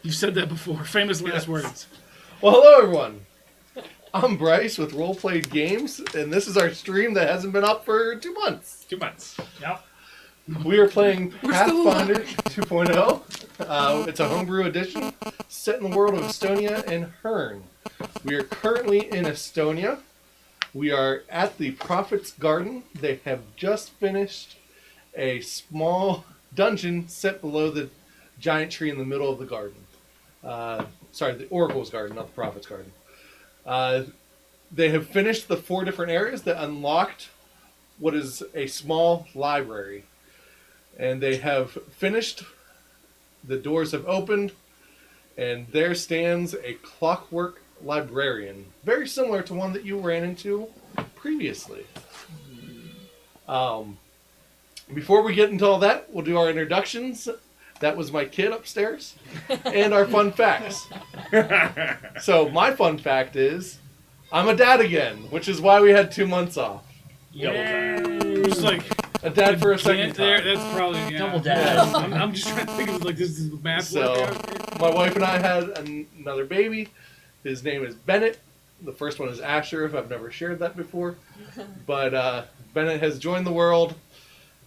You've said that before. Famous last words. Well, hello everyone. I'm Bryce with Role Played Games, and this is our stream that hasn't been up for 2 months. 2 months. Yep. We are playing Pathfinder 2.0. It's a homebrew edition set in the world of Estonia and Hern. We are currently in Estonia. We are at the Prophet's Garden. They have just finished a small dungeon set below the giant tree in the middle of the garden. The Oracle's Garden, not the Prophet's Garden. They have finished the 4 different areas that unlocked what is a small library. And they have finished, the doors have opened, and there stands a clockwork librarian. Very similar to one that you ran into previously. Before we get into all that, we'll do our introductions. That was my kid upstairs. And our fun facts. So my fun fact is, I'm a dad again, which is why we had 2 months off. Just like a dad for a second time. That's probably double dad. I'm just trying to think of like this is the math. So my wife and I had another baby. His name is Bennett. The first one is Asher, if I've never shared that before. But Bennett has joined the world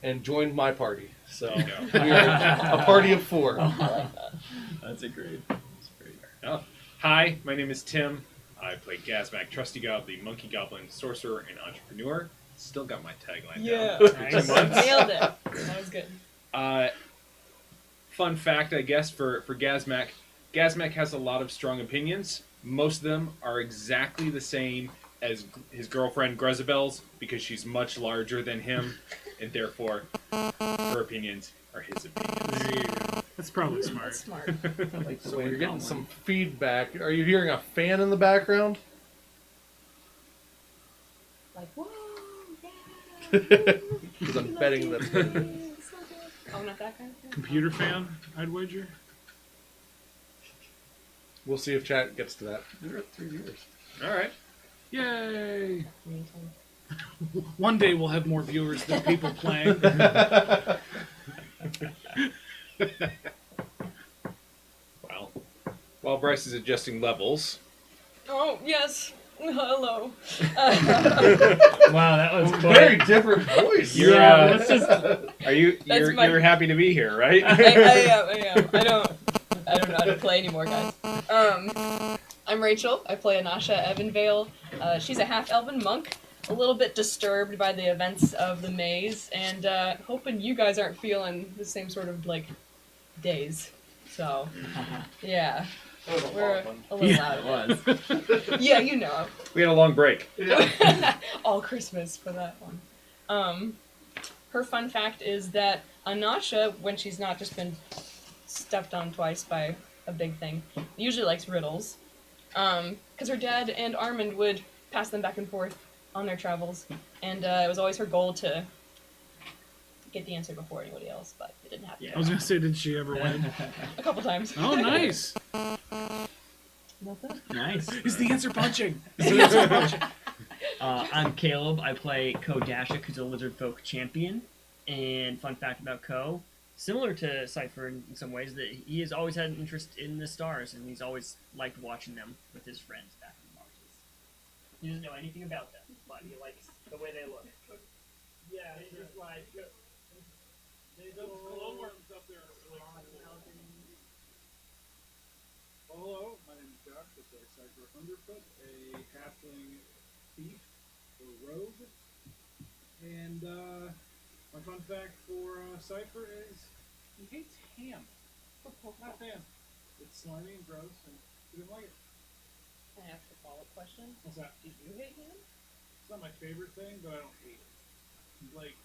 and joined my party. So we are a party of 4. Oh, I like that. That's great. Oh. Hi, my name is Tim. I play Gazmac Trusty Gob, the Monkey Goblin Sorcerer and Entrepreneur. Still got my tagline down. Nice. Nailed it. That was good. Fun fact, I guess, for Gazmac. Gazmac has a lot of strong opinions. Most of them are exactly the same as his girlfriend Grezabel's because she's much larger than him, and therefore her opinions are his opinions. There you go. That's probably smart. That's smart. So you're getting some feedback. Are you hearing a fan in the background? Like, whoa, yeah. Because I'm betting that's what it is. Oh, not that kind of thing? Computer fan, I'd wager. We'll see if chat gets to that. We're at 3 viewers. All right. Yay! One day we'll have more viewers than people playing. Well, while Bryce is adjusting levels. Oh, yes. Hello. Wow, that was Very different voice. You're, let's just. You're happy to be here, right? I am. I don't know how to play anymore, guys. I'm Rachel. I play Anasha Evanvale. She's a half-elven monk, a little bit disturbed by the events of the maze, and hoping you guys aren't feeling the same sort of, like, days. So, yeah. We're a little out of it. Yeah, you know. We had a long break. Yeah. All Christmas for that one. Her fun fact is that Anasha, when she's not just been stepped on twice by a big thing, usually likes riddles. Because her dad and Armand would pass them back and forth on their travels. And it was always her goal to get the answer before anybody else, but it didn't happen. I was gonna say, did she ever win? A couple times. Oh, nice. Nothing? Nice. Is the answer punching? I'm Caleb. I play Ko Dashik, who's a lizard folk champion. And fun fact about Ko, similar to Cypher in some ways, that he has always had an interest in the stars, and he's always liked watching them with his friends back in the marshes. He doesn't know anything about them, but he likes the way they look. Yeah, he's just like... Those glowworms up there are really Well, hello, my name is Josh. I play Cypher Underfoot, a halfling thief or rogue. And my fun fact for Cypher is he hates ham. Not a fan. It's slimy and gross, and he didn't like it. Can I ask a follow-up question? What's that? Do you hate him? It's not my favorite thing, but I don't hate it. Like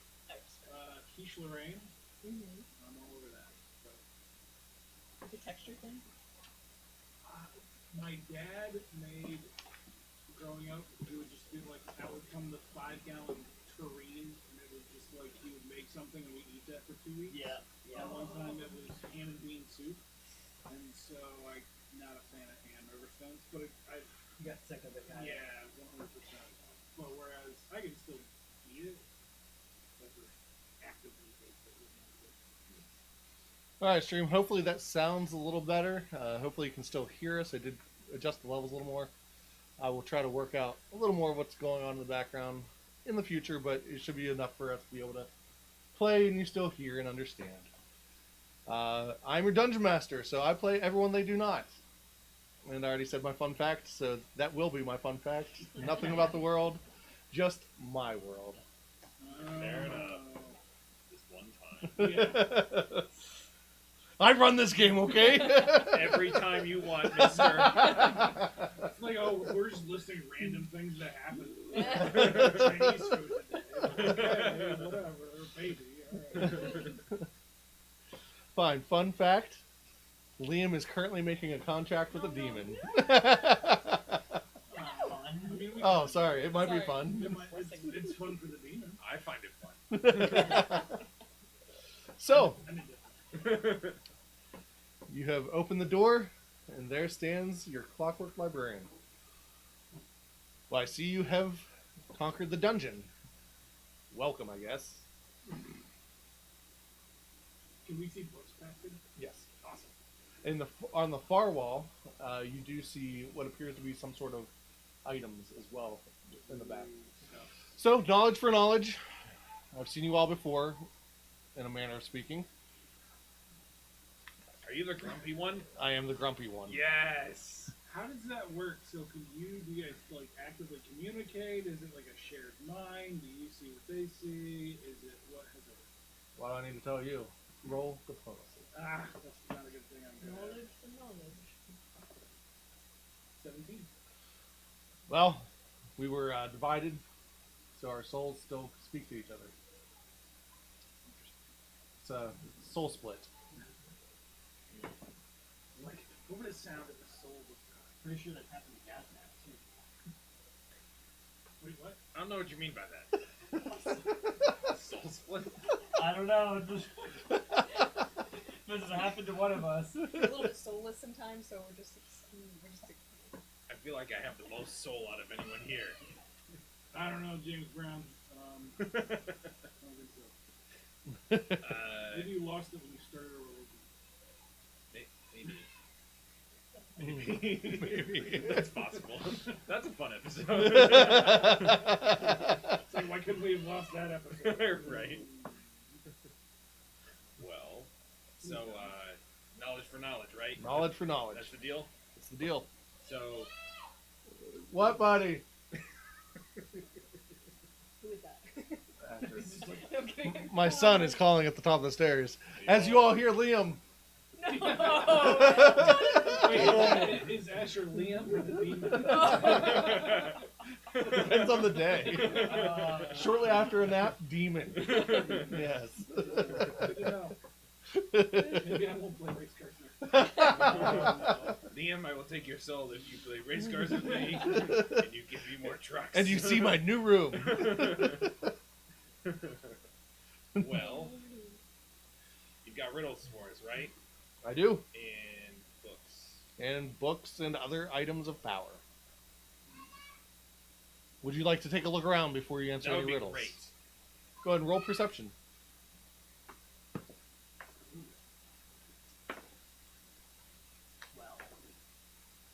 quiche Lorraine, I'm all over that. So. Like a texture thing? My dad made, growing up, he would just do like, that would come the 5-gallon tureen, and it was just like, he would make something and we'd eat that for 2 weeks. Yeah. And one time it was ham and bean soup, and so I'm not a fan of ham ever since, but You got sick of it, kind of. yeah, 100%. But whereas I can still eat it, but actively hate it. All right, stream. Hopefully that sounds a little better. Hopefully you can still hear us. I did adjust the levels a little more. I will try to work out a little more of what's going on in the background in the future, but it should be enough for us to be able to play and you still hear and understand. I'm your dungeon master, so I play everyone they do not. And I already said my fun fact, so that will be my fun fact. Nothing about the world, just my world. Fair enough. Just one time. Yeah. I run this game, okay? Every time you want, mister. It's like, oh, we're just listing random things that happen. Chinese food today. Okay, whatever. Baby. All right. Fine. Fun fact. Liam is currently making a contract with a demon. I mean, Oh, sorry. It might be Sorry. fun. it's fun for the demon. I find it fun. So, I mean, different. you have opened the door, and there stands your clockwork librarian. Well, I see you have conquered the dungeon. Welcome, I guess. Can we see books back there? Yes. Awesome. On the far wall, you do see what appears to be some sort of items as well in the back. So, knowledge for knowledge. I've seen you all before, in a manner of speaking. Are you the grumpy one? I am the grumpy one. Yes. How does that work? So do you guys like actively communicate? Is it like a shared mind? Do you see what they see? Is it what has it? Why do I need to tell you? Roll diplomacy. Ah, that's not a good thing. I'm good at. Knowledge for knowledge. 17. Well, we were divided, so our souls still speak to each other. It's a soul split. Like, what would it sound if the soul was gone? Pretty sure that's happened to Gasmat too. Wait, what? I don't know what you mean by that. Soul split? I don't know. This has happened to one of us. We're a little bit soulless sometimes, so we're just. I feel like I have the most soul out of anyone here. I don't know, James Brown. I don't think so. Maybe you lost it when you started a religion. Maybe. Maybe. That's possible. That's a fun episode. It's like, why couldn't we have lost that episode? Right. Well, so, knowledge for knowledge, right? Knowledge for knowledge. That's the deal? That's the deal. So, What, buddy? Who is that? I'm kidding. My son is calling at the top of the stairs. As you all hear Liam. No. Wait, is Asher Liam or the demon? Depends on the day. Shortly after a nap, demon. Yes. Good to know. Maybe I won't play race cards next time. Liam, I will take your soul if you play race cars with me, and you give me more trucks. And you see my new room. Well, you've got riddles for us, right? I do. And books. And books and other items of power. Would you like to take a look around before you answer That would any be riddles? great. Go ahead and roll perception. Well,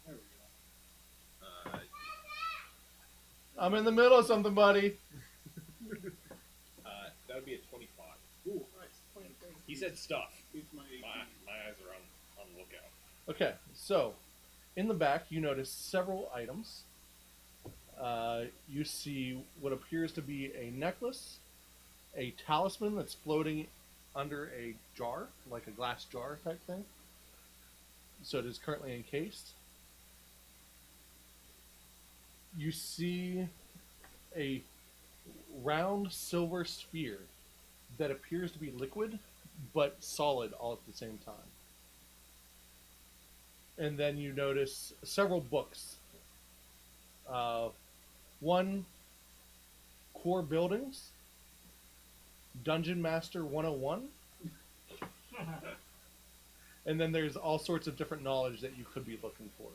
There we go. I'm in the middle of something, buddy. That would be a 25. Ooh, Nice. 23. He said stuff. it's my 18. My eyes are on the lookout. Okay, so in the back you notice several items. You see what appears to be a necklace, a talisman that's floating under a jar, like a glass jar type thing. So it is currently encased. You see a round silver sphere that appears to be liquid but solid all at the same time. And then you notice several books. One, Core Buildings, Dungeon Master 101, and then there's all sorts of different knowledge that you could be looking for.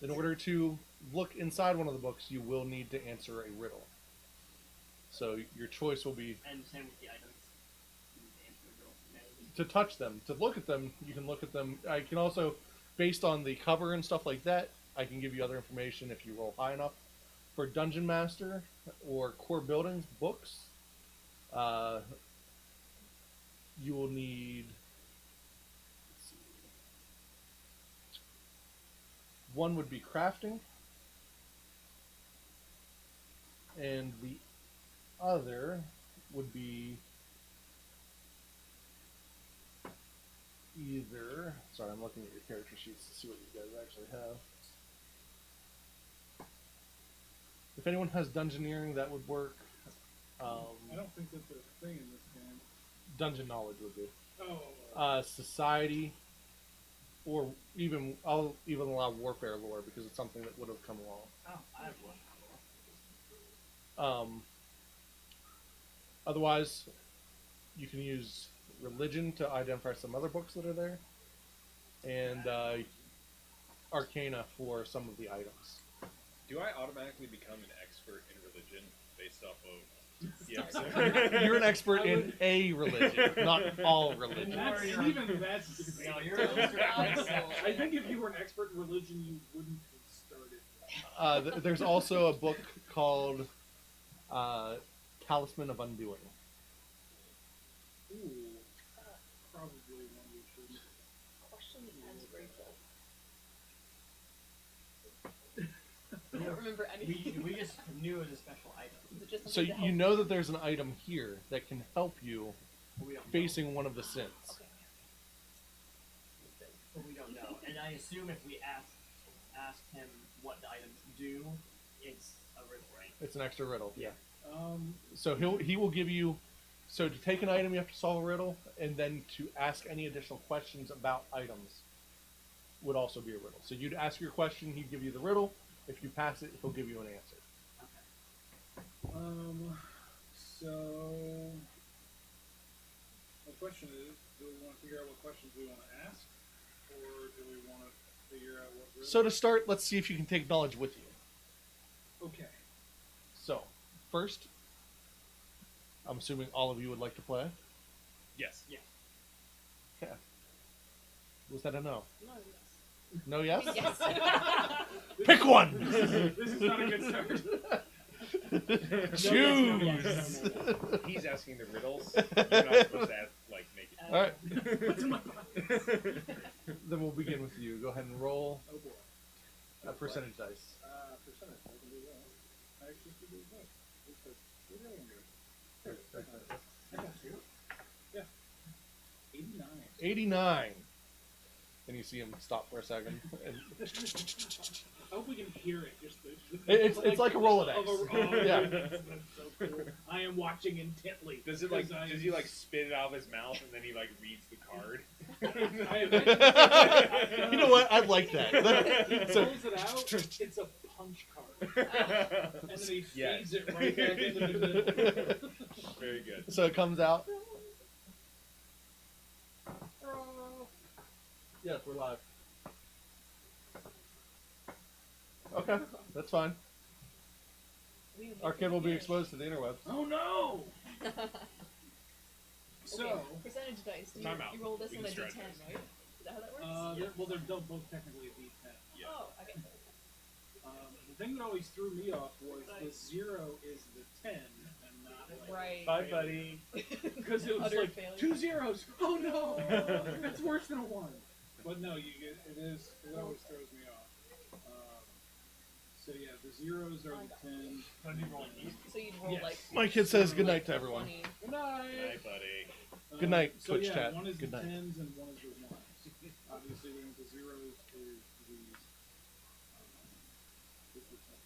In order to look inside one of the books, you will need to answer a riddle. So your choice will be And same with the items. You need to answer the riddle. to touch them. To look at them, you can look at them. I can also, based on the cover and stuff like that, I can give you other information if you roll high enough. For Dungeon Master or Core Buildings books, you will need. Let's see, one would be crafting, and the other would be either. Sorry, I'm looking at your character sheets to see what you guys actually have. If anyone has dungeoneering, that would work. I don't think that's a thing in this game. Dungeon knowledge would be. Oh. Society, or even I'll even allow warfare lore because it's something that would have come along. Oh, I have one. Otherwise, you can use religion to identify some other books that are there, and arcana for some of the items. Do I automatically become an expert in religion based off of the episode? You're an expert in a religion, not all religions. That's, even that's No, you're an I think if you were an expert in religion, you wouldn't have started. There's also a book called Talisman of Undoing. Ooh, probably one we should. Question as Rachel. I don't remember anything. We just knew it was a special item. Is it just So something to you help? know that there's an item here that can help you But we don't know. facing one of the sins. Okay. But we don't know. And I assume if we ask him what the items do, it's a riddle, right? It's an extra riddle. Yeah. So he will give you. So to take an item, you have to solve a riddle, and then to ask any additional questions about items would also be a riddle. So you'd ask your question, he'd give you the riddle. If you pass it, he'll give you an answer. Okay. So the question is, do we want to figure out what questions we want to ask, or do we want to figure out what riddle? So to start, let's see if you can take knowledge with you. Okay. So, first, I'm assuming all of you would like to play. Yes. Yeah. Okay. Was that a no? No, yes. No, yes? Yes. Pick one! This is not a good start. Choose! He's asking the riddles. You're not supposed to ask, like, make it. Alright, What's in my pocket? then we'll begin with you. Go ahead and roll Oh boy. a percentage dice. Percentage. I can do that. I actually can do that. We're really good. I got you. Yeah. 89. 89. And you see him stop for a second. And I hope we can hear it. Just it's like a Rolodex. Yeah. That's so cool. I am watching intently. Does he like spit it out of his mouth and then he like reads the card? You know what? I'd like that. He So, pulls it out. It's a punch card, and then he Yes. feeds it right back into the. Very good. so it comes out. Yes, we're live. Okay, that's fine. Our kid will be exposed to the interwebs. Oh no! So, Okay, percentage dice. Do Time out. you roll this We on can a stretch D10, this. right? Is that how that works? they're both technically a D10. Yeah. Oh, okay. The thing that always threw me off was the 0 is the 10 and not like Right. Bye, buddy. because it was Utter like failure. 2 zeros. Oh no, that's worse than a 1. But no, it always throws me off. So yeah, the zeros are the 10. So do you roll these? So you'd roll Yes. like. My kid says good night to everyone. 20. Good night. Hi, buddy. Good night, So Twitch yeah, chat. one is Good the night. 10s and one is the 1s. Obviously, then the zeros is these. Is the 10.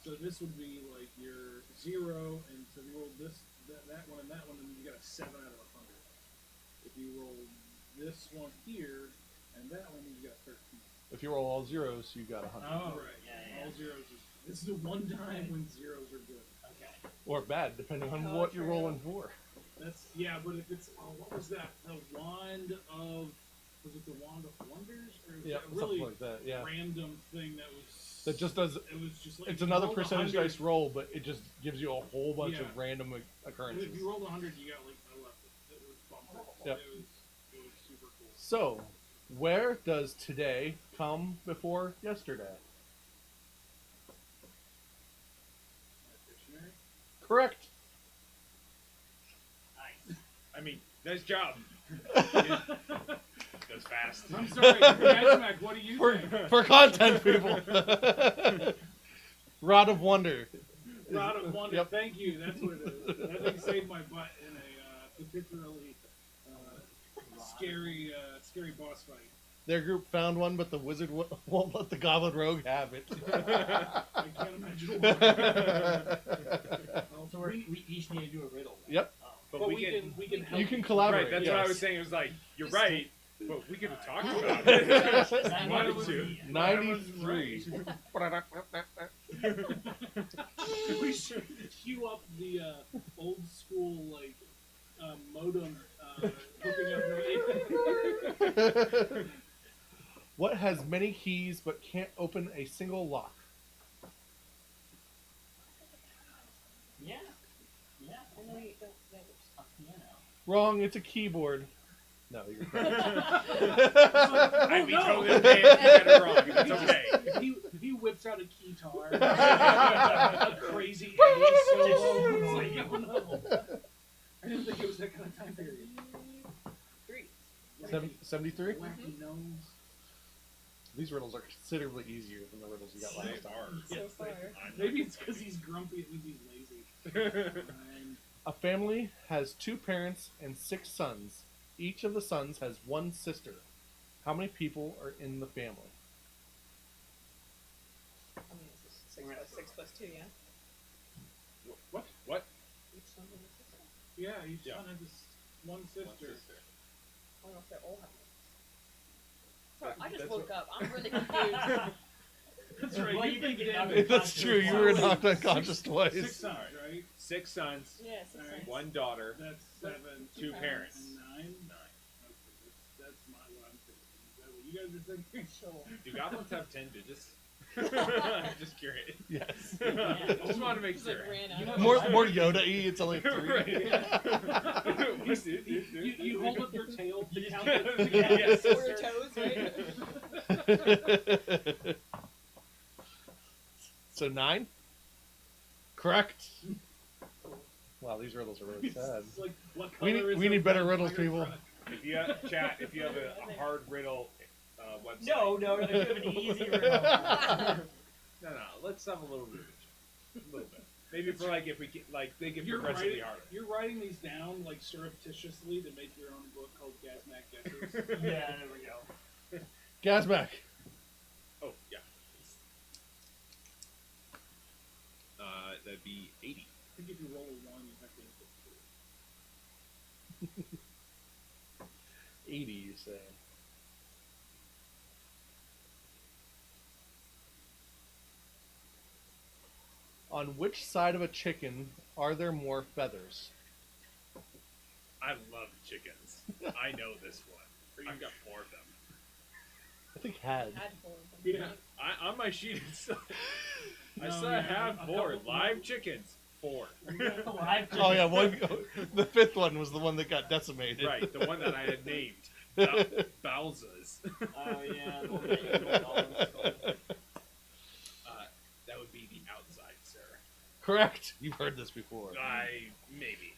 So this would be like your 0, and so you roll this, that one, and that one, and you got a 7 out of 100. If you roll this one here and that one, you got 13. If you roll all zeros, you got 100. Right. yeah. All zeros. This is the one time when zeros are good. Okay. Or bad, depending on Oh, what you're true. rolling for. That's but if it's what was that? The wand of was it the wand of wonders or is Yeah, that really something like that. Yeah. random thing that was that just does. It was just like It's if you another rolled a percentage 100 dice roll, but it just gives you a whole bunch Yeah. of random occurrences. If you rolled 100, you got like I left it. It was bumper. Yep. It was super cool. So, where does today come before yesterday? Dictionary. Correct. Nice. I mean, nice job. Goes fast. I'm sorry, Mac, what do you think? For content, people. Rod of Wonder. Rod of Wonder. Yep. Thank you. That's what it is. That thing saved my butt in a particularly scary boss fight. Their group found one, but the wizard won't let the goblin rogue have it. I can't imagine why. So we each need to do a riddle. Then. Yep. Oh. But we can help You can each collaborate. Right, that's yes. what I was saying. It was like, you're right, but we could have talked about it. it. That Wanted was to. me. 93. We should queue up the old school like modem hooking up. What has many keys but can't open a single lock? Yeah. Yeah. And then A piano. Wrong, it's a keyboard. No, you're correct. I'd be totally okay if you got it wrong. That's okay. If he whips out a keytar, a crazy Eddie solo, it's like, oh no. I didn't think it was that kind of time period. 73? Wacky gnomes. These riddles are considerably easier than the riddles you got last time. So far. Maybe it's because he's grumpy. It means he's lazy. A family has 2 parents and 6 sons. Each of the sons has 1 sister. How many people are in the family? I mean, it's 6 plus 2, yeah? What? What? Each son has a sister. Yeah, each Yeah. son has this one sister. I don't know if they're all have Sorry, I just That's woke up. I'm really confused. That's right. Well, you you didn't think get damn knocked it. That's true, you were knocked unconscious twice. 6 sons, right? 6 sons, Yeah, 6 Alright. sons. 1 daughter, That's 7. 2 parents. And 9? 9. Okay, that's my what I'm thinking. Is that what you guys are thinking? Sure. Do goblins have 10 digits? Just curious. Yes. Just wanted to make Just sure. like ran out. More Yoda-y, it's only 3. You hold up your tail to count Yes, Or sir. your toes, right? So 9? Correct. Wow, these riddles are really sad. It's like, what We color need- is we a need better red riddles, tiger people. front? If you have, chat, if you have a hard riddle website. No, if you have an easy riddle. No, let's have a little revision. A little bit. Maybe for like if we get, like they get You're progressively writing, harder. you're writing these down like surreptitiously to make your own book called Gazmac Guesses. Yeah, there we go. Gazmac. Oh yeah. That'd be 80. I think if you roll a 1, you have to input 2. 80, you say. On which side of a chicken are there more feathers? I love chickens. I know this one. I've got 4 of them. I think had. Had 4 of them. Yeah. On my sheet, I No, still yeah, have a 4 couple- live chickens. 4. Oh yeah, the 5th one was the one that got decimated. Right, the one that I had named. Bowsas. Oh yeah. Okay. That would be the outside, sir. Correct. You've heard this before. Maybe.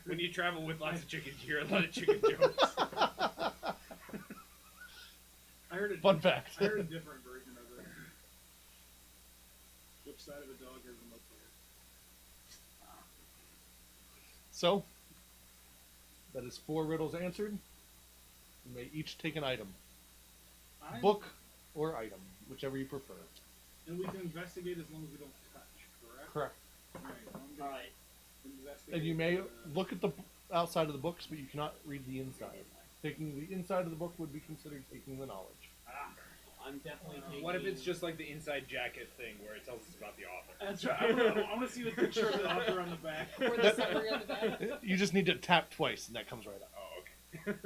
When you travel with lots of chickens, you hear a lot of chicken jokes. I heard a Fun fact. I heard a different version of it. Which side of a dog has the most hair? So, that is 4 riddles answered. You may each take an item. Book or item, whichever you prefer. And we can investigate as long as we don't touch, correct? Correct. Alright, well, I'm gonna Alright. investigate. And you may look at the outside of the books, but you cannot read the inside. Taking the inside of the book would be considered taking the knowledge. I'm definitely taking. What if it's just like the inside jacket thing where it tells us about the author? That's right. I want to see the picture of the author on the back. Or the summary on the back. You just need to tap twice, and that comes right up. Oh, okay.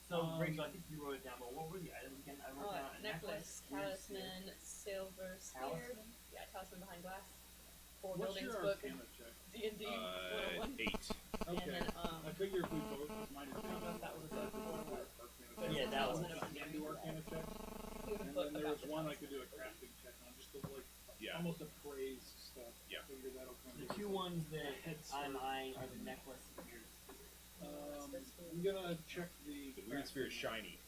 So, Rachel, I think you wrote it down, but what were the items again? I wrote down. necklace, talisman, silver spear. Talisman? Yeah, talisman behind glass. Four What's buildings your book. Arcana check? D&D 101. 8. And Okay. then I figure if we both mine is I don't know if that was a Arcana check. Yeah, that was Talisman of I can do Arcana check. we have a And book then there about was the one I talisman. could do a crafting check on, just to like Yeah. almost appraise stuff. Yeah. Figure that'll come. The two ones that Head I'm start. eyeing are the necklace and ears. I'm gonna check the. The weird sphere is crafting shiny.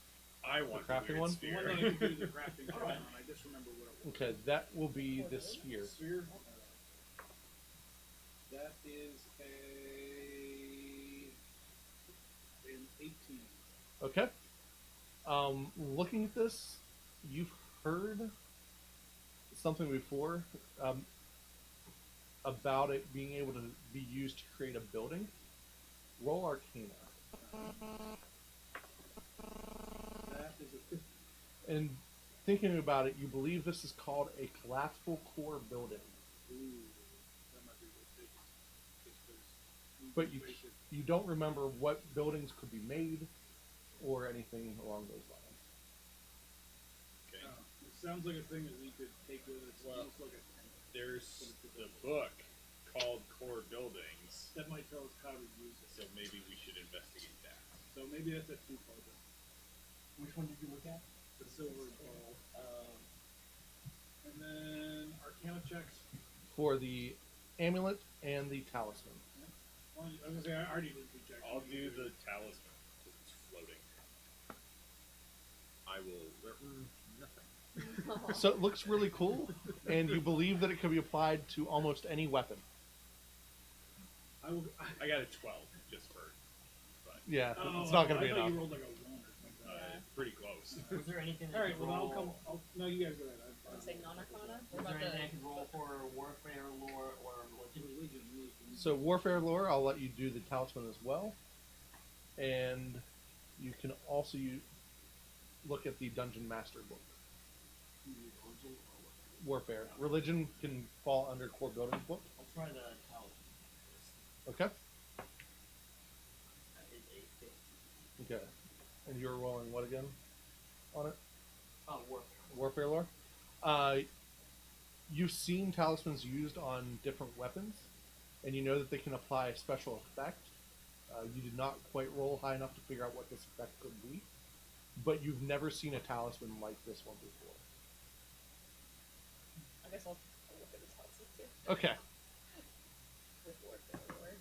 I want the crafting weird one? one. The one sphere. that I could do the crafting check on. I just remember what it was. Okay, that will be the sphere. Sphere. That is an 18. Okay. Looking at this, you've heard something before about it being able to be used to create a building. Roll Arcana. That is a 50. And thinking about it, you believe this is called a collapsible core building. Ooh, that might be what it takes. Just 'cause But can face it. you don't remember what buildings could be made or anything along those lines. Okay. It sounds like a thing that we could take with us. Well- Almost like a tent. There's the book called Core Buildings, That might tell us how to use it. so maybe we should investigate that. So maybe that's a 2 puzzle. Which one did you look at? The silver ball. And then Arcana checks. For the amulet and the talisman. Well, I was gonna say I already did 2 checks. I'll do the talisman because it's floating. I will nothing. So it looks really cool, and you believe that it can be applied to almost any weapon. I will. I got a 12 just for, but Yeah, Oh, it's not going to I be thought enough. you rolled like a 1 or something. pretty close. Was there anything that All right, could well, roll? no, you guys go ahead. Let's say non-arcana. What Was there about anything I the could roll for warfare, lore, or religion? Religion. So warfare lore, I'll let you do the talisman as well, and you can also look at the dungeon master book. Religion or Warfare. Religion can fall under core buildings book. I'll try the talisman first. Okay. That is a 50. Okay. And you're rolling what again on it? Oh, warfare. Warfare lore. You've seen talismans used on different weapons, and you know that they can apply a special effect. You did not quite roll high enough to figure out what this effect could be, but you've never seen a talisman like this one before. I guess I'll look at the talisman too. Okay. With warfare lore.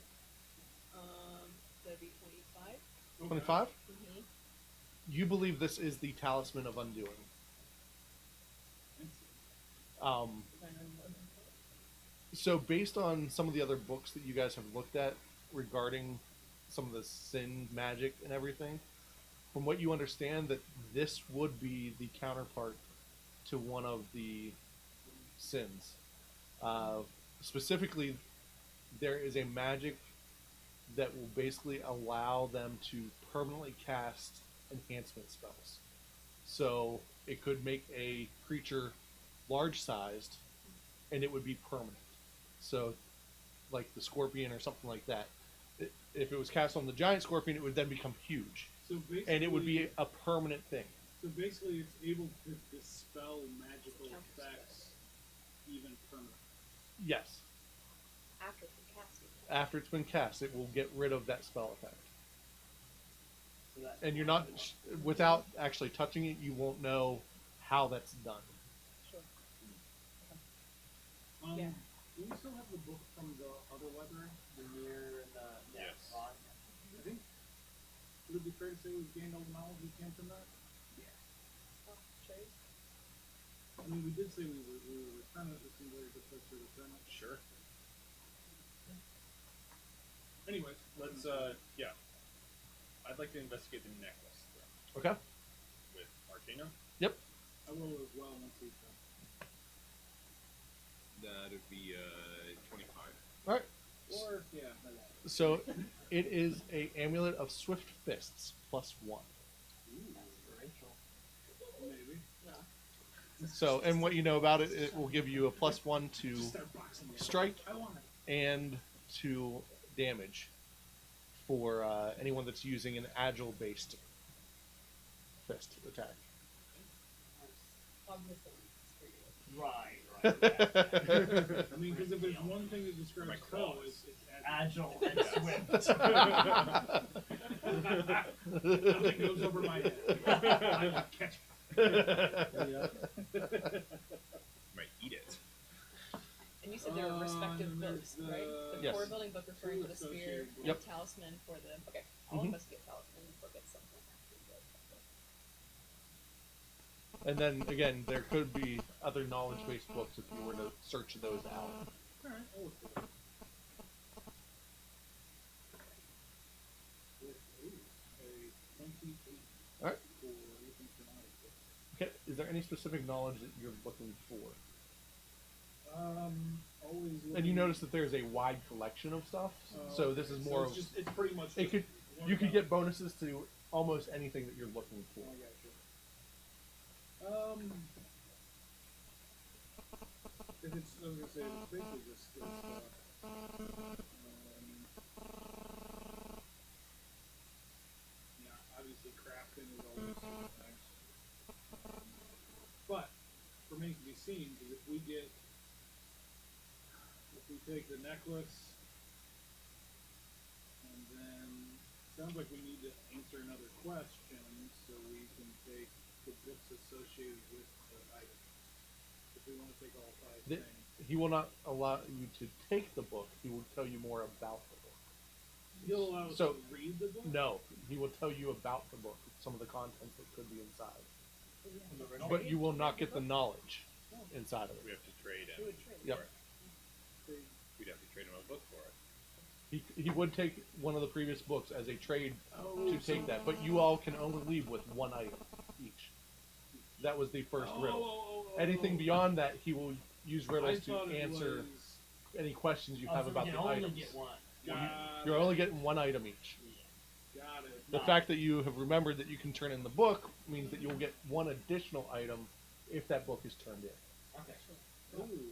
That'd be 25. 25? Mm-hmm. You believe this is the talisman of undoing. So based on some of the other books that you guys have looked at regarding some of the sin magic and everything, from what you understand, that this would be the counterpart to one of the sins. Specifically, there is a magic that will basically allow them to permanently cast enhancement spells. So it could make a creature large-sized, and it would be permanent. So, like the scorpion or something like that. If it was cast on the giant scorpion, it would then become huge, So basically, and it would be a permanent thing. So basically, it's able to dispel magical effects, even permanent. Yes. After the casting. After it's been cast, it will get rid of that spell effect. So that's And you're not, without actually touching it, you won't know how that's done. Sure. Do Yeah. we still have the book from the other library? the mirror and the Yes. rod. I think. Would it be fair to say we've gained all the knowledge we can from that? Oh, trade. I mean, we did say we were returning. It seemed like a good place to return it. Sure. Anyways, Let's yeah. I'd like to investigate the necklace though, Okay? with Arcana. Yep. I will as well once he's done. That'd be 25. Alright. Or yeah, no, So it is a amulet of swift fists +1. That's for Rachel. maybe. No. So, and what you know about it, it will give you a +1 to Just start boxing it. strike I want it. and to damage for anyone that's using an agile based fist attack. cognizant spirit. Right. I mean, because if there's one thing that describes My Ko, claws. it's Agile and swift. Nothing goes over my head. I will catch Might eat it. And you said there are respective books, there's right? The Yes. core building book referring to the spear, associated and Yep. the talisman for the. Okay, all Mhm. of us get talisman book at some point. And then again, there could be other knowledge-based books if you were to search those out. Alright, I'll look for that. Ooh, a 28 Alright. for looking for knowledge books. Okay. Is there any specific knowledge that you're looking for? Always looking. And you notice that there's a wide collection of stuff. So this is more it's of just, it's pretty much it could one you could knowledge. get bonuses to almost anything that you're looking for. I gotcha. If it's, I was gonna say, it's basically just skill stuff. Yeah, obviously crafting is always nice. But, remains to be seen, because if we take the necklace, and then, sounds like we need to answer another question, so we can take the books associated with the item. If we want to take all 5 The- things. He will not allow you to take the book. He will tell you more about the book. He'll allow us So- to read the book? No, he will tell you about the book, some of the contents that could be inside. The riddle? But you will not get the knowledge inside of We it. have to trade We him. would trade. Yep. We'd have to trade him a book for it. He would take one of the previous books as a trade Oh, to take that, but you all can only leave with one item each. That was the first riddle. Anything beyond that, he will use riddles to answer any questions you have so about we the can only items. get one. You're only getting one item each. Got it. The fact that you have remembered that you can turn in the book means that you'll get one additional item if that book is turned in. Okay. Ooh.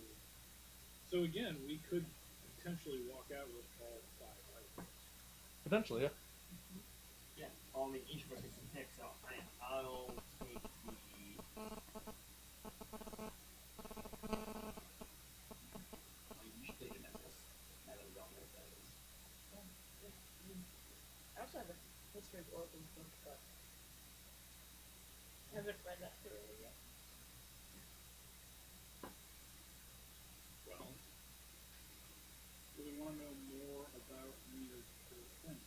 So again, we could potentially walk out with all 5 items. Potentially, yeah. Yeah. Well, I mean, each of us gets some picks, so I'll take the. You should take the necklace. Now that we don't know what that is. I also have a history of orphans book, but I haven't read that thoroughly yet. Well, Do we want to know more about any of the things?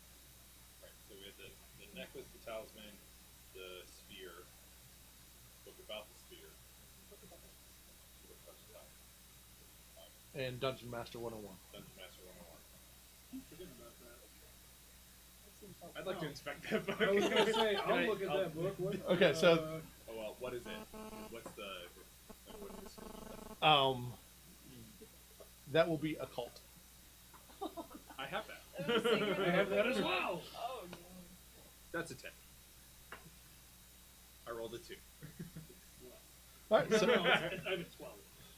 right. So we had the necklace, the talisman, the spear, book about the spear, book about the talisman, And Dungeon Master 101. Dungeon Master 101. I'm forgetting about that. I'd like to inspect that book. I was gonna say, Can I'll look at that book. What, Okay, so- Oh well, what is it? What's the? Like, what is this? That will be occult. I have that. I have that as well. Oh no. That's a 10. I rolled a 2. All right, so, No, I have a 12.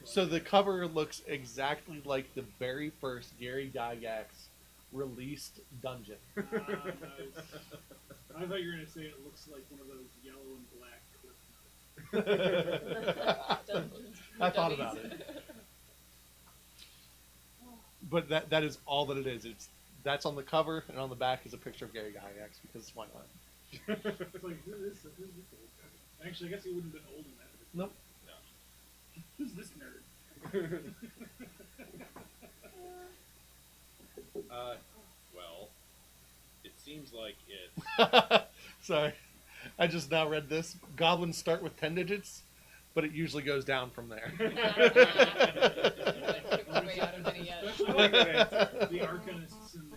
so the cover looks exactly like the very first Gary Gygax released dungeon. Nice. I thought you were gonna say it looks like one of those yellow and black cliff notes. I thought about it. But that is all that it is. That's on the cover, and on the back is a picture of Gary Gygax, because why not? It's like, who's this old guy? Actually, I guess he wouldn't have been old in that. Nope. Who's this nerd? Well, it seems like it. Sorry. I just now read this. Goblins start with 10 digits, but it usually goes down from there. Way out of it yet. Especially like the Arcanists and the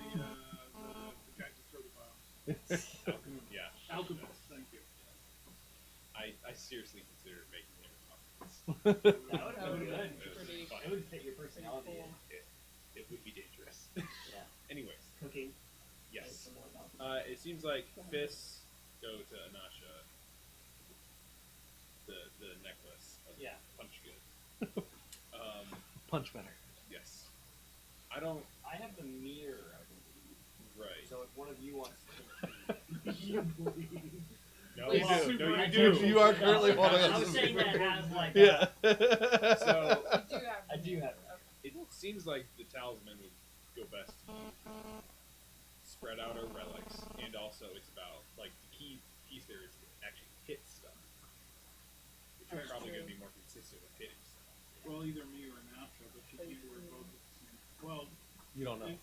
guys who throw the bombs. Yeah, Alchemists, thank you. I seriously considered making him That would That have would been be good. pretty. It would fit your personality. It would be dangerous. Yeah. Anyways, Cooking. yes. It seems like fists go to Anasha. The necklace. Yeah. Punch good. Punch better. Yes. I don't. I have the mirror, I believe. Right. So if one of you wants to. You believe. No, Wait, you well, do. No, I you do. do. You are currently holding I us. was saying that as like Yeah. So You do have. I do have it. it seems like the talisman would go best to spread out our relics, and also it's about like the key piece there is to actually hit stuff, which is That's probably true. going to be more consistent with hitting stuff. Well, either me or Nasha, but she can't wear both at the same. Well, You don't know.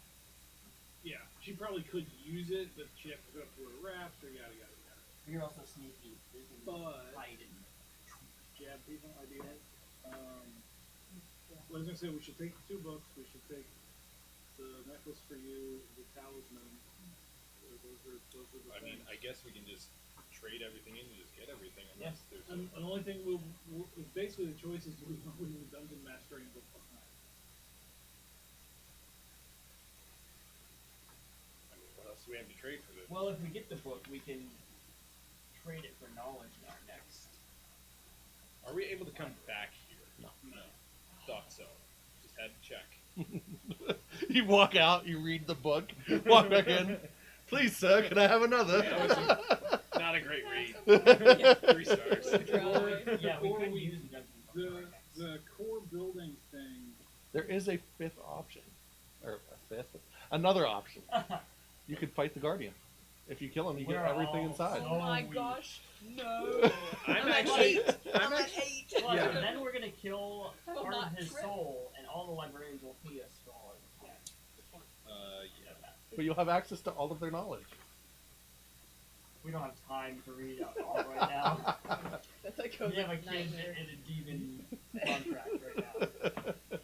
yeah, she probably could use it, but she has to go up to her wraps or yada yada yada. You're also sneaky. You can But hide and jab people, ideas. What I was gonna say, we should take the 2 books. We should take the necklace for you, the talisman. Those are the I mean, things. I guess we can just trade everything in and just get everything, unless there's. And the only thing we'll basically the choice is we leave Dungeon Mastering book behind. I mean, what else do we have to trade for this? well, if we get the book, we can trade it for knowledge in our next. Are we able to come back here? No. No. Thought so. Just had to check. You walk out, you read the book, walk back in. Please, sir, can I have another? Not a great read. Yeah. 3 stars. Yeah, we Or could we- use the dungeon. The core building thing. There is a 5th option, or a 5th, another option. You could fight the Guardian. If you kill him, you get We're everything all inside. Oh my weak. gosh, no! I'm at actually. 8. I'm I'm at actually. 8. Well, Yeah. then we're gonna kill Will part not of his trip. soul, and all the librarians will hate us for all of it. Yeah. But you'll have access to all of their knowledge. We don't have time to read it all right now. That's like We have a a kid nightmare. in a demon contract right now.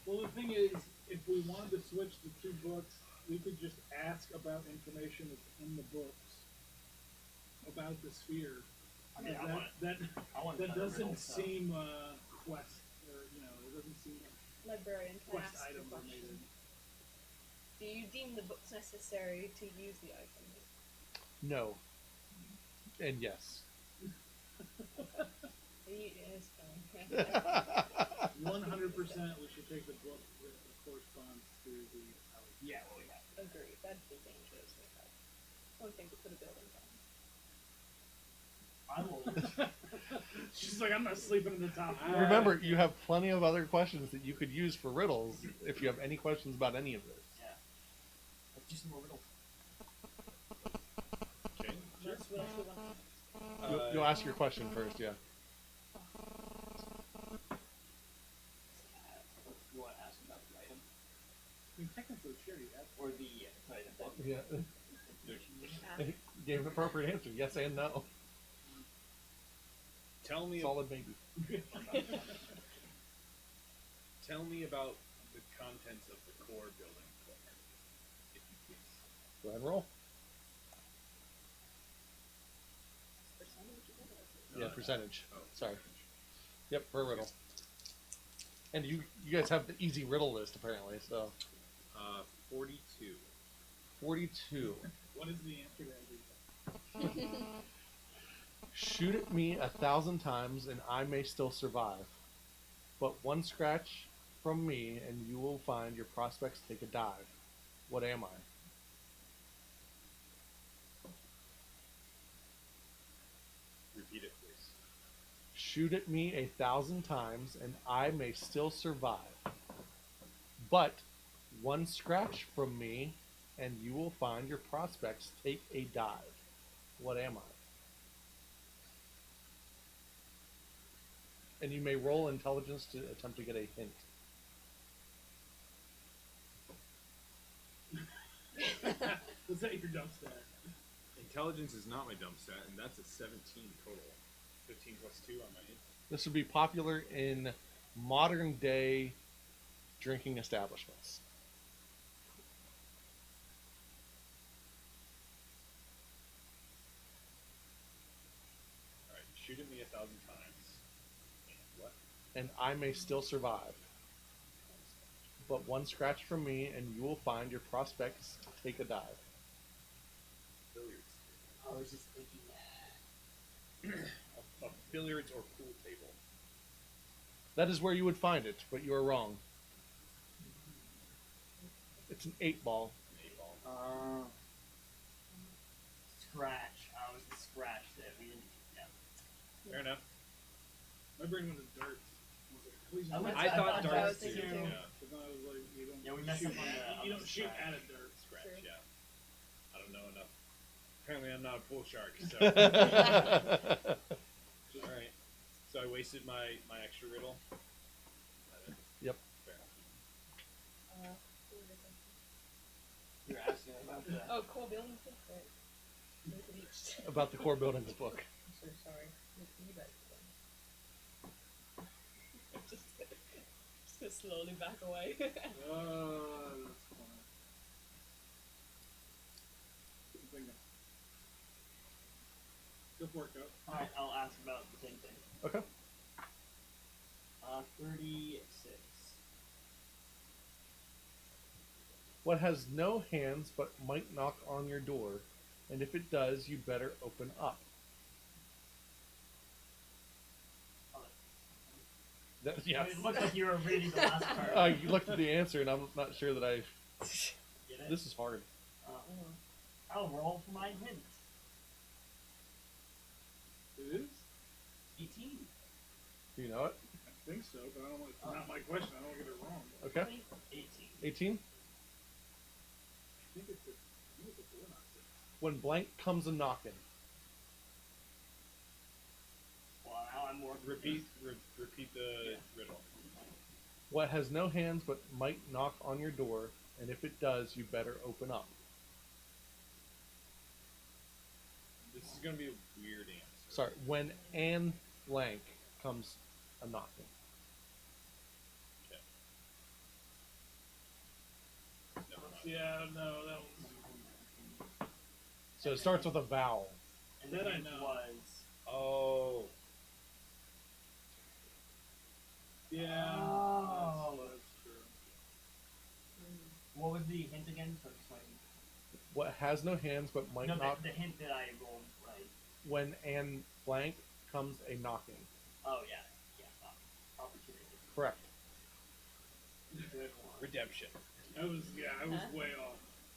Well, the thing is, if we wanted to switch the 2 books, we could just ask about information that's in the books about the sphere. I mean, I that, want that I want that better doesn't riddle stuff. seem quest, or it doesn't seem Librarian can quest ask the item question. related. Do you deem the books necessary to use the items? No. And yes. Yes, fine. 100%, we should take the book that corresponds to the house. Yeah, well, yeah. Agreed. That'd be dangerous. One thing to put a building on. I will. She's like, I'm not sleeping in the top floor. Remember, you have plenty of other questions that you could use for riddles if you have any questions about any of this. Yeah. Let's do some more riddles. Okay. What else we want? You'll ask your question first, yeah. You want to ask about the item I mean, technically, she already asked. or the sorry, the book? Yeah. Gave an appropriate answer, yes and no. Tell me. Solid maybe. Tell me about the contents of the core building book, if you please. Go ahead and roll. Yeah, percentage. Oh, Sorry. Yep, for a riddle. And you guys have the easy riddle list apparently, so 42. 42. What is the answer to everything? Shoot at me 1,000 times and I may still survive. But one scratch from me and you will find your prospects take a dive. What am I? Repeat it, please. Shoot at me 1,000 times and I may still survive. But one scratch from me and you will find your prospects take a dive. What am I? And you may roll intelligence to attempt to get a hint. Was that your dump stat? Intelligence is not my dump stat, and that's a 17 total. 15 plus 2 on my hint. This would be popular in modern day drinking establishments. Alright, shoot at me 1,000 times. And what? And I may still survive. But one scratch from me and you will find your prospects take a dive. Billiards. I was just thinking. A billiards or pool table. That is where you would find it, but you are wrong. It's an 8-ball. An 8-ball. Scratch. I was the scratch that we didn't. Yeah. Fair enough. My brain went to darts. I was like, please, I thought I was darts too. thinking too. Yeah. But then I was like, you don't Yeah, we messed shoot, up on the- you on don't the shoot scratch. at a dart. Scratch, True. yeah. I don't know enough. Apparently, I'm not a pool shark. So. All right. So I wasted my extra riddle. Yep. Fair. You're asking about the. Oh, cool building too. Right. Look at each. About the core buildings book. I'm so sorry. You guys. Just gonna slowly back away. That's funny. Bingo. Go for it, go. Alright, I'll ask about the same thing. Okay. 36. What has no hands but might knock on your door, and if it does, you better open up. That, yes. It looked like you were reading the last part. You looked at the answer, and I'm not sure that I. Get it? This is hard. I'll roll for my hint. It is? 18. Do you know it? I think so, but I don't want it's not my question. I don't want to get it wrong. Okay. 18. 18. I think it's a door knocker. When blank comes a knocking. Well, now I'm more Repeat the riddle. What has no hands but might knock on your door, and if it does, you better open up. This is gonna be a weird answer. Sorry, when and blank comes a knocking. Okay. Never mind. Yeah, no, that was. So it starts with a vowel. And That the I hint know. was. Oh. Yeah. Oh. That's true. What was the hint again? So explain. What has no hands but might No, knock the hint that I rolled right. when and blank comes a knocking. Oh, yeah. Yeah. Opportunity. Correct. Good one. Redemption. I was Huh? way off.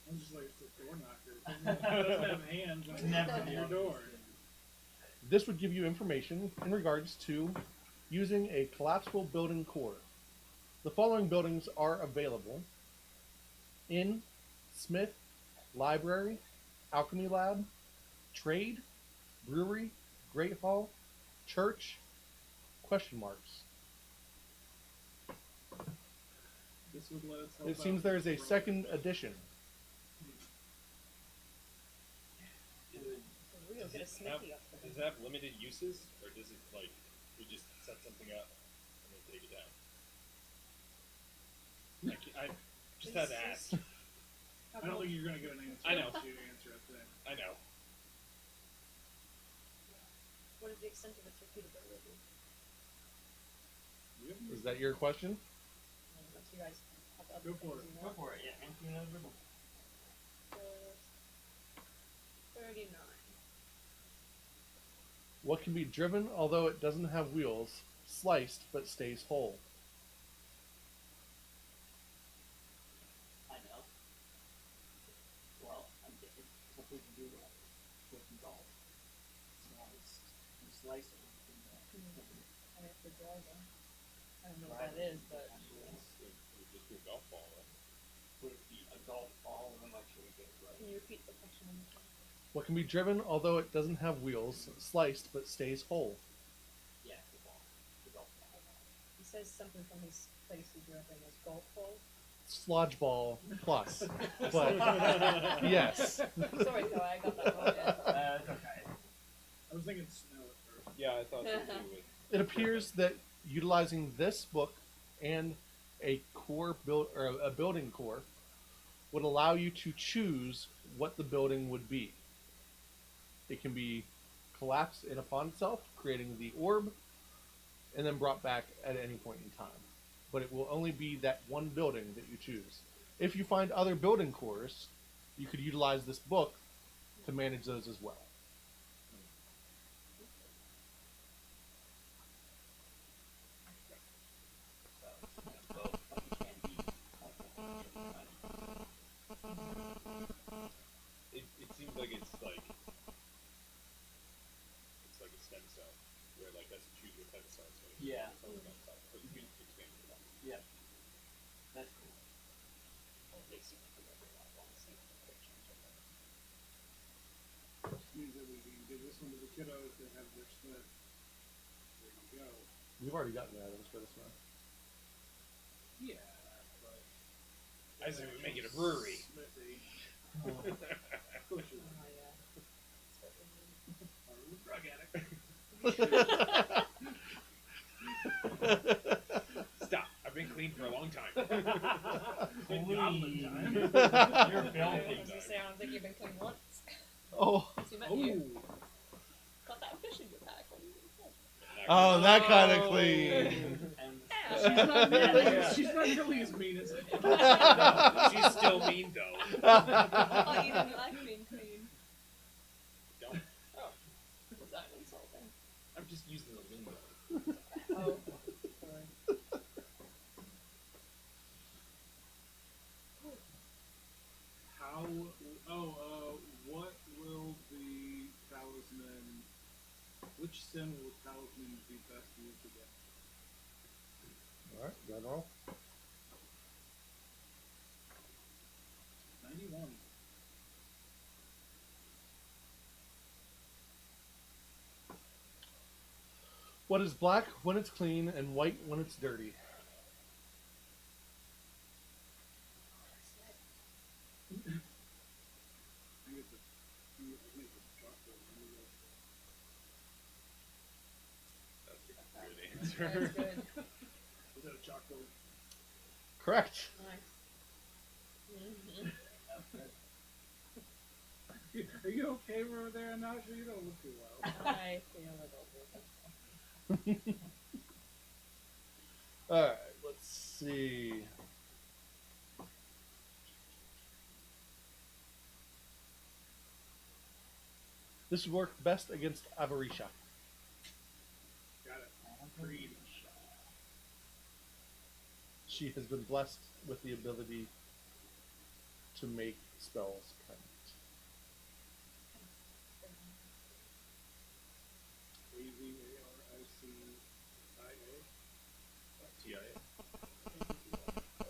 I was just like, it's a door knocker. It doesn't have hands. It's And never it's your the door. This would give you information in regards to using a collapsible building core. The following buildings are available: Inn, Smith, Library, Alchemy Lab, Trade, Brewery, Great Hall, Church, question marks. This would let us help It seems out there is a Rogue. second edition. We go get a Does it have- smithy up for Does him. it have limited uses, or does it like we just set something up and then take it down? I just had to ask. I don't think you're going to get an answer. I know. unless you answer it then. I know. What is the extent of its repeatability? Is that your question? Unless you guys have other Go for things it. you Go know. for it. Yeah. Answer another riddle. 39. What can be driven although it doesn't have wheels, sliced but stays whole? I know. Well, I'm getting something to do with golf. You slice it. I have to draw them. I don't know what that is, but It would just be a golf ball, right? Would it be a golf ball? I'm not sure we get it right. can you repeat the question? What can be driven although it doesn't have wheels, sliced but stays whole? Yeah, the ball. The golf ball. He says something from his place he grew up in as golf ball. Slodge ball plus. But yes. Sorry, Kawhi, I got that wrong. Yeah. It's okay. I was thinking snow at first. Yeah, I thought so too. With It appears that utilizing this book and a core build or a building core would allow you to choose what the building would be. It can be collapsed in upon itself, creating the orb, and then brought back at any point in time. But it will only be that one building that you choose. If you find other building cores, you could utilize this book to manage those as well. it seems like it's like a stem cell gets to choose what type of spell it's going to Yeah. But you can expand it up. Yeah. That's cool. Which means that we can give this one to the kiddos that have their smith. There you go. We've already gotten the items for this one. Yeah, but I say we make it a brewery. Smithy. Oh. Of course you Oh, would. yeah. Are you a drug addict? Stop. I've been clean for a long time. Good goblin time. You're I filthy. was gonna say, I don't think you've been clean once. Oh, Since we met you. Oh, Caught that fish in your pack. What do you think? oh, that kind of clean. And she's not nearly, Yeah. she's not nearly as mean as She's still mean though. Oh, you didn't like being clean. Don't. Oh. Was that insulting? I'm just using the lingo. Oh. Sorry. how. What will the talisman? Which sin will the talisman be best used against? All right, gun roll. 91. What is black when it's clean and white when it's dirty? I think it's a chocolate. That's a good That's answer. good. Is that a chocolate? Correct. Nice. Mm-hmm. Are you okay over there, Nasha? You don't look too well. I feel a little bit. All right, let's see. This would work best against Avarisha. Got it. Agreed. She has been blessed with the ability to make spells permanent.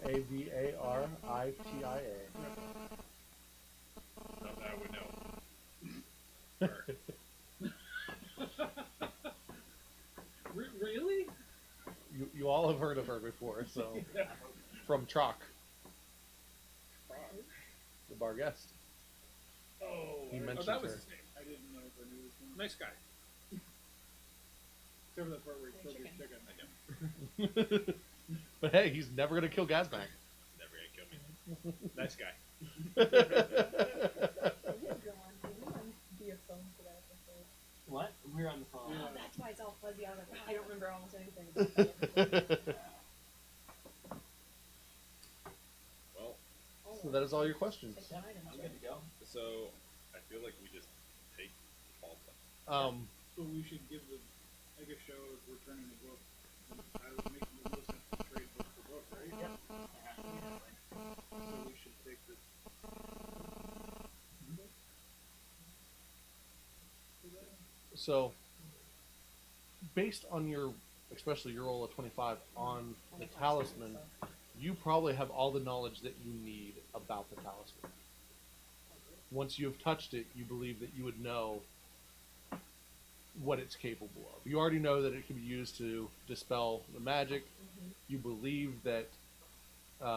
AVARICIA. Avaritiia. Not that I would know. Really? You all have heard of her before, so from Trock, the bar guest. Oh, He I- mentioned that was her. his name. I didn't know if I knew this one. Nice guy. Except for that part where he Hey, killed your chicken. chicken. But hey, he's never gonna kill Gazmac. Never gonna kill me. Nice guy. Be a phone for that episode. what? We're on the phone. Yeah. Oh, that's why it's all fuzzy. I was like, I don't remember almost anything. About that episode. Well, So that is all your questions. Take that item, I'm sure. good to go. so I feel like we just take all of them. So we should give the make a show of returning the book. I was making the list to trade book for book, right? Yep. So we should take this. So, based on your, especially your roll of 25 on the talisman, you probably have all the knowledge that you need about the talisman. Once you've touched it, you believe that you would know what it's capable of. You already know that it can be used to dispel the magic. Mhm. You believe that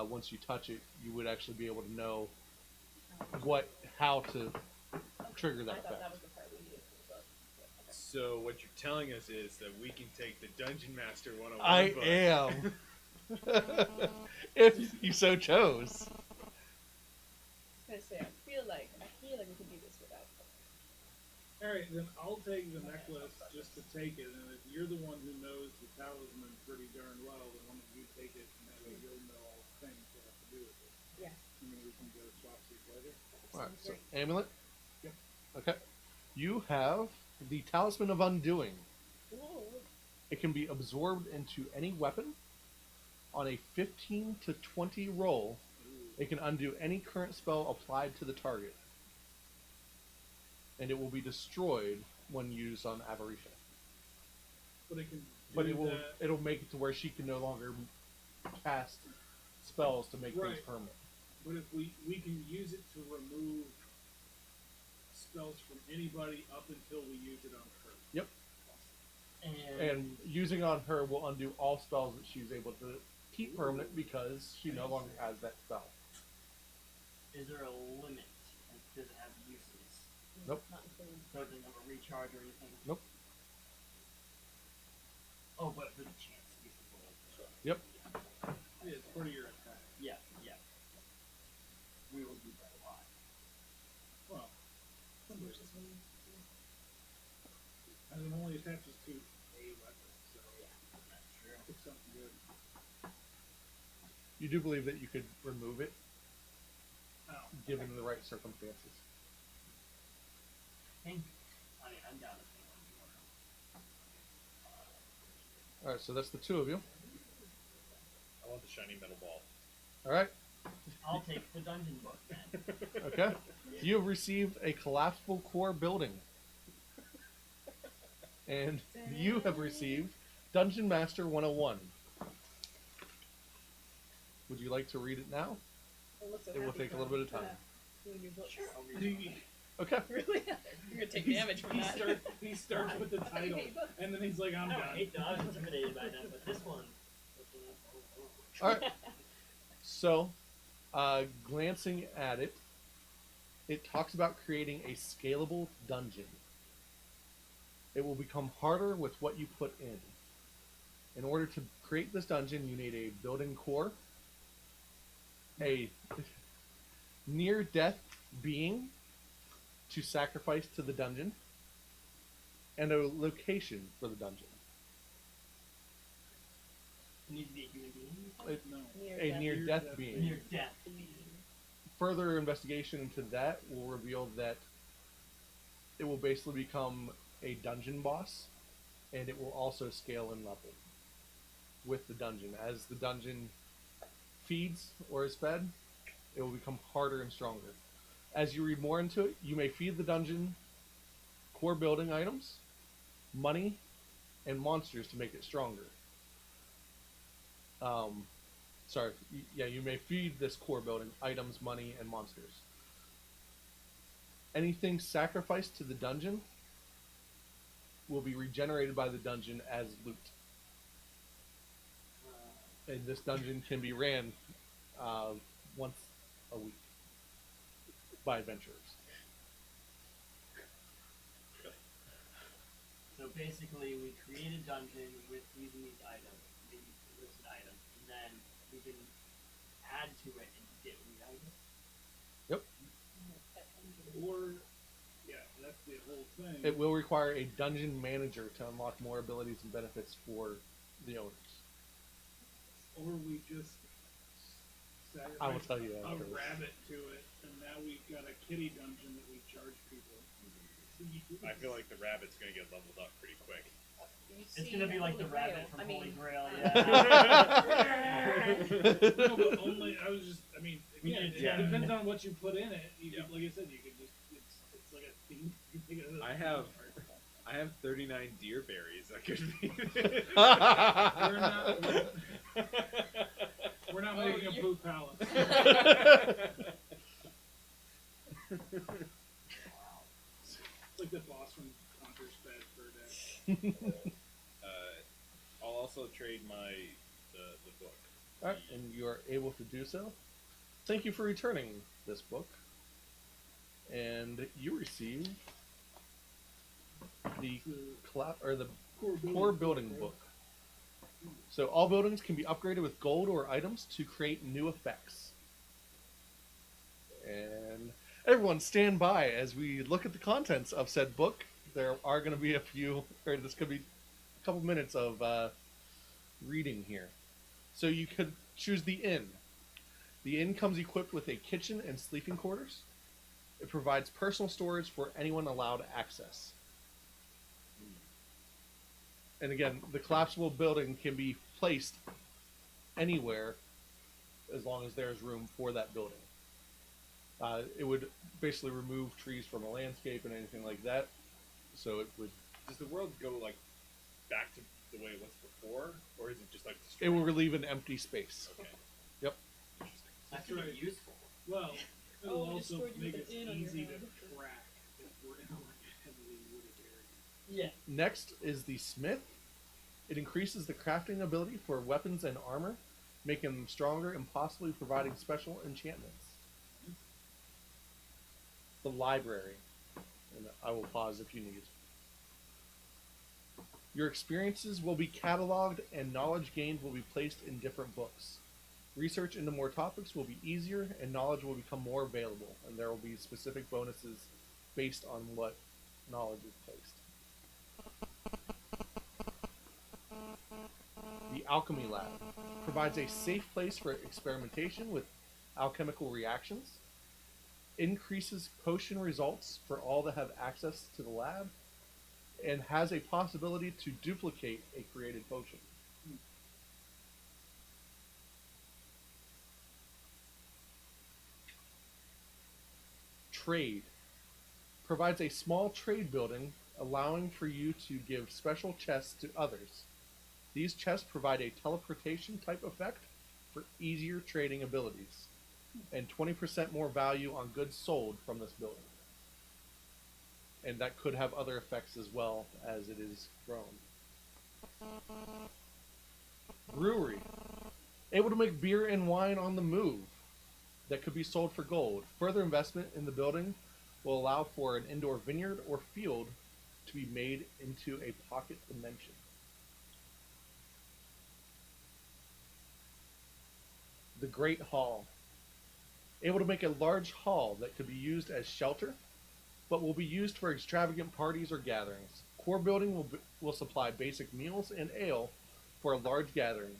once you touch it, you would actually be able to know how to trigger that I thought that effect. was the part we needed for the book. Okay. So what you're telling us is that we can take the Dungeon Master 101 I book. am. If you so chose. I was gonna say, I feel like we can do this without them. Alright, then I'll take the necklace just to take it, and if you're the one who knows the talisman pretty darn well, then why don't you take it, and that way you'll know all the things that have to do with it. Yeah. And then we can go swap seats later. Alright, Sounds so great. amulet. Yep. Okay. You have the Talisman of Undoing. Ooh. It can be absorbed into any weapon. On a 15 to 20 roll, it can undo any current spell applied to the target. And it will be destroyed when used on Avarisha. But it can. But do it will that. it'll make it to where she can no longer cast spells to make things Right. permanent. But if we can use it to remove spells from anybody up until we use it on her. Yep. And, And using on her will undo all spells that she's able to keep permanent because she no longer has that spell. is there a limit? Like, does it have uses? Nope. Not until So it doesn't have a recharge or anything? Nope. Oh, but for the chance to use the roll. Yep. Yeah, it's part of your attack. Yeah, yeah. We will do that a lot. Well, and it only attaches to a weapon, so That's true. it's something good. You do believe that you could remove it Oh, given the right circumstances. Thank you. I mean, I'm down to pay one more. Alright, so that's the two of you. I want the shiny metal ball. Alright. I'll take the dungeon book then. Okay. You have received a collapsible core building. And you have received Dungeon Master 101. Would you like to read it now? It will take a little bit of time. Sure. Okay. Really? You're gonna take damage from that. He starts with the title, and then he's like, I'm I done. hate that. I was intimidated by that, but this one. Alright. So, glancing at it, it talks about creating a scalable dungeon. It will become harder with what you put in. In order to create this dungeon, you need a building core, a near-death being to sacrifice to the dungeon, and a location for the dungeon. It needs to be a human being. No. A near-death being. Near death. Further investigation into that will reveal that it will basically become a dungeon boss, and it will also scale in level with the dungeon. As the dungeon feeds or is fed, it will become harder and stronger. As you read more into it, you may feed the dungeon core building items, money, and monsters to make it stronger. You may feed this core building items, money, and monsters. Anything sacrificed to the dungeon will be regenerated by the dungeon as loot. And this dungeon can be ran once a week by adventurers. So basically, we create a dungeon with using these items, these listed items, and then we can add to it and get new items. Yep. Or, yeah, that's the whole thing. It will require a dungeon manager to unlock more abilities and benefits for the owners. Or we just sacrifice I will tell you a after. rabbit to it, and now we've got a kitty dungeon that we charge people. I feel like the rabbit's gonna get leveled up pretty quick. It's gonna be like the rabbit from Holy Grail, Yeah. No, but only, again, it Yeah. depends on what you put in it. You Yeah. could, like I said, you could just, it's like a thing. You take it out of the I have 39 deer berries. That could be. We're not making a poop palace. It's like the boss from Conquer's Bad Fur Day. I'll also trade the book. Alright, and you are able to do so. Thank you for returning this book. And you receive the core building book. So all buildings can be upgraded with gold or items to create new effects. And everyone stand by as we look at the contents of said book. There are going to be this could be a couple minutes of reading here. So you could choose the inn. The inn comes equipped with a kitchen and sleeping quarters. It provides personal storage for anyone allowed access. And again, the collapsible building can be placed anywhere as long as there's room for that building. It would basically remove trees from a landscape and anything like that. So it would. Does the world go like back to the way it was before, or is it just like It destroyed? will relieve an empty space. Okay. Yep. Interesting. That could be right. useful. Well, it'll we also destroyed you make with it an inn on your easy to head. track if we're in a heavily wooded area. Yeah. Next is the smith. It increases the crafting ability for weapons and armor, making them stronger and possibly providing special enchantments. The library. And I will pause if you need. Your experiences will be cataloged and knowledge gained will be placed in different books. Research into more topics will be easier and knowledge will become more available, and there will be specific bonuses based on what knowledge is placed. The Alchemy Lab provides a safe place for experimentation with alchemical reactions, increases potion results for all that have access to the lab, and has a possibility to duplicate a created potion. Trade provides a small trade building allowing for you to give special chests to others. These chests provide a teleportation type effect for easier trading abilities, and 20% more value on goods sold from this building. And that could have other effects as well as it is grown. Brewery. Able to make beer and wine on the move that could be sold for gold. Further investment in the building will allow for an indoor vineyard or field to be made into a pocket dimension. The Great Hall. Able to make a large hall that could be used as shelter, but will be used for extravagant parties or gatherings. Core building will supply basic meals and ale for a large gathering.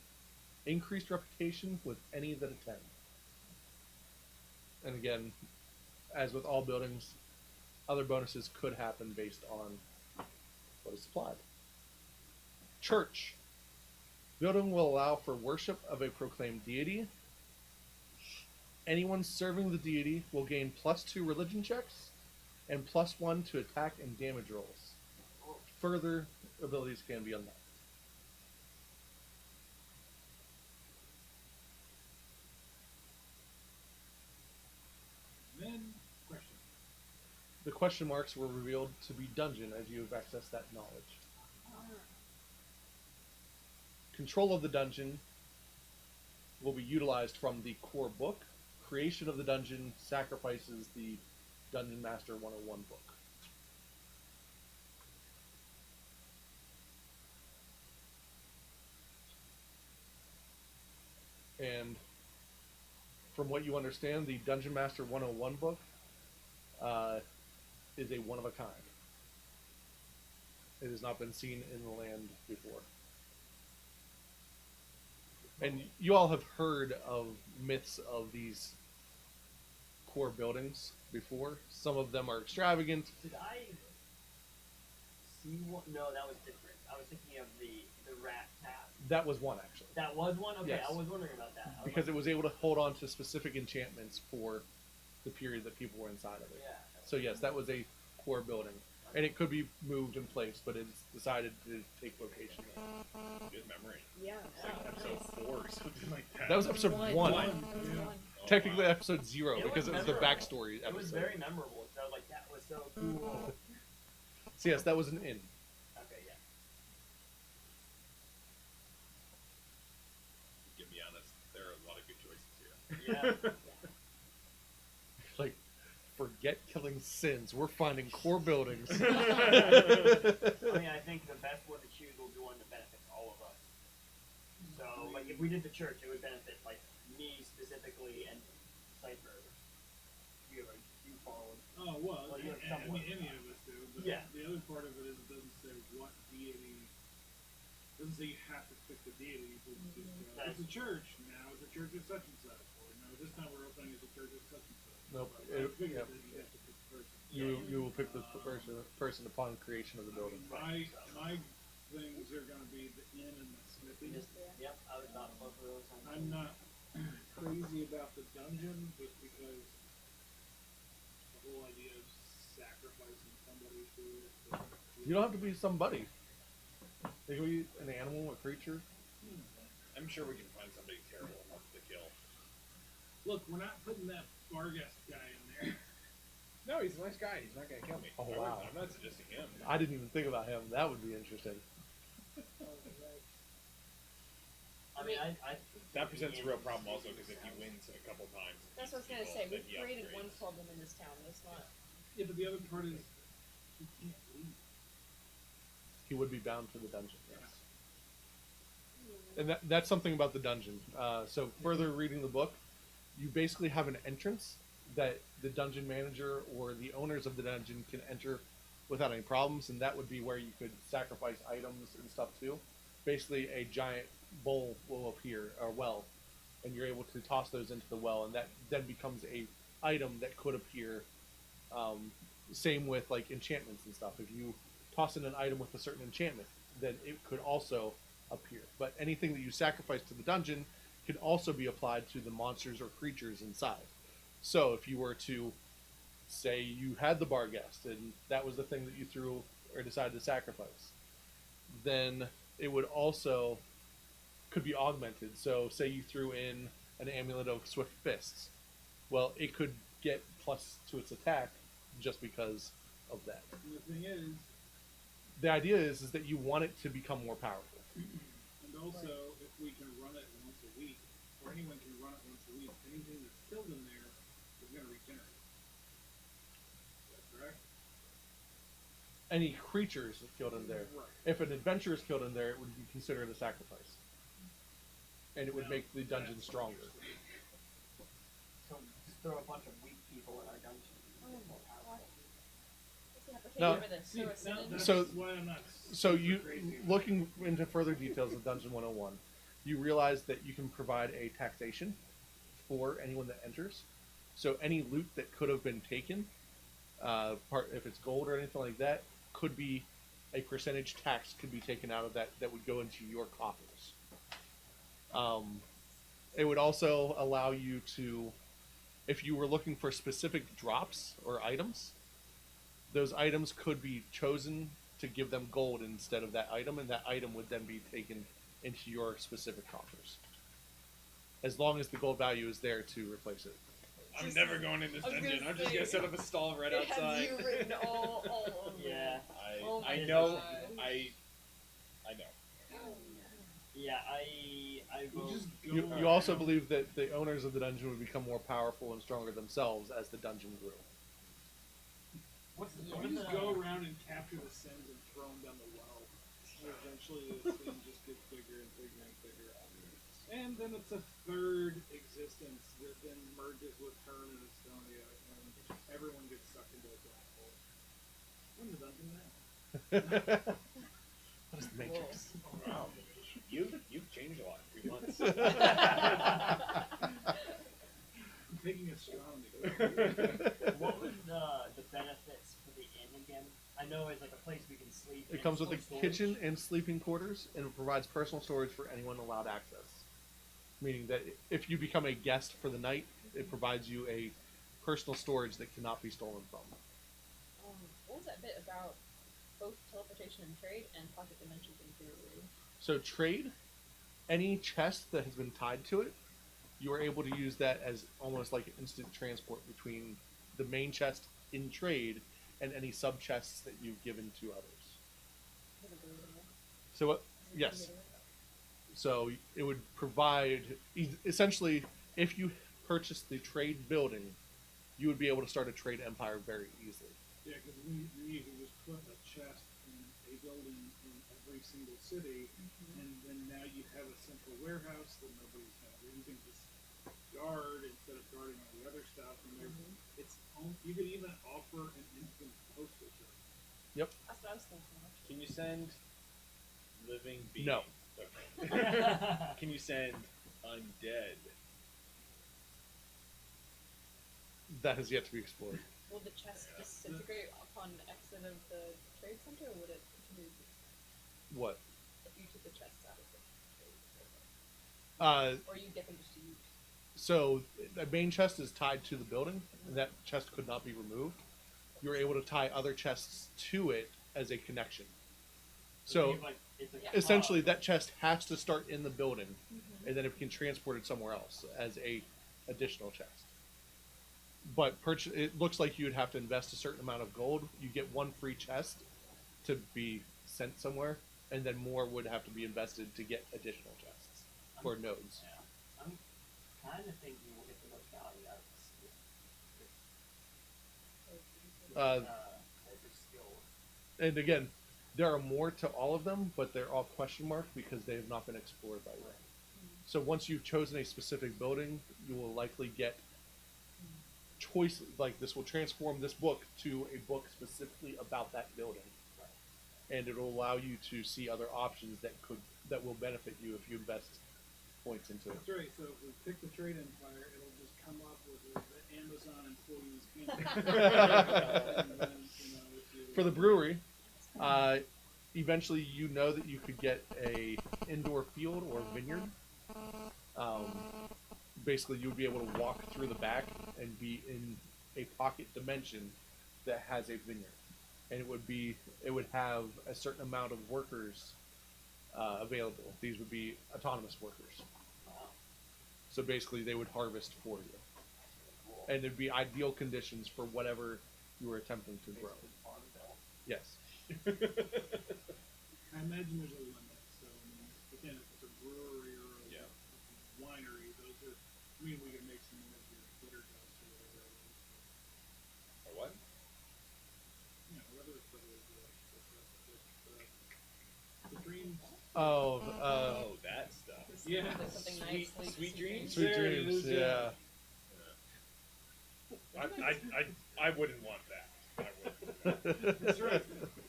Increased reputation with any that attend. And again, as with all buildings, other bonuses could happen based on what is supplied. Church. Building will allow for worship of a proclaimed deity. Anyone serving the deity will gain +2 religion checks and +1 to attack and damage rolls. Further abilities can be unlocked. And then, question. The question marks were revealed to be dungeon as you have accessed that knowledge. Control of the dungeon will be utilized from the core book. Creation of the dungeon sacrifices the Dungeon Master 101 book. And from what you understand, the Dungeon Master 101 book is a one of a kind. It has not been seen in the land before. And you all have heard of myths of these core buildings before. Some of them are extravagant. Did I see one? No, that was different. I was thinking of the rat tap. That was one, actually. That was one? Okay, Yes. I was wondering about that. I was Because like, it was able to hold on to specific enchantments for the period that people were inside of it. yeah. So yes, that was a core building. And it could be moved in place, but it's decided to take location there. Good memory. Yeah. It's like episode 4 or something like that. That was episode One. one. That was Yeah. one. Oh, Technically wow. episode 0 It because was it was the memorable. backstory episode. It was very memorable. So I was like, that was so cool. So yes, that was an inn. Okay, yeah. To be honest, there are a lot of good choices here. Yeah. Like, forget killing sins. We're finding core buildings. I mean, I think the best one to choose will be one that benefits all of us. So, like, if we did the church, it would benefit, like, me specifically and Cypher. You followed. Oh, well, Well, you have I someone. mean, any of us do. But Yeah. the other part of it is it doesn't say what deity. It doesn't say you have to pick the deity. It's just, it's a church. Now it's a church of such and such. Or no, this time we're opening as a church of such and such. Nope. But I figured Yep. that you have to pick the person. You will pick the person upon creation of the building. My things are going to be the inn and the smithy. Just, yep, I would not both of those. I'm not crazy about the dungeon just because the whole idea of sacrificing somebody to it. You don't have to be somebody. It could be an animal, a creature. I'm sure we can find somebody terrible enough to kill. Look, we're not putting that Vargas guy in there. No, he's a nice guy. He's not gonna kill me. Oh, wow. I'm not suggesting him. I didn't even think about him. That would be interesting. I mean, I That presents a real problem also because if he wins a couple times, That's what I was gonna say. We've created one problem in this town. It's not. Yeah, but the other part is he can't leave. He would be bound for the dungeon. Yes. And that's something about the dungeon. So further reading the book, you basically have an entrance that the dungeon manager or the owners of the dungeon can enter without any problems, and that would be where you could sacrifice items and stuff too. Basically, a giant bowl will appear, or well, and you're able to toss those into the well, and that then becomes a item that could appear. Same with like enchantments and stuff. If you toss in an item with a certain enchantment, then it could also appear. But anything that you sacrifice to the dungeon can also be applied to the monsters or creatures inside. So if you were to say you had the bar guest and that was the thing that you threw or decided to sacrifice, then it would also could be augmented. So say you threw in an amulet of swift fists. Well, it could get plus to its attack just because of that. And the thing is, The idea is that you want it to become more powerful. and also, if we can run it once a week, or anyone can run it once a week, anything that's killed in there is going to regenerate. Is that correct? Any creatures killed in there. Right. If an adventurer is killed in there, it would be considered a sacrifice. And it would Now, make the dungeon that's stronger. interesting. So just throw a bunch of weak people in our dungeon. No. Over this. See, Throw us now in. that's So- why I'm not So super you, crazy. looking into further details of Dungeon 101, you realize that you can provide a taxation for anyone that enters. So any loot that could have been taken, if it's gold or anything like that, could be a percentage tax could be taken out of that would go into your coffers. It would also allow you to, if you were looking for specific drops or items, those items could be chosen to give them gold instead of that item, and that item would then be taken into your specific coffers. As long as the gold value is there to replace it. I'm Just- never going in this I was dungeon. gonna I'm just say, gonna set up a stall right It has outside. you written all over Yeah. it. I Oh my I know. God. I know. Yeah, I You vote. just go You also believe that the owners of the dungeon would become more powerful and stronger themselves as the dungeon grew. What's the, You just go around and capture the sins and throw them down the well. And eventually this thing just gets bigger and bigger and bigger. And then it's a third existence that then merges with Hearn and Estonia, and everyone gets sucked into a black hole. We're in the dungeon now. What is the Matrix? Wow. You've changed a lot in 3 months. I'm taking astronomy. what was the benefits for the inn again? I know it's like a place we can sleep. It and comes with still a storage. kitchen and sleeping quarters, and it provides personal storage for anyone allowed access. Meaning that if you become a guest for the night, it provides you a personal storage that cannot be stolen from. What was that bit about both teleportation and trade and pocket dimensions in theory? So trade, any chest that has been tied to it, you are able to use that as almost like instant transport between the main chest in trade and any sub chests that you've given to others. So what? Yes. So it would provide essentially, if you purchase the trade building, you would be able to start a trade empire very easily. Yeah, because you can just put a chest in a building in every single city, and then now you have a central warehouse that nobody's using this guard instead of guarding all the other stuff. And you could even offer an instant postal service. Yep. That's what I was thinking. Actually. Can you send living beings? No. Okay. Can you send undead? That has yet to be explored. Will the chest disintegrate upon exit of the trade center, or would it continue What? if you took the chest out of the trade center? Uh, Or you get them just to use? so the main chest is tied to the building, and that chest could not be removed. You're able to tie other chests to it as a connection. So It's like essentially, that chest has to start in the building, and then it can transport it somewhere else as a additional chest. But it looks like you would have to invest a certain amount of gold. You get one free chest to be sent somewhere, and then more would have to be invested to get additional chests for nodes. Yeah. I'm kind of thinking we'll get the most value out of this. Over skills. And again, there are more to all of them, but they're all question mark because they have not been explored by you. So once you've chosen a specific building, you will likely get choice. Like this will transform this book to a book specifically about that building, and it will allow you to see other options that will benefit you if you invest points into it. That's right. So if we pick the trade empire, it'll just come up with the Amazon employees. And then, if you- For the brewery, eventually you know that you could get a indoor field or vineyard. Basically, you would be able to walk through the back and be in a pocket dimension that has a vineyard, and it would have a certain amount of workers available. These would be autonomous workers. So basically, they would harvest for you, and there'd be ideal conditions for whatever you were attempting to grow. Yes. I imagine there's a limit. So I mean, again, if it's a brewery or a winery, those are. I mean, we can make some of your glitter dust or whatever. Or what? You know, whether it's the dreams. Oh, Oh, that stuff. Yeah. Something Sweet- nice, sweet dreams? Sweet There it dreams. is, Yeah. I wouldn't want that. I wouldn't. That's right.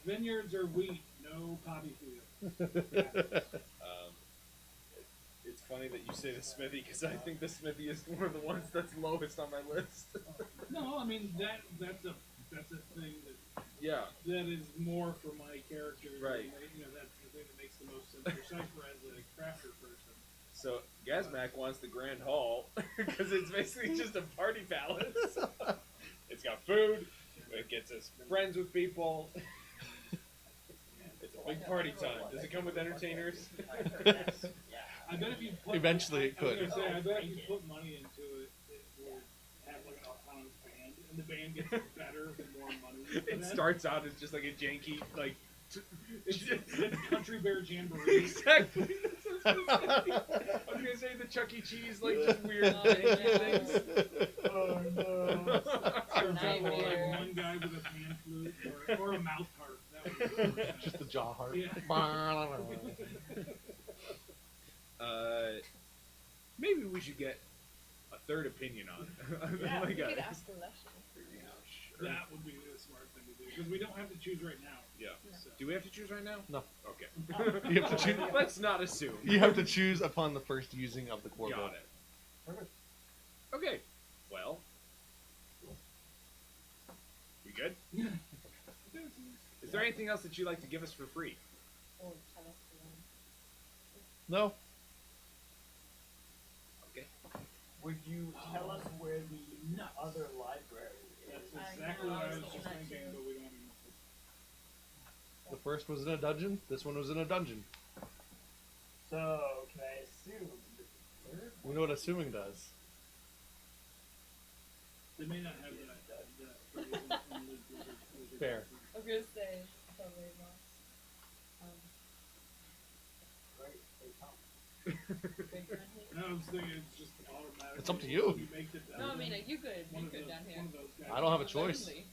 Vineyards are wheat, no poppy field. It's funny that you say the smithy because I think the smithy is one of the ones that's lowest on my list. No, I mean that's a thing Yeah. that is more for my character. Right. You know, that's the thing that makes the most sense for Cypher as a crafter person. So Gazmac wants the Grand Hall because it's basically just a party palace. It's got food. It gets us friends with people. It's a big party time. Does it come with entertainers? I bet if you put Eventually it I was could. gonna say, I bet if you put money into it, it would have like an autonomous band, and the band gets better the more money. You put It in. starts out as just like a janky, like. It's Country Bear Jamboree. Exactly. That's what I was gonna say. I was gonna say the Chuck E. Cheese, like just weird Oh, janky no. things. Oh no. Turns out we're like Nightmare. one guy with a pan flute or a mouth harp. That would be Just the jaw heart. Yeah. Maybe we should get a third opinion on it. Yeah, Like we could a- ask them that shit. Sure. That would be a smart thing to do because we don't have to choose right now. Yeah. So. Do we have to choose right now? No. Okay. You have to choose. Let's not assume. You have to choose upon the first using of the core Got build. it. Okay. Well. We good? Is there anything else that you'd like to give us for free? Oh, tell us the one. No. Okay. Would you tell us where the other library That's is? exactly I what I was was just thinking that thinking, too. but we don't even. The first was in a dungeon. This one was in a dungeon. So, can I assume that the third We know what assuming does. They may not have that phrase in Lizard. Fair. I was gonna say probably not. right? They come. Big one here. No, I was thinking it's just automatic. It's up to you. You make it down. No, I mean you could. One You of could those- down here. one of those guys. I don't have a choice. Lovely.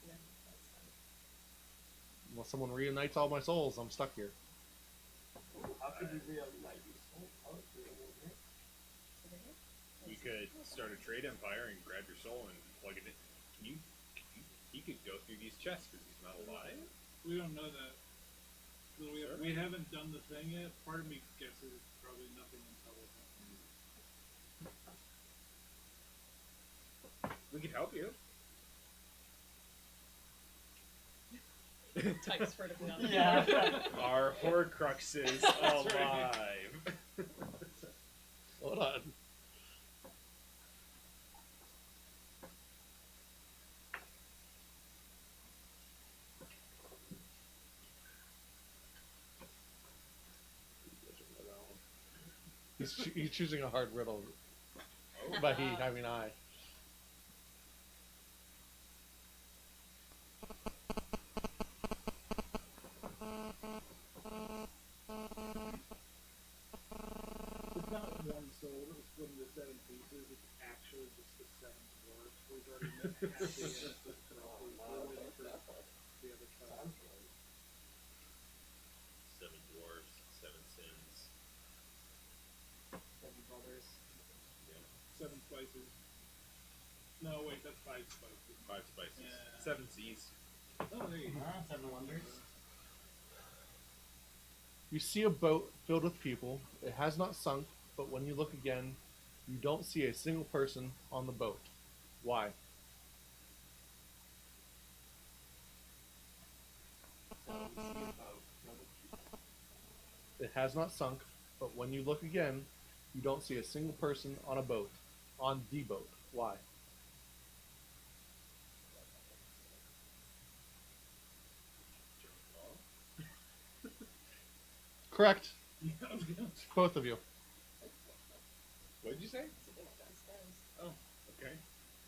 Yeah, that's fine. Unless someone reunites all my souls, I'm stuck here. How could we reunite these whole poetry over here? Over here? You could start a trade empire and grab your soul and plug it in. He could go through these chests because he's not alive. We don't know that. So we haven't done the thing yet. Part of me guesses it's probably nothing intelligent. We could help you. Types vertically on the Yeah. Our Horcruxes alive. Hold on. He's choosing a hard riddle. By he, I mean I. It's not one soul that was split into 7 pieces. It's actually just the 7 dwarfs. We've already met half the answer. We're waiting for the other side. 7 dwarfs, 7 sins. 7 brothers. 7 spices. No, wait, that's 5 spices. 5 spices. Yeah. 7 C's. Oh, there you go. 7 wonders. You see a boat filled with people. It has not sunk, but when you look again, you don't see a single person on the boat. Why? It has not sunk, but when you look again, you don't see a single person on a boat. On the boat. Why? Correct. Yeah, I was gonna Both of you. What did you say? It's a bit downstairs. Oh, okay.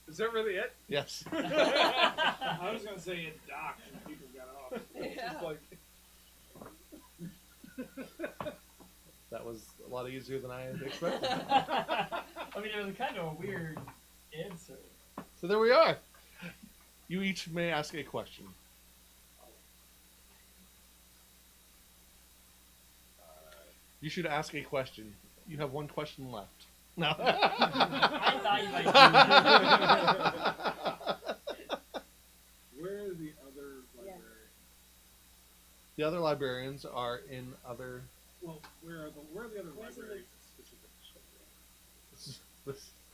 Is that really it? Yes. I was gonna say it docked and people got off. Yeah. Just like, That was a lot easier than I had expected. I mean, it was kind of a weird answer. So there we are. You each may ask a question. You should ask a question. You have one question left. No. I thought you might do Where are the other librarians? The other librarians are in other. Well, where are the other Where's the- librarians specifically?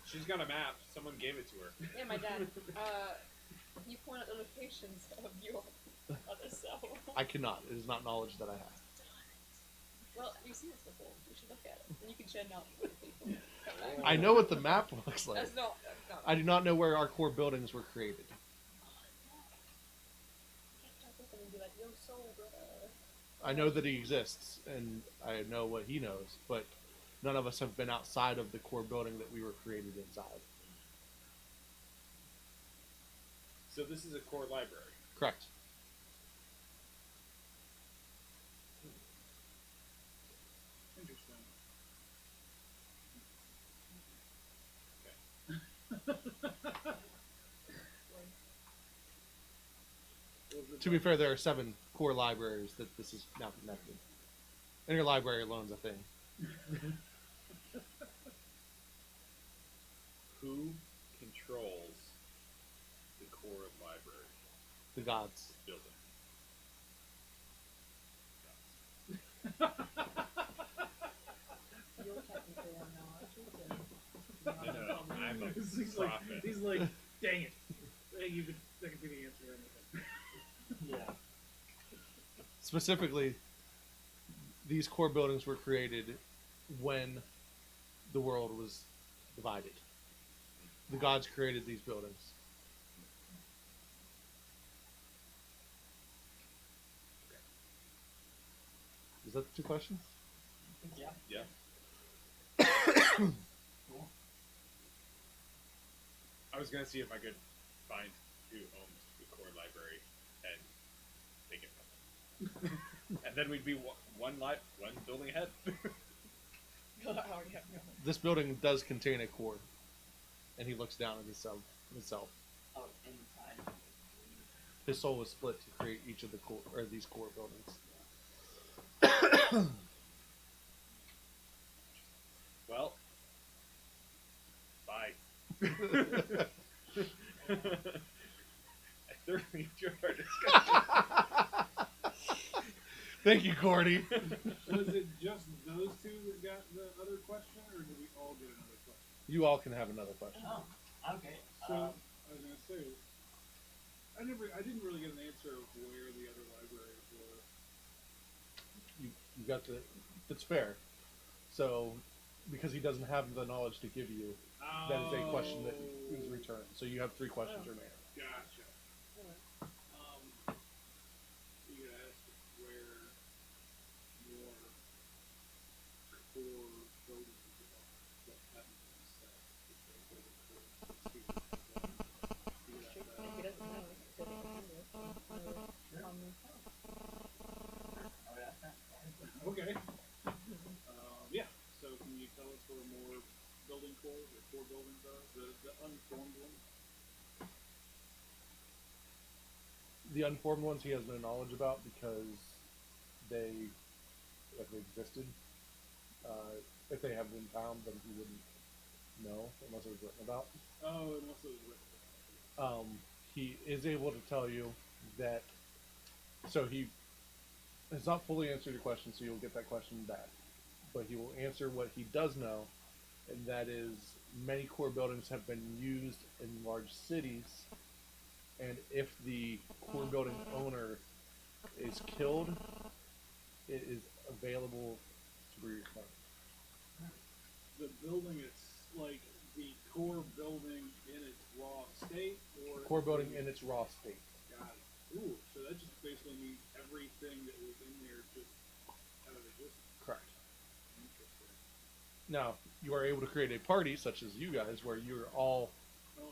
she's got a map. Someone gave it to her. Yeah, my dad. You point out the locations of your other self. I cannot. It is not knowledge that I have. Well, have you seen this before? You should look at it. And you can share knowledge with people. I know what the map looks like. That's not. I do not know where our core buildings were created. Talk with them and be like, yo, soul, brother. I know that he exists, and I know what he knows, but none of us have been outside of the core building that we were created inside. So this is a core library. Correct. Interesting. To be fair, there are 7 core libraries that this is now connected. And your library alone's a thing. Who controls the core library The gods. building? You're technically on knowledge. No, I'm a prophet. He's like, dang it. You could, that could be the answer to anything. Yeah. Specifically, these core buildings were created when the world was divided. The gods created these buildings. Is that the 2 questions? Yeah. Yeah. Cool. I was gonna see if I could find who owns the core library and take it from them. And then we'd be one building ahead. God, I already have no. This building does contain a core. And he looks down at himself. Oh, inside. His soul was split to create each of the core, or these core buildings. Well, bye. I thoroughly enjoyed our discussion. Thank you, Cordy. Was it just those 2 that got the other question, or did we all get another question? You all can have another question. Oh, okay. So, I was gonna say, I didn't really get an answer of where the other libraries were. You got the. It's fair. So, because he doesn't have the knowledge to give you, that is a question that is returned. So you have 3 questions remaining. Gotcha. You could ask where your core buildings The unformed ones he has no knowledge about because they, if they existed, if they have been found, then he wouldn't know unless it was written about. Oh, unless it was written. He is able to tell you that. So he has not fully answered your question, so you'll get that question back. But he will answer what he does know, and that is many core buildings have been used in large cities, and if the core building owner is killed, it is available to be reclaimed. The building, it's like the core building in its raw state, or Core building in its raw state. got it. Ooh, so that just basically means everything that was in there just out of existence. Correct. Interesting. Now, you are able to create a party, such as you guys, where you're all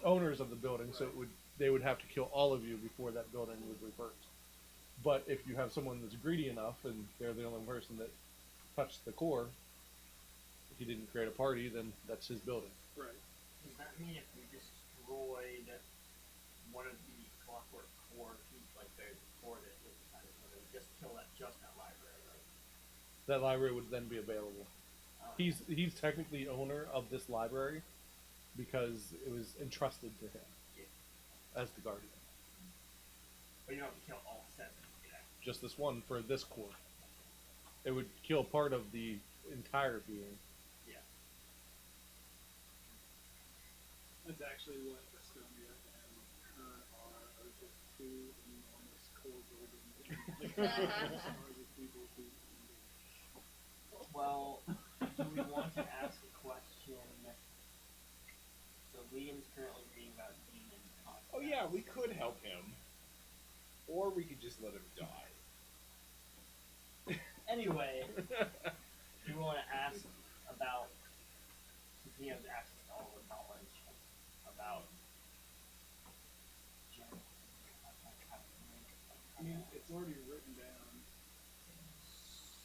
owners of the building, so they would have to kill all of you before that building would revert. But if you have someone that's greedy enough, and they're the only person that touched the core, if he didn't create a party, then that's his building. Right. Does that mean if we destroyed one of the clockwork core, like the core that was inside of it, just kill just that library, right? That library would then be available. Um, He's technically owner of this library because it was entrusted to him as the guardian. But you don't have to kill all 7. Yeah. Just this one for this core. It would kill part of the entire being. Yeah. That's actually what Estonia and Kern are just two enormous core buildings. People who Well, do we want to ask a question? So Liam's currently reading about demon concepts. Oh yeah, we could help him, or we could just let him die. Anyway, do we want to ask about, since he has access to all the knowledge about general. I mean, it's already written down,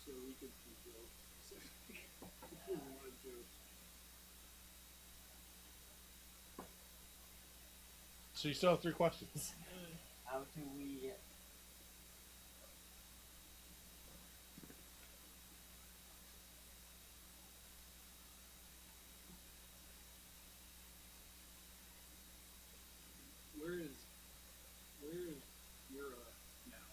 so we could be real specific if we wanted to. So you still have 3 questions. How do we? Where is Yura now?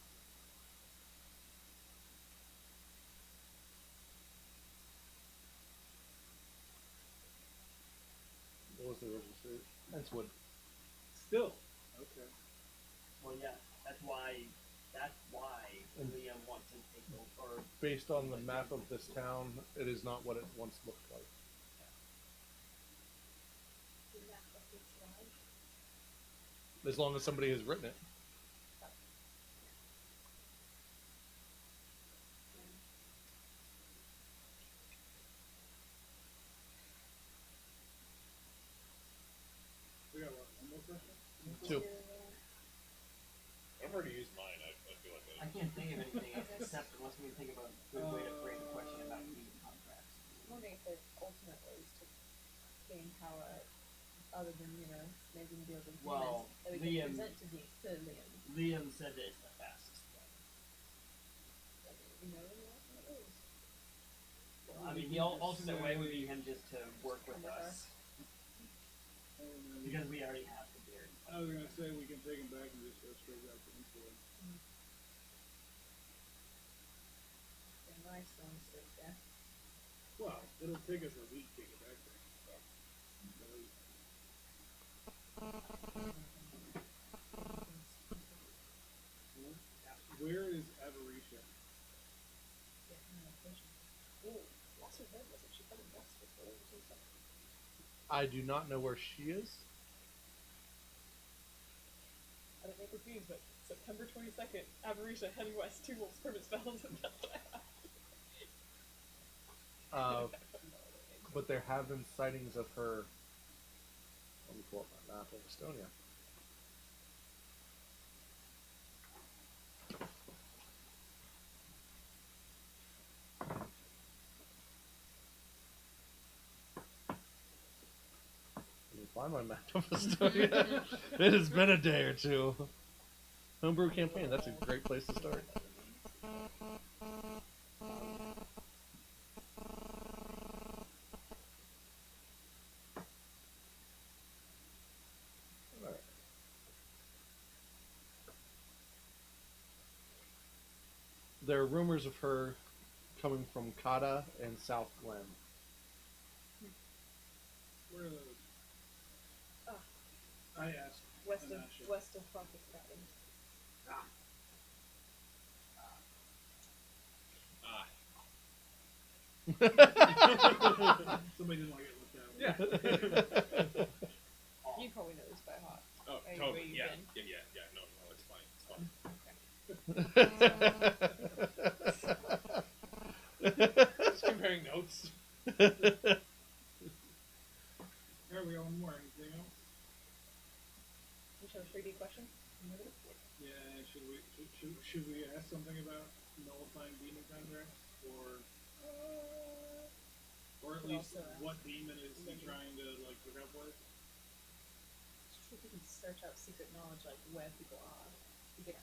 What was the original street? That's what. Still. Okay. Well, yeah, that's why Liam wants to take over. Based on the map of this town, it is not what it once looked like. As long as somebody has written it. We got what, one more question? 2. I've already used mine. I feel like I can't think of anything except unless we think of a good way to frame the question about demon contracts. I'm wondering if there's alternate ways to gain power other than, making deals with Well, demons that we Liam- can present to Liam. Liam said that it's the fastest way. You know any alternate ways? I mean, the alternate way would be him just to work with us because we already have the beard. I was gonna say we can take him back and just go straight back to Innsbruck. Yeah, nice one, sister. Well, it'll take us a week to get back there. Where is Avarisha? Oh, lost her head, wasn't she? Probably lost her soul or something. I do not know where she is. I don't know what this means, but September 22nd, Avarisha heading west, 2 wolves, permit spells, and that's what I have. But there have been sightings of her. Let me pull up my map of Estonia. Let me find my map of Estonia. It has been a day or two. Homebrew campaign. That's a great place to start. Alright. There are rumors of her coming from Kata and South Glen. Where are those? Ah. I asked. West Anasha. of Prophet's Garden. Somebody didn't like it looked at. Yeah. You probably know this by heart. Oh, Where totally. you've Yeah. been. Yeah. No, it's fine. Just comparing notes. Here we go. One more. Anything else? You show a 3D question? Yeah. Should we ask something about nullifying demon contracts, or at Could least also ask what demon is he maybe. trying to like hook up with? It's true, you can search out secret knowledge, like where people are. You could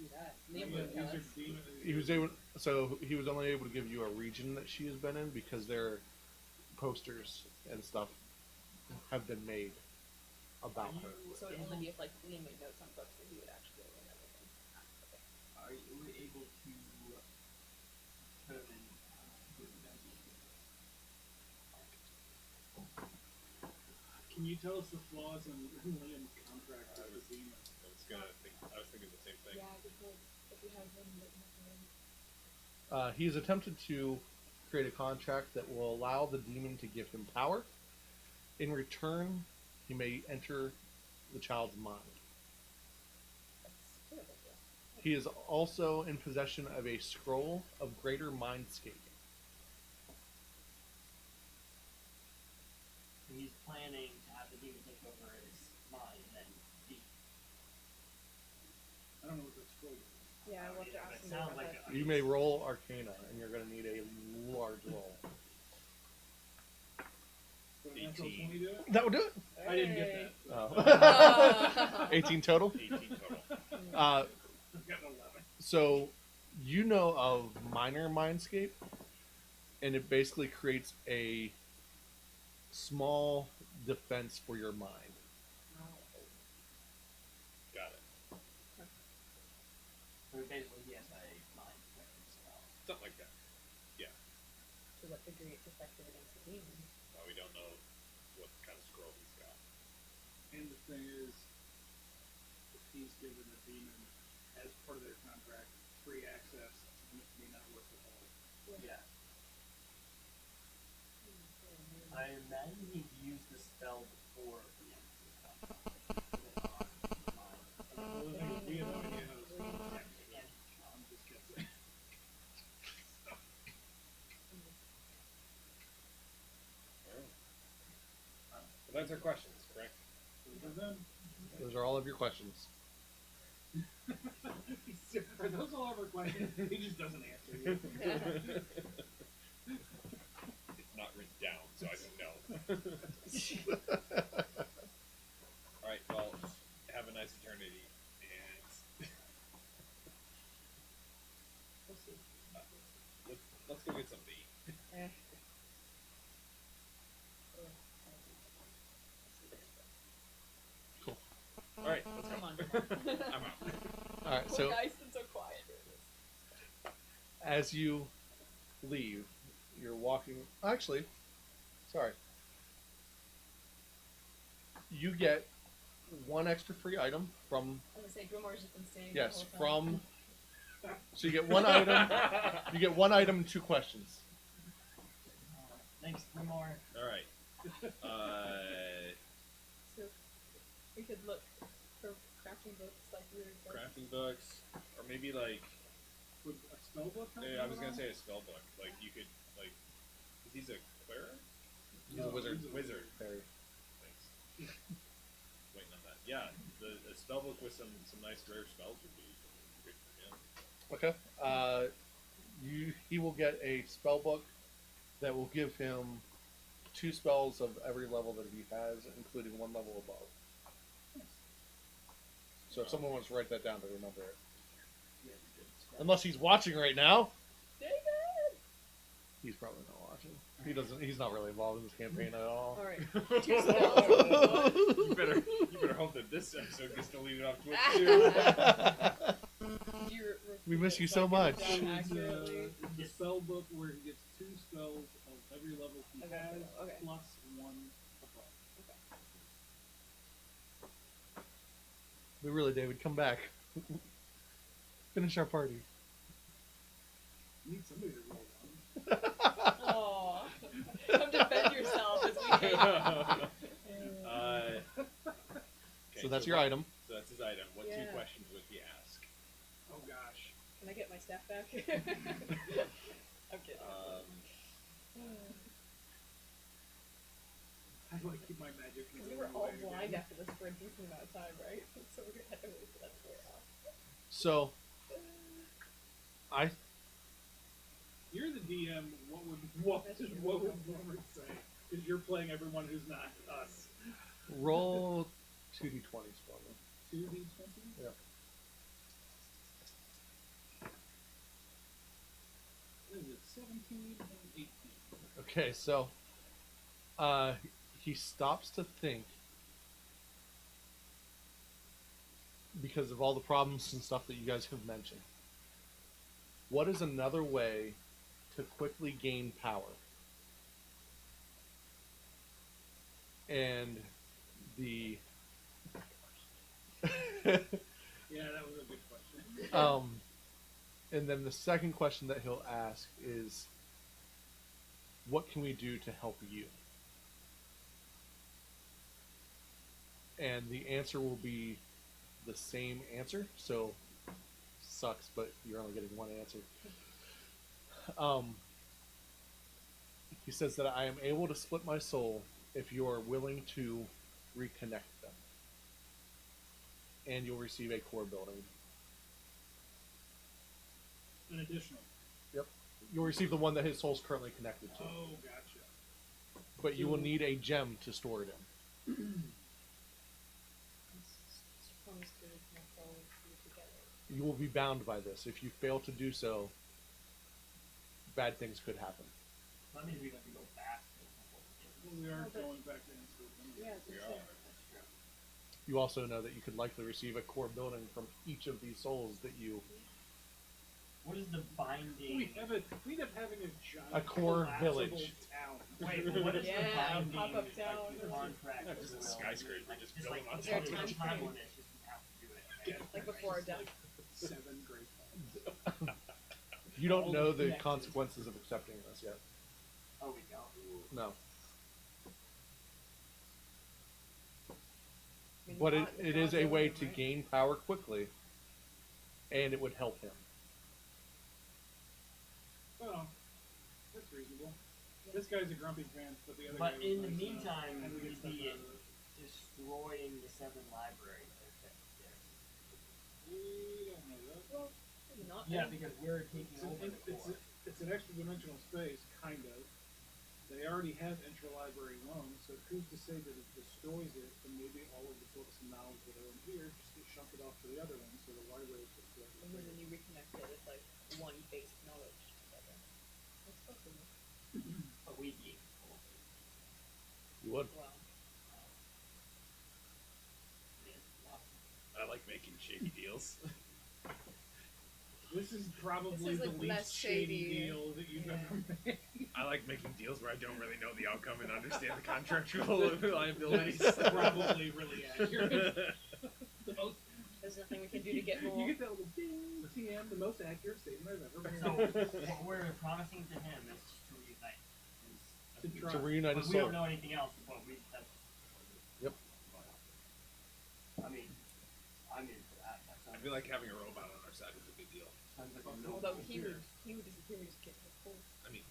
do that. Yeah, Liam would tell these are us. demons. He was able, so he was only able to give you a region that she has been in because their posters and stuff have been made about her. So it would only be if like Liam made notes on books that he would actually be able to know everything. Okay. Are you able to determine who the best is? Can you tell us the flaws in Liam's contract with the demon? I was thinking the same thing. Yeah, because if we have him written up He has attempted to create a contract that will allow the demon to give him power. In return, he may enter the child's mind. that's good idea. He is also in possession of a scroll of greater mindscape. So he's planning to have the demon take over his mind and then be. I don't know what that's called. Yeah, I want to That ask him sounds about like that. You may roll Arcana, and you're going to need a large roll. Would a natural 18. 20 do it? That would do it. I didn't get that. So. Oh. 18 total. 18 total. Uh, I've got an 11. So, you know of minor mindscape, and it basically creates a small defense for your mind. Got it. So basically, he has a mind weapon spell. Something like that. To what degree it's effective against the demon. Well, we don't know what kind of scroll he's got. And the thing is, if he's given the demon, as part of their contract, free access, and it may not work at all. Yeah. I imagine he's used the spell before the end of the contract. Well, the thing is, we have no idea how this works. I'm just guessing. Well, that's our questions, correct? For them, Those are all of your questions. are those all of our questions? He just doesn't answer you. It's not written down, so I don't know. All right. Well, have a nice eternity, and We'll see. let's go get something to eat. Eh. Cool. All right. Let's go. Come on. I'm out. All right, Poor so guy's been so quiet. as you leave, you're walking. Actually, sorry. You get one extra free item from. I'm gonna say Grimoire's just been standing Yes, the whole time. from. So you get one item. You get one item and 2 questions. Thanks, three more. All right. So we could look for crafting books like we were saying. Crafting books, or maybe like Would a spell book help? I was gonna say a spell book. Like you could like, 'cause he's a cleric. He's a wizard. Wizard. Fairy. Thanks. Waiting on that. Yeah, the spell book with some nice rare spells would be good for him. Okay. He will get a spell book that will give him 2 spells of every level that he has, including 1 level above. So if someone wants to write that down to remember it. Unless he's watching right now. Dang it! He's probably not watching. He's not really involved in this campaign at all. Alright. You better hope that this episode gets deleted off Twitch too. We miss you so much. Accurately. The spell book where he gets 2 spells of every level he Okay, has, okay. plus 1 above. But really, David, come back. Finish our party. You need somebody to roll on. Aw. Come defend yourself as we hate you. Okay, So that's your item. So that's his item. What 2 Yeah. questions would he ask? Oh gosh. Can I get my staff back? I'm kidding. How do I keep my magic? Because we were all blind after this for a decent amount of time, right? So we had to wait for that to wear off. So, You're the DM. What would Boomer say? Because you're playing everyone who's not us. roll 2d20s for me. 2d20. Yep. What is it? 17 and 18. Okay, so he stops to think because of all the problems and stuff that you guys have mentioned. What is another way to quickly gain power? And the Yeah, that was a good question. and then the second question that he'll ask is, what can we do to help you? And the answer will be the same answer. So, sucks, but you're only getting one answer. He says that I am able to split my soul if you are willing to reconnect them. And you'll receive a core building. An additional. Yep. You'll receive the one that his soul's currently connected to. Oh, gotcha. But you will need a gem to store it in. Supposed to connect all of you together. You will be bound by this. If you fail to do so, bad things could happen. That means we have to go back. Well, we are Oh, but- going back to Innsbruck. Yeah, We that's are. it. You also know that you could likely receive a core building from each of these souls that you... What is the binding? We end up having a giant A core collapsible village. town. Wait, but what is Yeah, the binding pop-up like, town. contract? Not just a as well? skyscraper, Like, just just building like on Is there a top of time it. time frame? limit, it's just we have to do it. Like before our death. 7 great towns. You don't All know the connected. consequences of accepting this yet. Oh, we don't. No. I mean, But the it is a gods way own to them, right? gain power quickly. And it would help him. Oh, that's reasonable. This guy's a grumpy pants, but the other But guy in was the nice, meantime, and we we'd get stuff be out of it. destroying the 7 libraries. We don't know that. Well, maybe not. Yeah, because we're taking It's over an, the it's, core. it's an extra dimensional space, kind of. They already have intra-library loans, so who's to say that it destroys it, and maybe all of the books and knowledge that are in here just get shunted off to the other one, so the library gets And then you reconnect it with like one base knowledge together. That's possible. But we'd be You would. Wow. I like making shady deals. This is probably This is, the like, least less shady shady. deal that you've Yeah. ever made. I like making deals where I don't really know the outcome and understand the contractual liabilities. That's probably really accurate. The most, There's nothing we can do to get you more. get that little ding, TM, the most accurate statement I've ever made. So what we're promising to him is to reunite. To try. To reunite But his we don't soul. know anything else. But we. That's, Yep. I mean, I'm in for that. That I sounds, feel like having a robot on our side is a good deal. sounds like a no Although he would just get the full. I mean,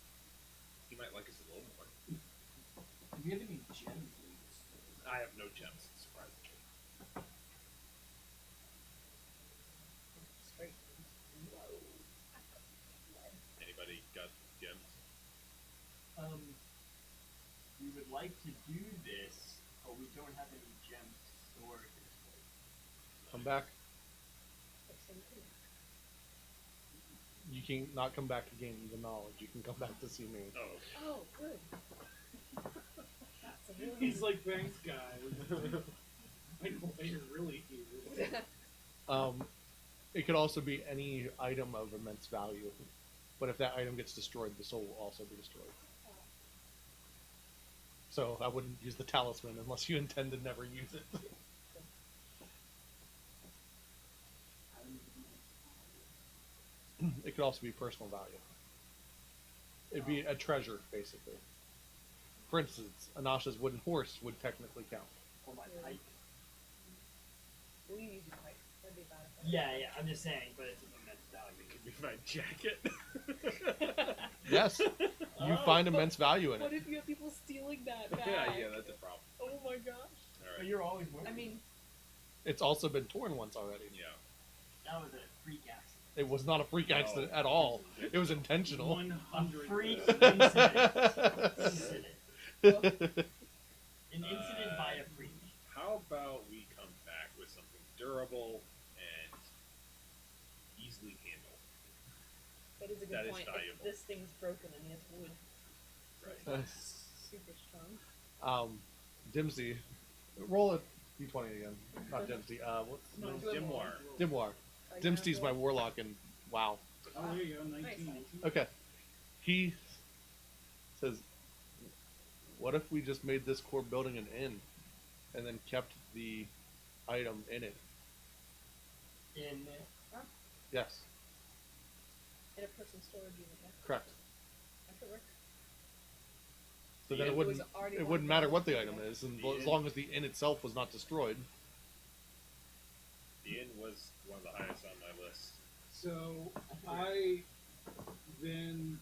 he might like us a little more. Do we have any gems in this? I have no gems, surprisingly. Straight. Whoa. Anybody got gems? We would like to do this, but we don't have any gems stored in this place. Come back. can not come back to gain the knowledge. You can come back to see me. Oh. Oh, good. That's a really He's like, thanks, guys. I know why you're really here. It could also be any item of immense value, but if that item gets destroyed, the soul will also be destroyed. So I wouldn't use the talisman unless you intend to never use it. It could also be personal value. It'd be a treasure, basically. For instance, Anasha's wooden horse would technically count. Or my pipe. We'll use your pipe. That'd be bad. Yeah, I'm just saying, but it's of immense value. Could be my jacket. Yes, you find immense value in What it. if you have people stealing that back? yeah, that's a problem. Oh my gosh. All But right. you're always wearing I mean, It's also been torn once already. Yeah. that was a freak accident. It was not a freak accident at all. It was intentional. 100. A freak incident. An incident by a freak. How about we come back with something durable and easily handled? that is a good That is point. valuable. If this thing's broken and it's wood, Right. super strong. Dimsy, roll a d20 again. Not Dimsy. What's his No, name? Dimwar. Dimwar. Dimsty's my warlock, and wow. Oh, there you go, 19. Nice. Okay. He says, "What if we just made this core building an inn, and then kept the item in it?" In Yes, In a person's storage unit, yeah. correct. That could work. So then Yeah, it wouldn't was already it one wouldn't matter thing. what the item is, and The as inn. long as the inn itself was not destroyed. The inn was one of the highest on my list. So I then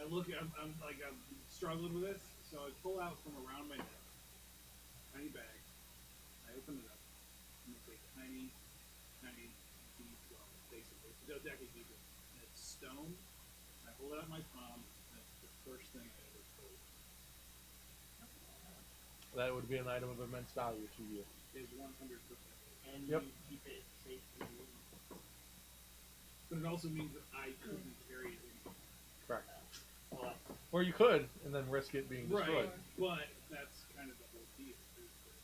I look. I'm struggling with this. So I pull out from around my neck tiny bag. I open it up and it's a tiny bead, well, basically it's a decade bead, and it's stone. I hold it out in my palm. And it's the first thing I ever pulled. That would be an item of immense value to you. Is 100%. and Yep. you keep it safely. But it also means that I couldn't carry it anymore. Correct. Well, Or you could, and then risk it being destroyed. Right, but that's kind of the whole deal, is that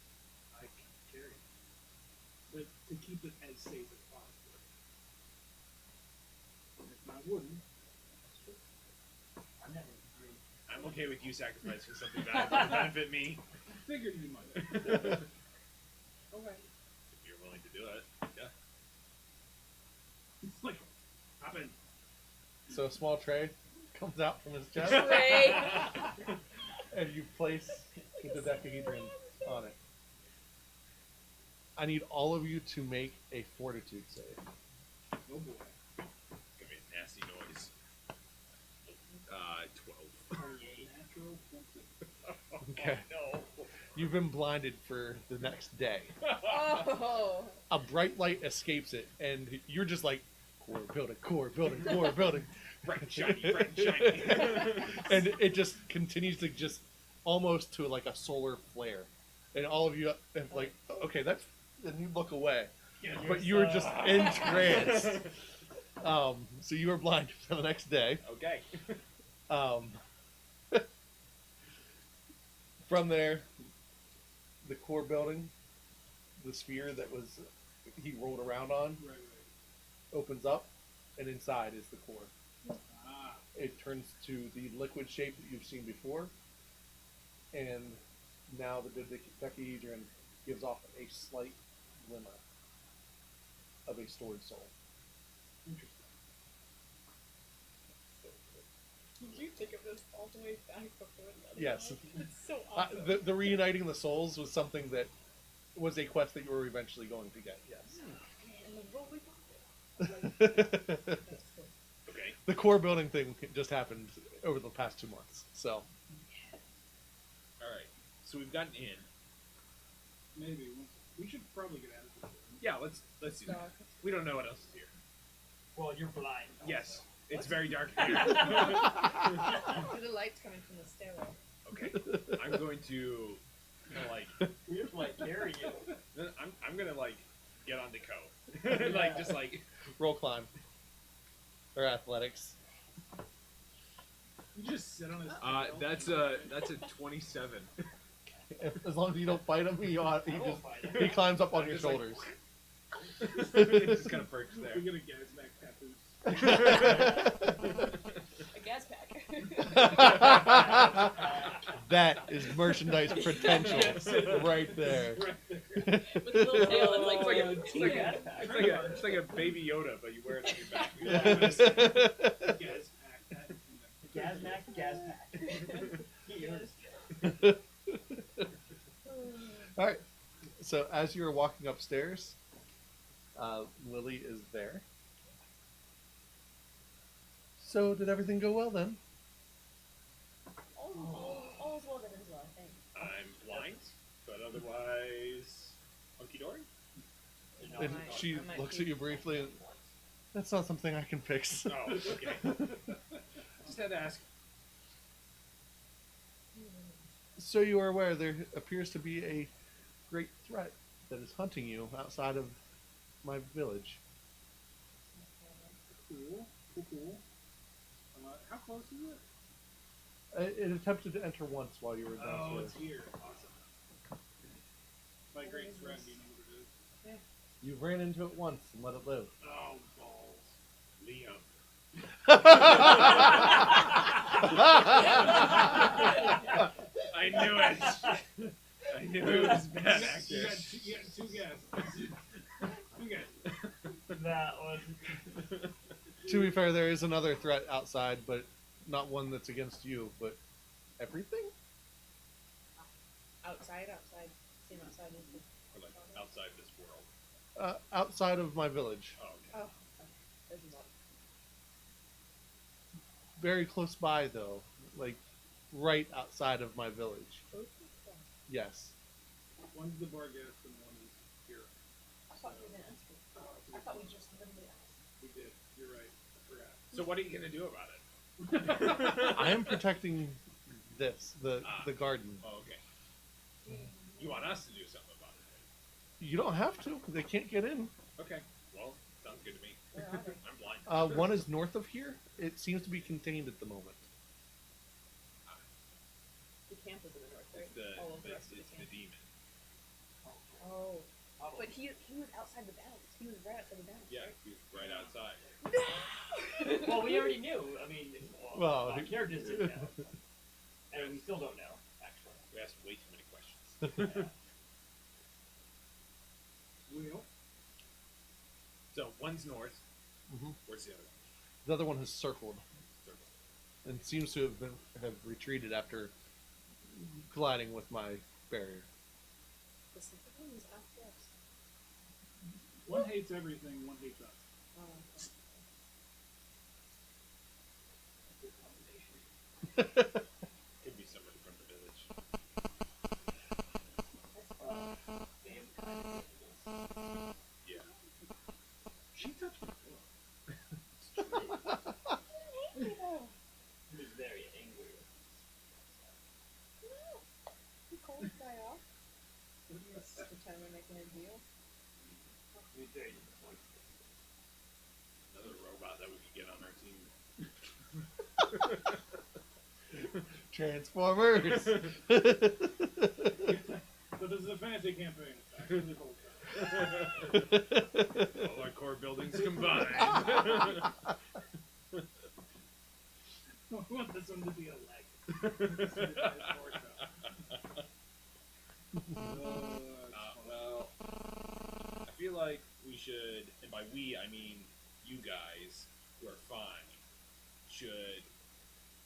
I can carry it. But to keep it as safe as possible. And if I wouldn't, I'm never. I'm okay with you sacrificing something valuable to benefit me. figured you might. Okay. If you're willing to do it. Yeah. It's like, hop in. So a small tray comes out from his chest, Great. and you place the dodecahedron on it. I need all of you to make a fortitude save. Oh boy. It's gonna be a nasty noise. 12. 28. Natural 20. Okay. No. You've been blinded for the next day. Oh. A bright light escapes it, and you're just like, core building, core building, core building. Bright and shiny, bright and shiny. And it just continues to just almost to like a solar flare. And all of you have like, okay, that's, and you look away. But you were just entranced. So you were blinded for the next day. Okay. From there, the core building, the sphere that was he rolled around on, Right. opens up, and inside is the core. Ah. It turns to the liquid shape that you've seen before, and now the dodecahedron gives off a slight glimmer of a stored soul. Interesting. Did you think of this all the way back before the other Yes. one? It's so awesome. The reuniting the souls was something that was a quest that you were eventually going to get, yes. And the roll we got it. That's cool. Okay. The core building thing just happened over the past 2 months, so. Alright. So we've gotten in. Maybe. We should probably get out of here. Yeah, let's do that. We don't know what else is here. Well, you're blind. Yes. It's very dark here. Do the lights coming from the stairwell? Okay. I'm going to like We have to like carry you. I'm gonna like get on the Co. Just like Roll climb. or athletics. You just sit on his tail. That's a 27. As long as you don't fight him, he fight climbs up on your Just like- shoulders. It just kind of perks there. We get a Gazmac papoose. A gas pack. That is merchandise potential right there. With a little tail that's like for your It's like a baby Yoda, but you wear it on your back. Yes. Gazpack. Gazmac, Gazpack. All right. So as you're walking upstairs, Lily is there. So did everything go well then? All's well that ends well, I think. I'm blind, but otherwise, hunky dory. And she looks at you briefly. And, that's not something I can fix. Oh, okay. Just had to ask. So you are aware there appears to be a great threat that is hunting you outside of my village. Cool. How close is it? It attempted to enter once while you were Oh, downstairs. it's here. Awesome. My great threat, do you know what it is? You ran into it once and let it live. Oh, balls. Liam. I knew it. I knew it was bad You actor. got two guesses. Okay. That one. To be fair, there is another threat outside, but not one that's against you, but everything? Outside. Same outside. Or like outside this world. Outside of my village. Oh, okay. Oh, there's a lot. Very close by, though. Like, right outside of my village. Yes. One's the Barghest and one is here. I thought you were gonna ask me. I thought we just literally asked. We did. You're right. I forgot. So what are you gonna do about it? I am protecting this, the garden. Oh, okay. You want us to do something about it? You don't have to. They can't get in. Okay. Well, sounds good to me. Where are they? I'm blind. One is north of here. It seems to be contained at the moment. The camp is in the north, right? It's the All of the rest of it's the the camp. demon. Oh. But he was outside the bounds. He was right outside the bounds. Yeah, he's right outside. Well, we already knew. I mean, Well, our characters didn't know. And we still don't know, actually. We asked way too many questions. Wheel. So one's north. Mhm. Where's the other one? The other one has circled Circle. and seems to have retreated after colliding with my barrier. The second one was after us. One hates everything, one hates us. Could be somebody from the village. Yeah. She touched my pillow. He was very angry. He called the guy off. Pretend we're making a deal. He was very disappointed. Another robot that we could get on our team. Transformers. So this is a fantasy campaign. It's actually the whole time. All our core buildings combined. I want this one to be a leg. This one is more so. Well, I feel like we should, and by we I mean you guys who are fine, should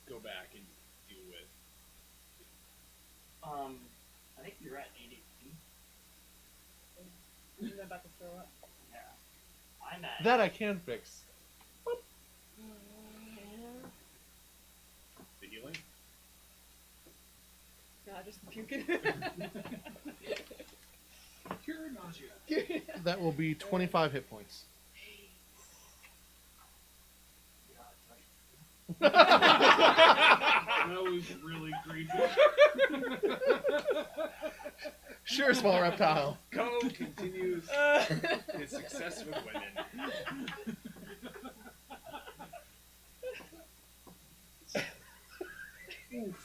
go back and deal with. I think you're at 80. I'm about to throw up. Yeah. I'm at. That I can fix. The healing? No, just puking. Cure nausea. That will be 25 hit points. That was really creepy. Sure, small reptile. Go continues his success with women.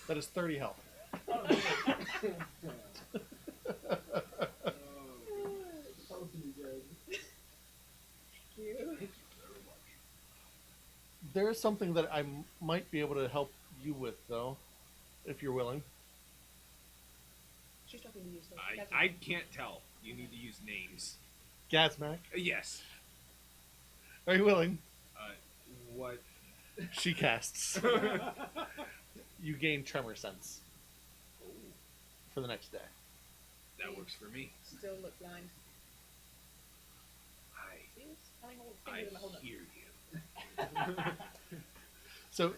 That is 30 health. There is something that I might be able to help you with, though, if you're willing. She's talking to you, so I can't tell. You need to use names. Gazmac, Yes. are you willing? What? She casts. You gain tremor sense for the next day. That works for me. still look blind. See, it's telling all the I fingers in my whole nose. hear you. So,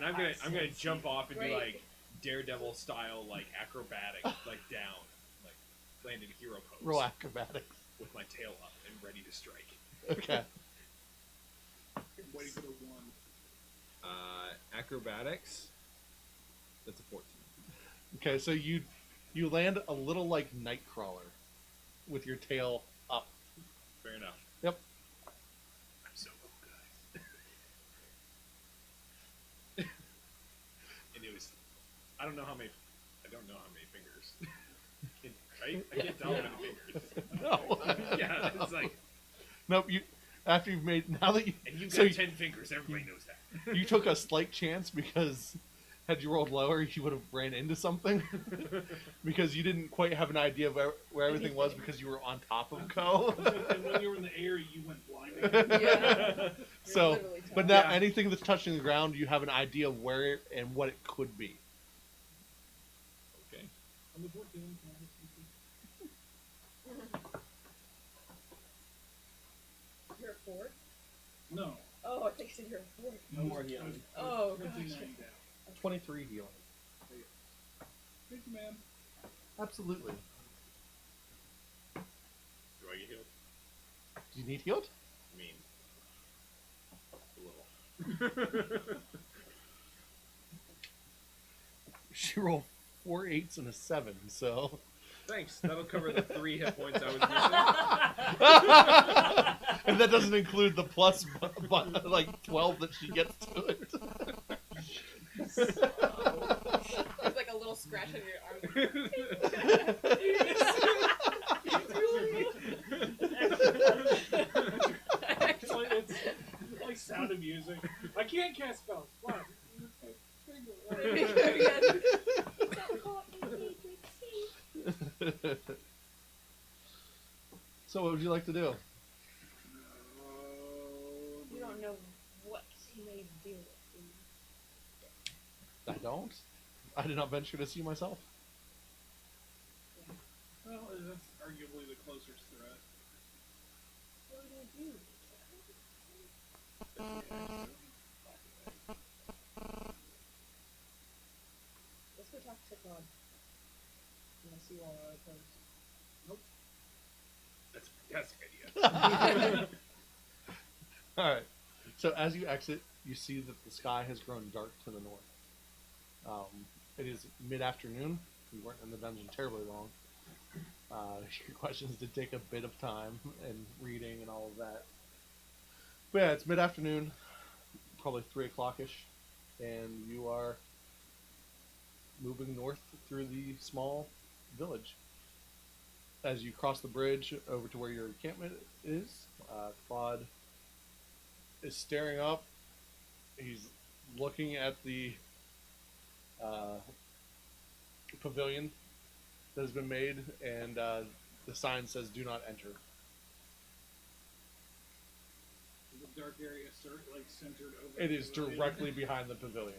I'm gonna jump off and do Great. like Daredevil style, like acrobatic, like down, like landed hero pose. roll acrobatics. With my tail up and ready to strike. Okay. Waiting for the one. Acrobatics. That's a 14. Okay, so you land a little like Nightcrawler with your tail up. Fair enough. Yep. I'm so cool, guys. And it was, I don't know how many fingers. Right? I can't tell how many fingers. No. Yeah, it's like, Nope. After you've made now that you and you've so got 10 fingers. Everybody knows that. you took a slight chance because had you rolled lower, you would have ran into something because you didn't quite have an idea of where everything was because you were on top of Ko. And when you were in the air, you went blind. Yeah. So, literally but tall. now anything that's touching the ground, you have an idea of where and what it could be. Okay. I'm the 14. Can I have something? You're a 4? No. Oh, I think you said you're a 4. No more healing. Oh, 29 gosh. down. 23 healing. Thank you, ma'am. Absolutely. Do I get healed? Do you need healed? I mean, a little. She rolled 4 8s and a 7, so. Thanks. That'll cover the 3 hit points I was missing. And that doesn't include the plus, like 12 that she gets to it. There's like a little scratch on your arm. It's like Sound of Music. I can't cast spells. Wow. So, what would you like to do? You don't know what he may deal with. I don't. I did not venture to see myself. Well, that's arguably the closest threat. What are we gonna do? Let's go talk to Claude. I'm gonna see all our opponents. That's a fantastic idea. Alright. So, as you exit, you see that the sky has grown dark to the north. It is mid-afternoon. We weren't in the dungeon terribly long. Your questions did take a bit of time and reading and all of that. But yeah, it's mid-afternoon, probably 3 o'clock-ish, and you are moving north through the small village. As you cross the bridge over to where your encampment is, Claude is staring up. He's looking at the pavilion that has been made, and the sign says "Do not enter." Is the dark area centered over? It is the pavilion? directly behind the pavilion.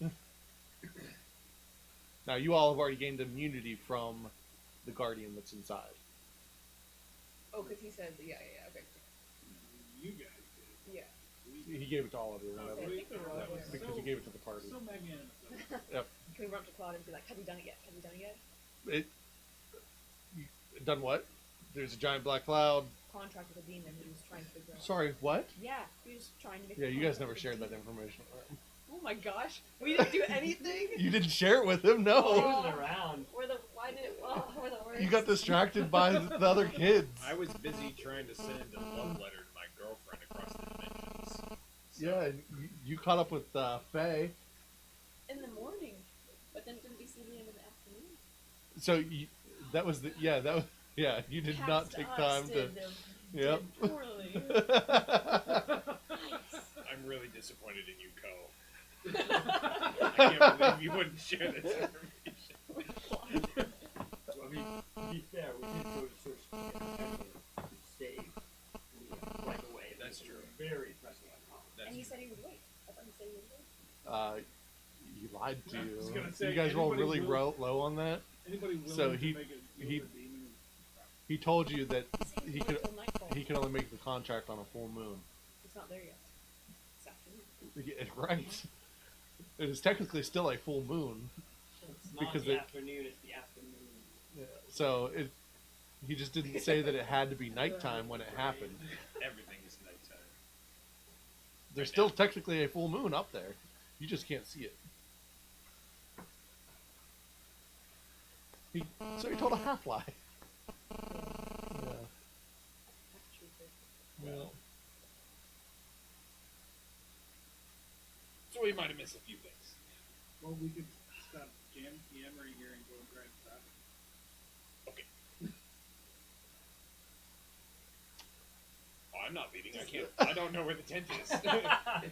Yeah. Now, you all have already gained immunity from the guardian that's inside. Oh, because he said, yeah, okay. You guys did. Yeah. He gave it to all of you, I remember? think we were all there. Because he gave it to the party. So magnanimous. Yep. Can we run up to Claude and be like, have you done it yet? Have you done it yet? You done what? There's a giant black cloud. Contract with a demon he was trying to figure out. Sorry, what? Yeah, he was trying to make Yeah, a you guys contract never with a shared that demon. information. Oh my gosh. We didn't do anything? You didn't share it with him, He no. wasn't around. Why did it, we're the worst. You got distracted by the other kids. I was busy trying to send a love letter to my girlfriend across the dimensions. So, Yeah, and you caught up with Faye. So that was the that was you did not take time to. Yep. Poorly. I'm really disappointed in you, Co. I can't believe you wouldn't share this information. So, I mean, to be fair, we did go to search to save right away. That's true. Very impressive. That's And he true. said he would wait. I thought he said he would wait. You lied to I was you. gonna say, You guys rolled anybody really will- low on that. Anybody willing So to he- make a deal he- with a demon? He told you that He he said could till nightfall. he could only make the contract on a full moon. It's not there yet. It's afternoon. Yeah, right. It is technically still a full moon. It's not Because the it- afternoon, it's the afternoon. So he just didn't say that it had to be nighttime when it happened. Everything is nighttime. There's still technically a full moon up there. You just can't see it. So he told a half lie. Yeah. Well, so we might have missed a few things. Well, we could stop yammering here and go and try to stop it. Okay. Oh, I'm not leading. I can't. I don't know where the tent is.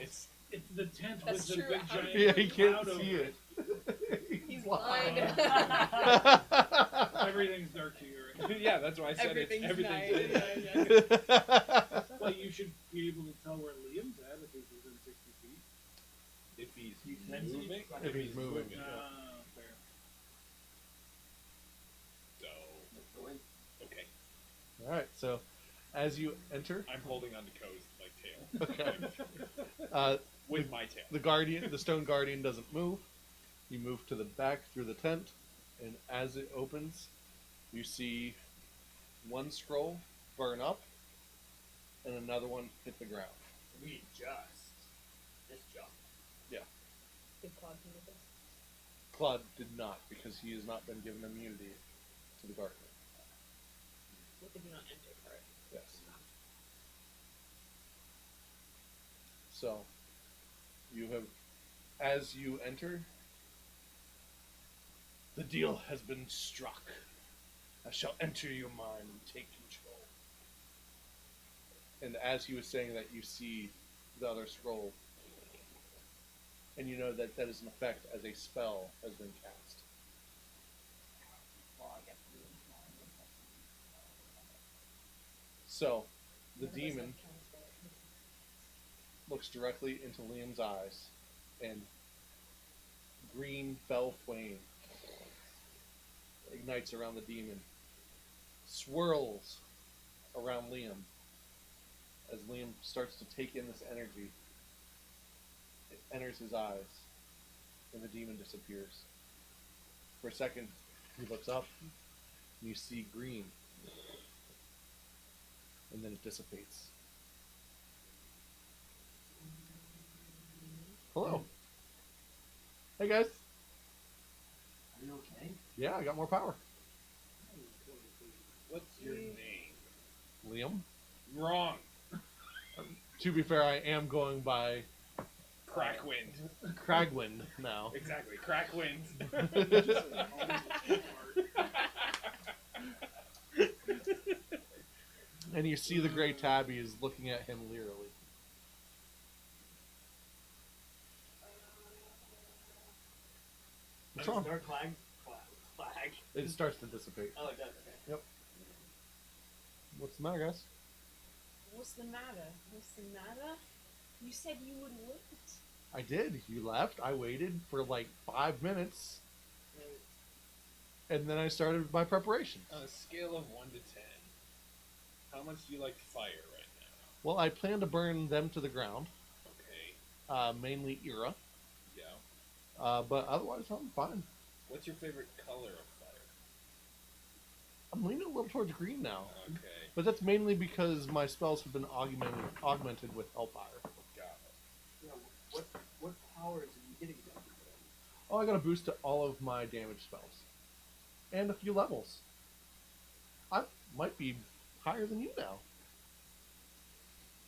It's It's the tent That's with the true. big How do giant Yeah, he can't cloud over see it. He's blind. Everything's dark to you. Right? yeah. That's why I said Everything's everything's night. Well, you should be able to tell where Liam's at if he's within 60 feet. If he's You can see moving, it. If he's moving. Fair. So okay, All right. So as you enter, I'm holding on to Co's like tail okay, with my tail. the stone guardian doesn't move. You move to the back through the tent, and as it opens, you see one scroll burn up, and another one hit the ground. We just. This job. Did Claude do this? Claude did not, because he has not been given immunity to the guardian. What did you not enter for it? Yes. So, you have, as you enter, the deal has been struck. I shall enter your mind and take control. And as he was saying that, you see the other scroll, and you know that that is an effect as a spell has been cast. So, the demon looks directly into Liam's eyes, and green fell flame ignites around the demon, swirls around Liam. As Liam starts to take in this energy, it enters his eyes, and the demon disappears. For a second, he looks up, and you see green, and then it dissipates. Hello. Hey guys. Are you okay? Yeah, I got more power. What's your name? Liam. Wrong. To be fair, I am going by Crackwind. Cragwind now. Exactly. Crackwind. And you see the gray tabby is looking at him leerily. What's wrong? Dark flag. Flag. It starts to dissipate. Oh, it does. Okay. What's the matter, guys? What's the matter? What's the matter? You said you would wait. I did. You left. I waited for like 5 minutes, and then I started my preparation. On a scale of 1 to 10, how much do you like fire right now? Well, I plan to burn them to the ground, Okay. mainly Ira, Yeah. but otherwise I'm fine. What's your favorite color of fire? I'm leaning a little towards green now, Okay. but that's mainly because my spells have been augmented with Hellfire. Got Yeah, what powers are you getting them? Oh, I got a boost to all of my damage spells, and a few levels. I might be higher than you now.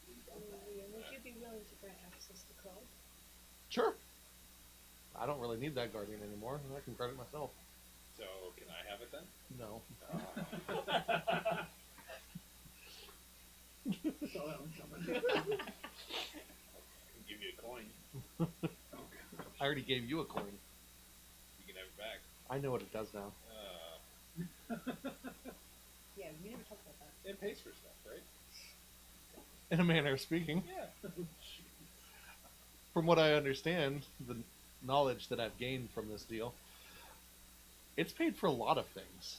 Would you be willing to grant access to Claude? Sure. I don't really need that guardian anymore, and I can guard it myself. So can I have it then? No. Saw that one coming. I can give you a coin. I already gave you a coin. You can have it back. I know what it does now. Yeah, we never talked about that. It pays for stuff, right? In a manner of speaking. Yeah. From what I understand, the knowledge that I've gained from this deal, it's paid for a lot of things.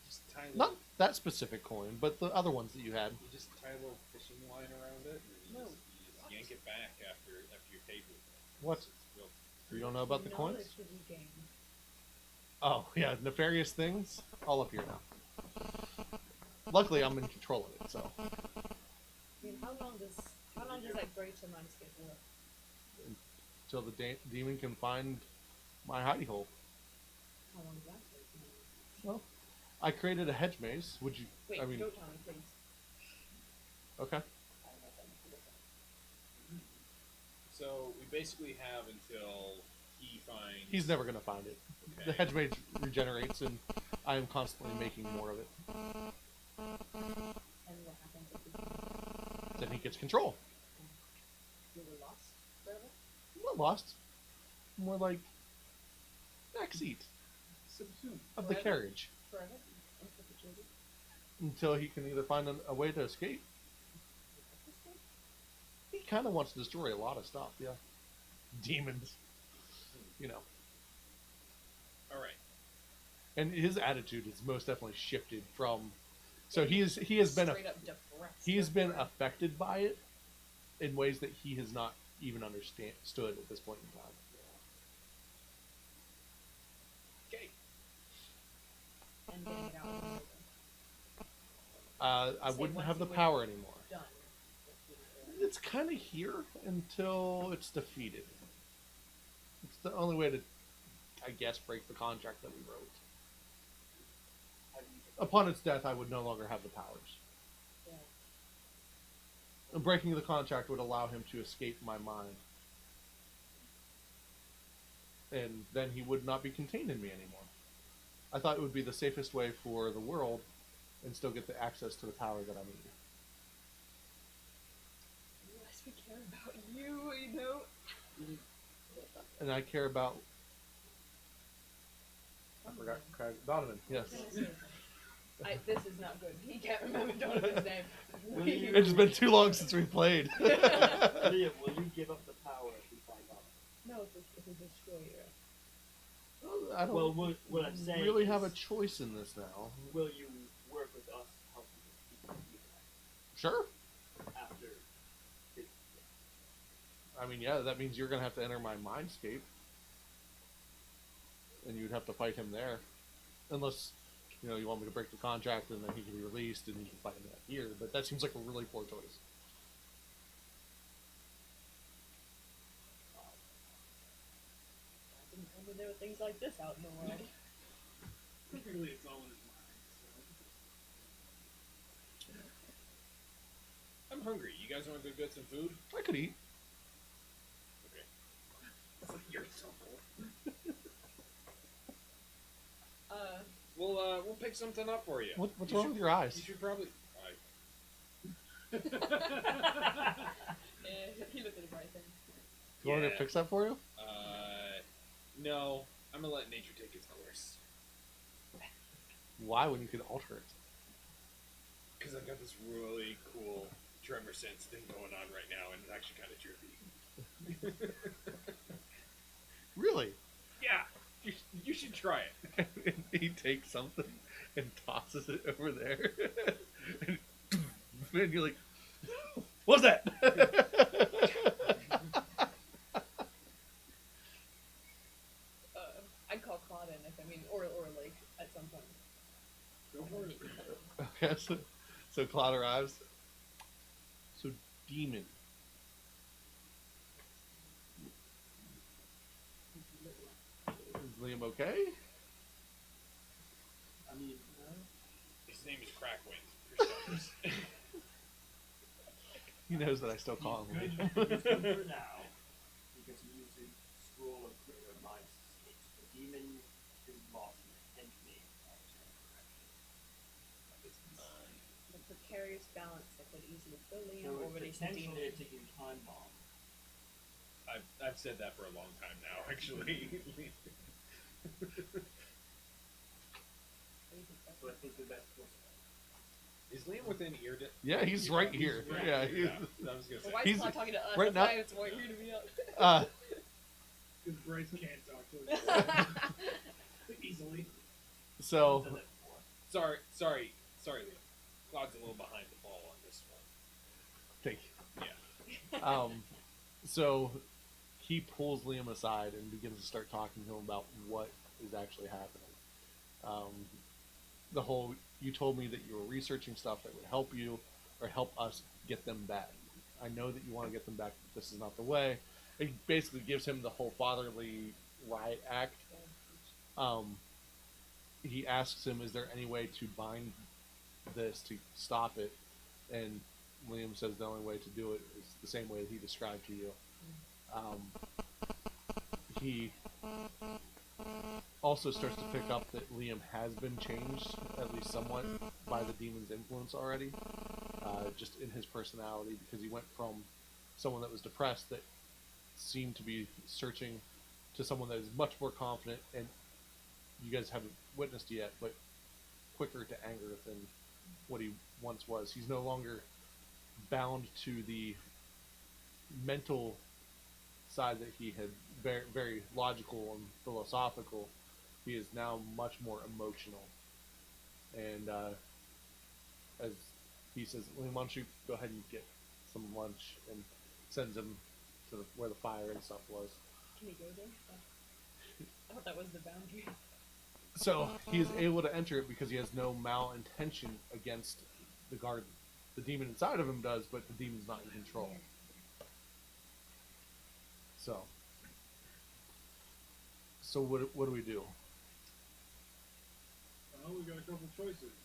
Just tie a little, Not that specific coin, but the other ones that you had. you just tie a little fishing line around it, and you just yank it back after you're paid with it. What? It's real. You don't know about the coins? Knowledge that we gain. Oh, yeah, nefarious things, all up here now. Luckily, I'm in control of it, so. I mean, how long does that greater mindscape work? Until the demon can find my hidey hole. How long does that take? Well, I created a hedge maze. Would you? Wait, I mean, don't tell me, please. okay. So we basically have until he finds. He's never gonna find it. Okay. The hedge maze regenerates, and I am constantly making more of it. And what happens if Then he gets control. we were lost forever? Not lost. More like backseat Subsumed. of the Forever? carriage Forever? In perpetuity? until he can either find a way to escape. He kind of wants to destroy a lot of stuff. Yeah, demons. You know, All right. and his attitude has most definitely shifted from. So he has been Straight up depressed. he's been Right. affected by it in ways that he has not even understood at this point in time. Okay. And getting it out. is over. I Say wouldn't once have the he was power anymore. Done. It's kind of here until it's defeated. It's the only way to, I guess, break the contract that we wrote. Upon its death, I would no longer have the powers. Yeah. And breaking the contract would allow him to escape my mind. And then he would not be contained in me anymore. I thought it would be the safest way for the world and still get the access to the power that I need. Unless we care about you know. And I care about... I forgot. Donovan, yes. This is not good. He can't remember Donovan's name. It's been too long since we played. Liam, will you give up the power if we find out? No, if we destroy you. I don't Well, what I'm saying really is, have a choice in this now. will you work with us to help you defeat Sure. after his I mean, yeah, that means you're going to have to enter my mindscape. And you'd have to fight him there. Unless, you know, you want me to break the contract and then he can be released and you can fight him out here. But that seems like a really poor choice. I didn't tell me there were things like this out in the world. Typically, it's all in his mind. I'm hungry. You guys want to go get some food? I could eat. Okay. So. You're so cool. We'll pick something up for you. What's You wrong should- with your eyes? You should probably. He looked at the bright thing. Do you want me to fix that for you? No. I'm gonna let nature take its course. Why when you could alter it? Because I've got this really cool tremor sense thing going on right now, and it's actually kind of trippy. Really? Yeah. You should try it. And he takes something and tosses it over there. And you're like, what's that? I'd call Claude in if or like at some point. Go for it. Okay, so Claude arrives. So, demon. Is Liam okay? I mean, His name is Crackwind, for starters. He knows that I still call him good Liam. for now, because you use a scroll of greater minds. demon is boss and me. The precarious balance that could easily kill Liam So or it's release the demon. potentially a ticking time bomb. I've said that for a long time now, actually. So I think the best course Is Liam within ear? Yeah, he's right here. Yeah, he's, I was gonna say. Well, why is He's- he not talking to us? right That's now- why it's more here to be up. Because Bryce can't talk to us easily. so Sorry. Claude's a little behind the ball on this one. thank Yeah. you. So he pulls Liam aside and begins to start talking to him about what is actually happening. The whole, you told me that you were researching stuff that would help you or help us get them back. I know that you want to get them back, but this is not the way. It basically gives him the whole fatherly riot act. He asks him, is there any way to bind this to stop it? And Liam says the only way to do it is the same way that he described to you. He also starts to pick up that Liam has been changed, at least somewhat, by the demon's influence already, just in his personality, because he went from someone that was depressed that seemed to be searching to someone that is much more confident, and you guys haven't witnessed yet, but quicker to anger than what he once was. He's no longer bound to the mental side that he had, very, very logical and philosophical. He is now much more emotional. And as he says, Liam, why don't you go ahead and get some lunch, and sends him to where the fire and stuff was. Can we go there? I thought that was the boundary. So he is able to enter it because he has no malintention against the garden. The demon inside of him does, but the demon's not in control. So what do we do? Well, we got a couple choices.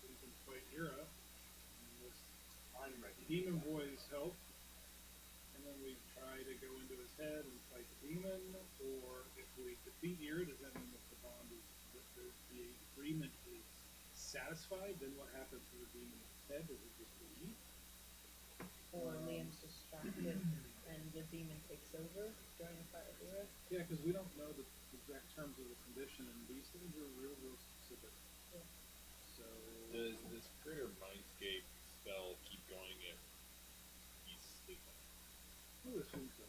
We can fight Ira with I'm ready. Demon Boy's help, and then we try to go into his head and fight the demon. Or if we defeat Ira, does that mean that the bond is that the agreement is satisfied? Then what happens to the demon in his head? Does it just leave? Or Liam's distracted and the demon takes over during the fight with Ira. Yeah, because we don't know the exact terms of the condition, and these things are real specific. Yeah. So Does this critter mindscape spell keep going if he's sleeping? I would assume so.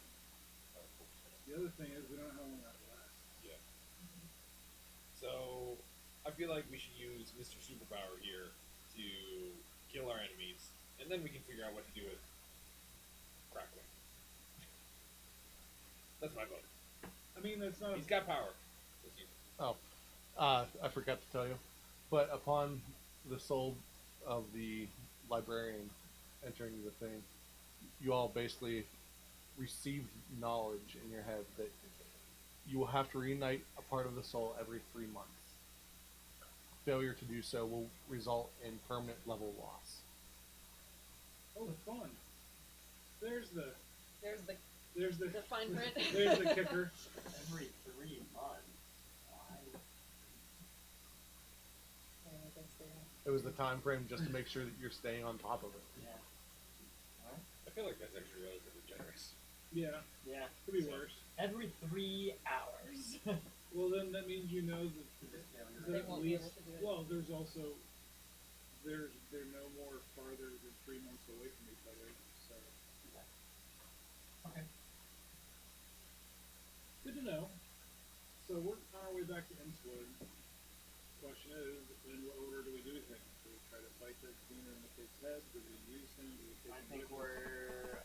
The other thing is we don't know how long that lasts. Yeah. So I feel like we should use Mr. Superpower here to kill our enemies, and then we can figure out what to do with Crackling. That's my vote. I mean, that's not. He's got power. Let's use it. Oh, I forgot to tell you, but upon the soul of the librarian entering the thing, you all basically received knowledge in your head that you will have to reunite a part of the soul every 3 months. Failure to do so will result in permanent level loss. Oh, fun. There's the The fine print. there's the kicker. Every 3 months. Why? And I guess they don't. It was the time frame just to make sure that you're staying on top of it. Yeah. I feel like that's actually relatively generous. Yeah, Yeah. could be worse. Every 3 hours. Well, then that means you know that They at won't be least. able to do it. Well, there's also they're no more farther than 3 months away from each other. So Okay. good to know. So we're on our way back to Innswood. Question is, in what order do we do things? Do we try to fight the demon in the kid's head? Do we use him? Do we take I him think with us? we're.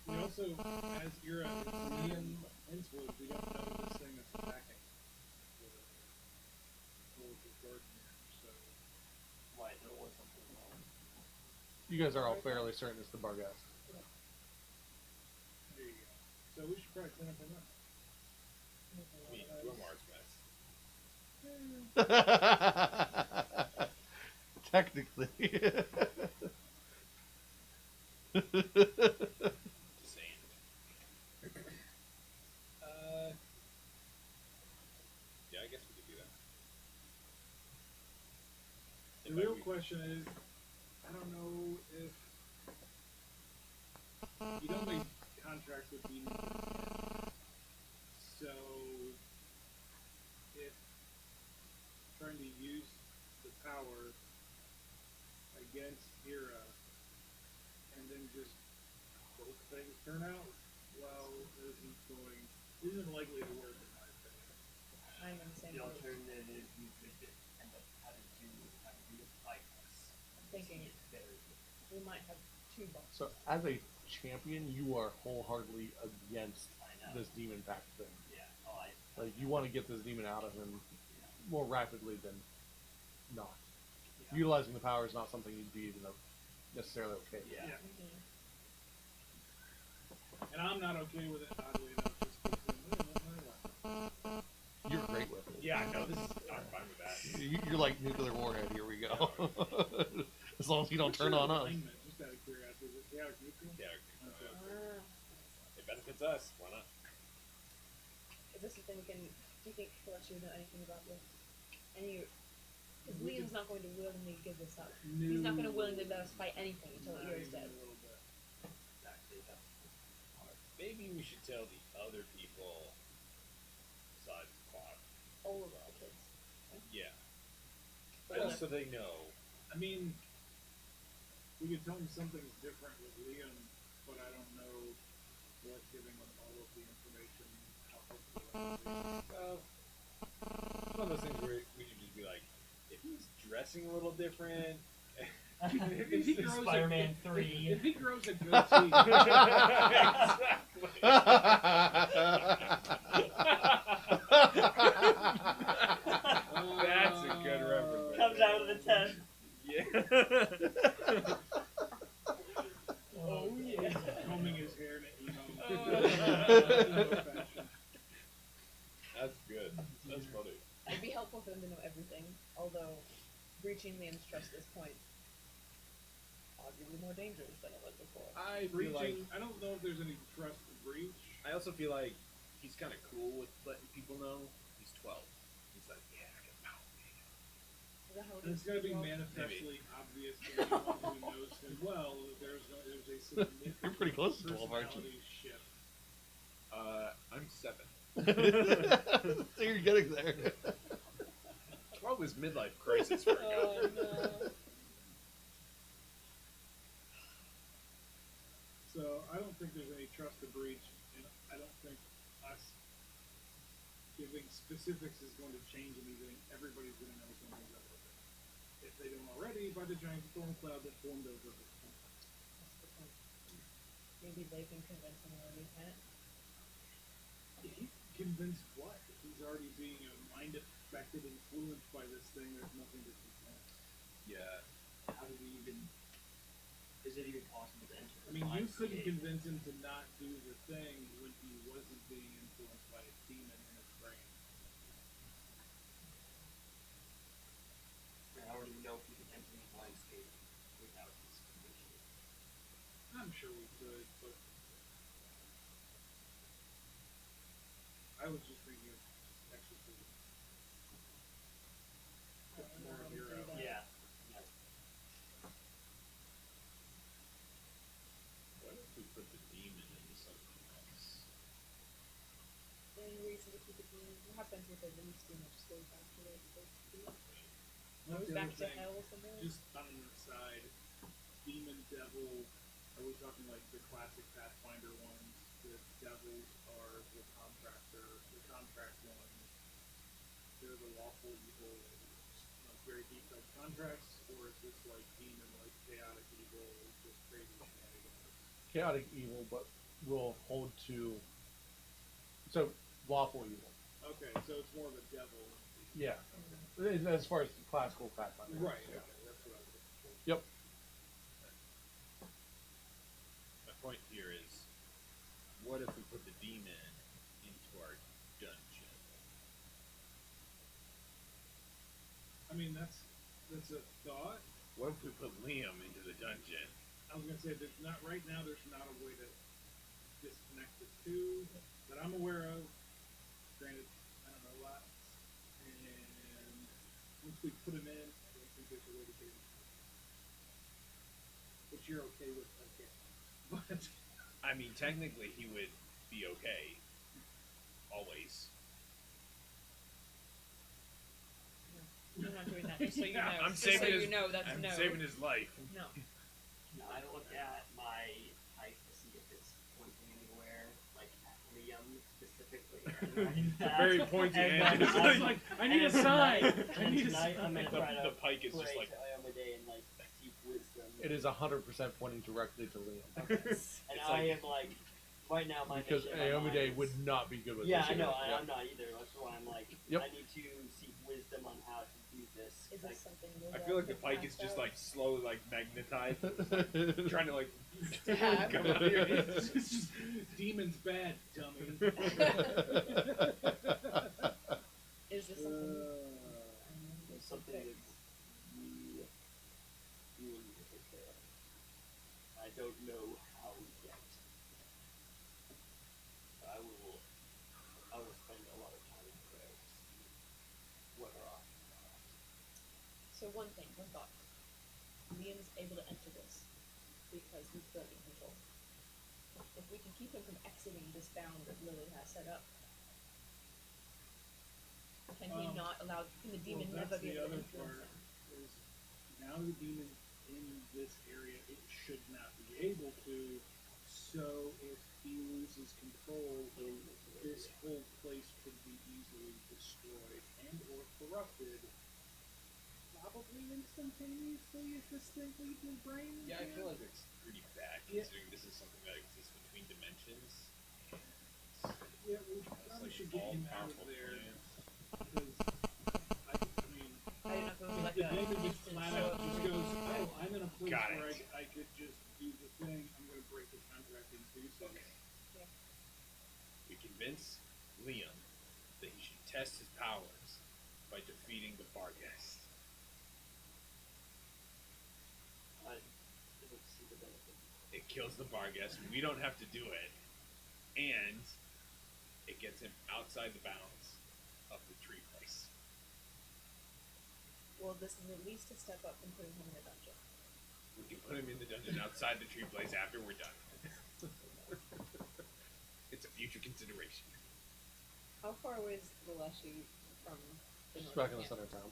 We also, as Ira is in Innswood, we don't know this thing that's attacking the village garden here. So Why there was something wrong. You guys are all fairly certain it's the Barghest. there you go. So we should probably clean up our mess. I mean, we're Mars mess. Technically. Sand. The real question is, I don't know if you don't make contracts with demons. So if trying to use the power against Hera and then just both things turn out, well, isn't likely to work in my opinion. I'm in the same The boat. alternative is you could end up having to fight us. I'm thinking Very we might have two bosses. So, as a champion, you are wholeheartedly against I know. this demon pact thing. Yeah. Oh, Like, you want to get this demon out of him more rapidly than not. Yeah. Utilizing the power is not something you'd be even necessarily okay with. Yeah. And I'm not okay with it, oddly enough, just because You're great with it. Yeah, no, this is. I'm fine with that. You're like nuclear warhead. Here we go. As long as you don't turn on us. Just out of curiosity, is it chaotic neutral? Yeah, Okay. it benefits us. Why not? Is this something we can? Do you think Celestia would know anything about this? Because Liam's not going to willingly give this up. He's not going to willingly let us fight anything until Ira's dead. Maybe we should tell the other people besides Clock. All of our kids. Yeah. Well, Just so they know. I mean, we could tell him something's different with Liam, but I don't know what giving him all of the information, how helpful that would be. Well, it's one of those things where we should just be like, if he's dressing a little different. If he grows a- Spider-Man 3. If he grows a goatee, That's a good reference. Comes out of the tent. Yeah. Oh yeah. combing his hair in an emo fashion. That's good. That's funny. It'd be helpful for them to know everything, although breaching Liam's trust at this point arguably more dangerous than it was before. I feel like. Breaching, I don't know if there's any trust to breach. I also feel like he's kind of cool with letting people know he's 12. He's like, yeah, I got power. Is that how it And is? it's going to be Well, manifestly obvious to anyone who knows him well that there's a significant You're pretty close to 12, aren't you? personality shift. I'm 7. So you're getting there. 12 is midlife crisis for a guy. Oh no. So I don't think there's any trust to breach, and I don't think us giving specifics is going to change anything. Everybody's going to know something's up with it. If they don't already, by the giant storm cloud that formed over it. That's the point. Maybe they can convince him where we can't. He convinced what? He's already being mind affected, influenced by this thing. There's nothing to convince. Yeah. How did we even? Is it even possible to enter? I mean, you couldn't convince him to not do the thing when he wasn't being influenced by a demon in his brain. How do we know if we can enter the landscape without this condition? I'm sure we could, but I was just thinking of exorcism. I don't know More how of to your do that. Yeah. What if we put the demon into something else? Any reason to keep it going? What happens if it leaves too much? Just goes back to where it's supposed to be? That's Goes the back other to thing. hell somewhere? Just on an aside, demon, devil, are we talking like the classic Pathfinder ones? The devils are the contract ones. They're the lawful evil, like very detailed contracts, or is this like demon, like chaotic evil, just crazy shenanigans? Chaotic evil, but will hold to. So, lawful evil. Okay, so it's more of a devil. Yeah. As far as classical Pathfinder. Right, Yeah. okay, that's what I was looking for. Yep. My point here is, what if we put the demon into our dungeon? I mean, that's a thought. What if we put Liam into the dungeon? I was gonna say there's not right now. There's not a way to disconnect the two that I'm aware of. Granted, I don't know lots. And once we put him in, I think think there's a way to get him. Which you're okay with, okay. But I mean, technically, he would be okay. Always. I'm not doing that. Just so you know. I'm Just saving so his. you know, that's I'm no. saving his life. No. Can I look at my pipe to see if it's pointing anywhere, like at Liam specifically? Very pointy And end. then It's I'm like, I need a and sign. tonight- I and need a tonight I'm gonna The- try to the pike is just pray like- to Iomade and like seek wisdom. It is 100% pointing directly to Liam. Okay. And It's I like- am like right now my Because mission in my mind Aomide is- would not be good with Yeah, this. I know. Yeah. I'm not either. That's why I'm like, Yep. I need to seek wisdom on how to do this. Is Like, this something I feel like the pike is just like slowly like magnetized, trying to like Stab. come out here. it's just demons bad, dummy. Is this something? there's something that you will need to take care of. I don't know how yet. I will spend a lot of time in prayer to see what our options are. So one thought. Liam's able to enter this because he's good in control. If we can keep him from exiting this bound that Lily has set up, can he not allow? Can the demon Well, never that's be the able to other influence part. him? Is now the demon in this area, it should not be able to. So if he loses control, this whole place could be easily destroyed and or corrupted. Probably instantaneously if this thing leaves his brain. Yeah, I feel like it's pretty bad Yeah. considering this is something that exists between dimensions. Yeah, we It's probably like should get him out of all-powerful there. plan. Because, I mean, I don't know if it was if like the a demon just instant flat show out of just healing. goes, oh, I'm in a place Got where it. I could just do the thing, I'm going to break the contract and do so. Okay. We convince Liam that he should test his powers by defeating the Barghest. I don't see the benefit. It kills the Barghest. We don't have to do it. And it gets him outside the bounds of the tree place. Well, this is at least a step up from putting him in a dungeon. We can put him in the dungeon outside the tree place after we're done. It's a future consideration. How far away is Laleshi from the She's north back in the camp? center of town.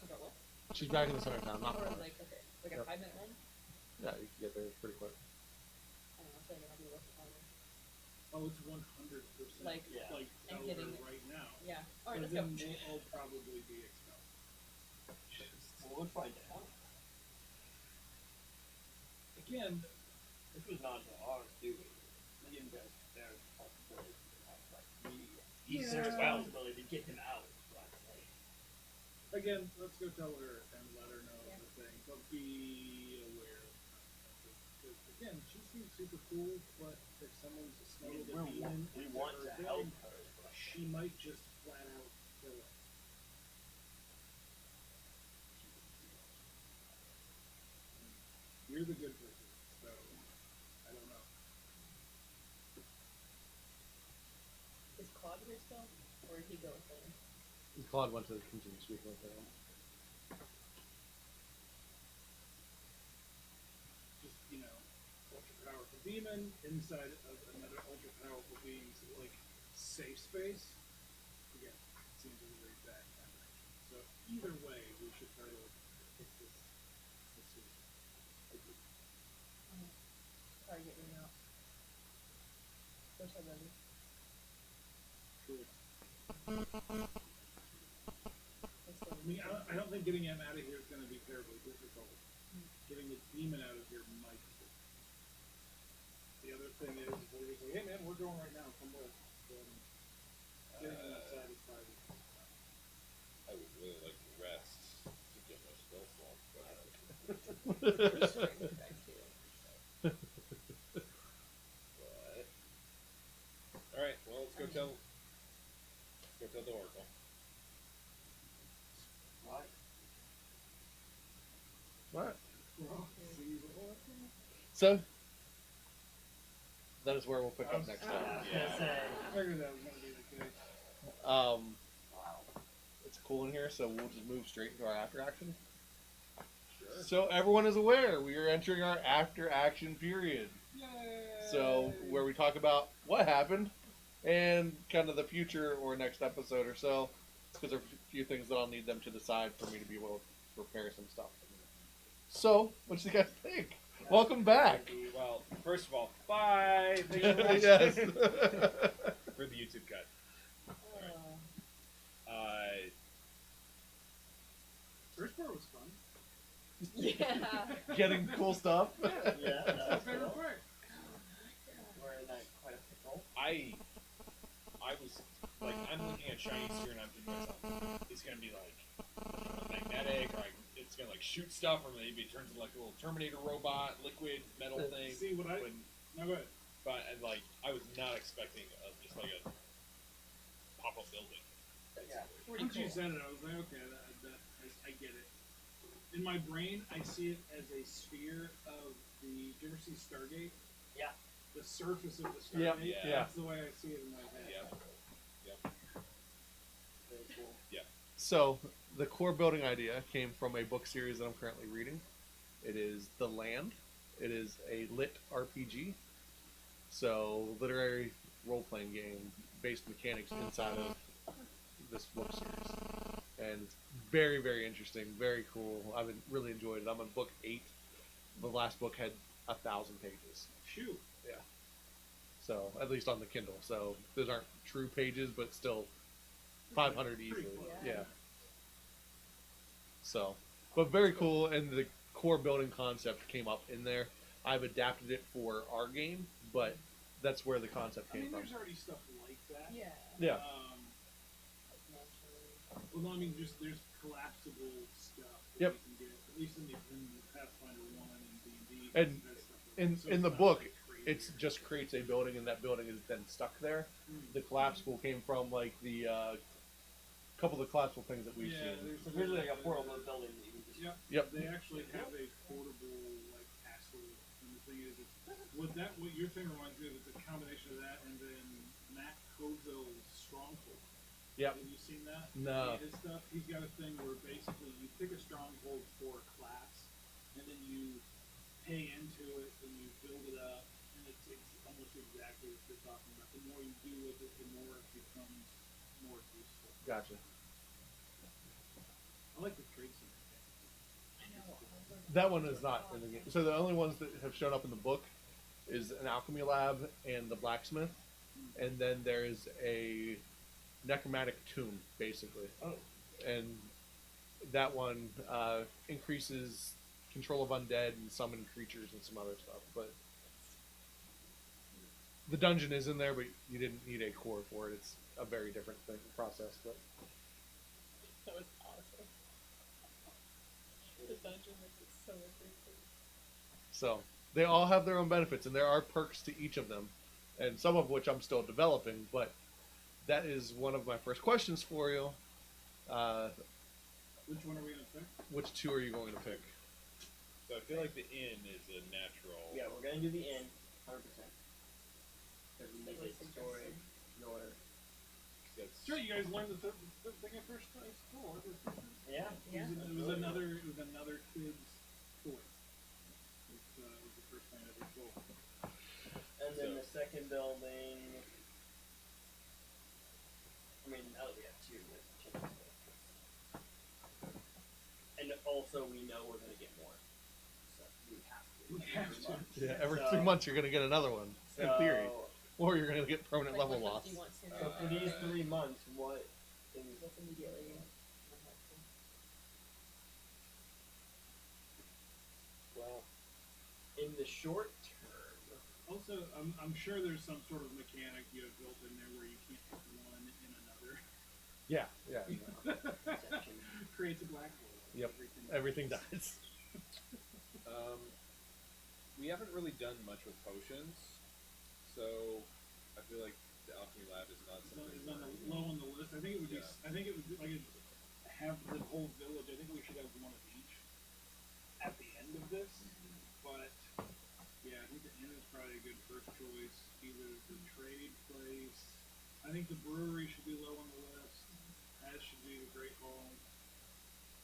About what? She's back in the center of town, not Or far. like, okay, like a Yep. 5-minute run? Yeah, you can get there pretty quick. I don't know, I feel like it might be worth the time. Oh, it's 100% Like, Yeah. like and Delaware getting- right now. Yeah. Alright, But let's go. then they'll all probably be expelled. Well, we'll find out. Again, This was not ours doing. Liam does their responsibility to have like me. He's Yeah. responsibility to get him out. But, like, again, let's go tell her and let her know Yeah. the thing, but be aware of consequences. Because again, she seems super cool, but if someone's we, snuggled a we demon want, we into want her to thing, help her. But she might just flat out kill her. You're the good person, so I don't know. Is Claude here still? Or did he go with them? Claude went to continue speaking with him. Just, ultra powerful demon inside of another ultra powerful being's like safe space. Again, it seems like a very bad combination. So either way, we should try to hit this soon. Target me out. Go tell Lily. Cool. Let's go. I mean, I don't think getting him out of here is going to be terribly difficult. Getting the demon out of here might be. The other thing is, we're just like, hey man, we're going right now, come with. Getting him outside is probably. I would really like to rest to get my spell slot, but Strength dice too. alright, well let's go tell the Oracle. right. Alright. Well, see you all. So, that is where we'll pick up next Yeah, I time. was gonna say. I figured that was going to be the case. Um, Wow. it's cool in here, so we'll just move straight into our after action. Sure. So everyone is aware, we are entering our after action period. So where we talk about what happened and kind of the future or next episode or so, because there are a few things that I'll need them to decide for me to be able to prepare some stuff. So, what do you guys think? Welcome back. Well, first of all, bye. Thank you for Yes. for the YouTube cut. First part was fun. Yeah. Getting cool stuff. Yeah, That's my that's favorite cool. part. We're in quite a pickle. I was like, I'm looking at shiny sphere and I'm thinking to myself, it's gonna be like magnetic, or like it's gonna like shoot stuff, or maybe it turns into like a little Terminator robot, liquid metal thing. See what I? When, No, go ahead. but and, like I was not expecting just like a pop-up building. Yeah. Once you said it, I was like, okay, I get it. In my brain, I see it as a sphere of the. Did you ever see Stargate? Yeah. The surface of the Stargate. Yeah, yeah. That's the way I see it in my head. Yeah. Very cool. So, the core building idea came from a book series that I'm currently reading. It is The Land. It is a lit RPG. So, literary role-playing game based mechanics inside of this book series. And it's very, very interesting, very cool. I've really enjoyed it. I'm on book 8. The last book had 1,000 pages. Shoot. Yeah. So, at least on the Kindle. So, those aren't true pages, but still 500 easily. Pretty close. Yeah. So, but very cool, and the core building concept came up in there. I've adapted it for our game, but that's where the concept I came mean, from. there's already stuff like that. Yeah. Yeah. Well, no, I mean, just there's collapsible stuff that Yep. you can get, at least in the Pathfinder 1 and D&D. And there's stuff like In that. So in it's the not, book, like, crazy. it's just creates a building, and that building is then stuck there. Mm. The collapsible came from like the couple of the collapsible things that we've Yeah, seen. there's It's usually like a portable building that you can just. Yep. Yep. They actually have a portable like castle, and the thing is, what your thing reminds me of is a combination of that and then Matt Coville's Stronghold. Yep. Have you seen that? No. His stuff. He's got a thing where basically you pick a stronghold for a class, and then you pay into it, and you build it up, and it's almost exactly what you're talking about. The more you do with it, the more it becomes more useful. Gotcha. I like the trade center thing. That one is not in the game. So the only ones that have shown up in the book is an alchemy lab and the blacksmith, and then there is a necromantic tomb, basically. Oh. And that one increases control of undead and summon creatures and some other stuff. But the dungeon is in there, but you didn't need a core for it. It's a very different thing, process. But That was awesome. The dungeon makes it so interesting. so they all have their own benefits, and there are perks to each of them, and some of which I'm still developing. But that is one of my first questions for you. Which one are we gonna pick? Which two are you going to pick? So I feel like the inn is a natural. Yeah, we're gonna do the inn, 100%. Because we make it story in order. That's- Sure, you guys learned the thing at first school. Yeah. Yeah. It was another kid's toy. It was the first thing I ever sold. And then So- the second building. I mean, now that we have two, we have to change it. And also, we know we're gonna get more. So we have to. We have every to. month. Yeah, every So- 3 months you're going to get another one, in theory, So, or you're going to get permanent Like, level what loss. do you want to so for these 3 months, what things? What's immediately Well, in the short term, Also, I'm sure there's some sort of mechanic you have built in there where you can't put one in another. Yeah, yeah. section. Creates a black hole. Yep. Everything dies. We haven't really done much with potions, so I feel like the alchemy lab is not It's something. on the low on the list. I think it would be. Yeah. I think it would be like have the whole village. I think we should have one of each at the end of this. But yeah, I think the inn is probably a good first choice. Either the trade place. I think the brewery should be low on the list, as should be the Great Hall.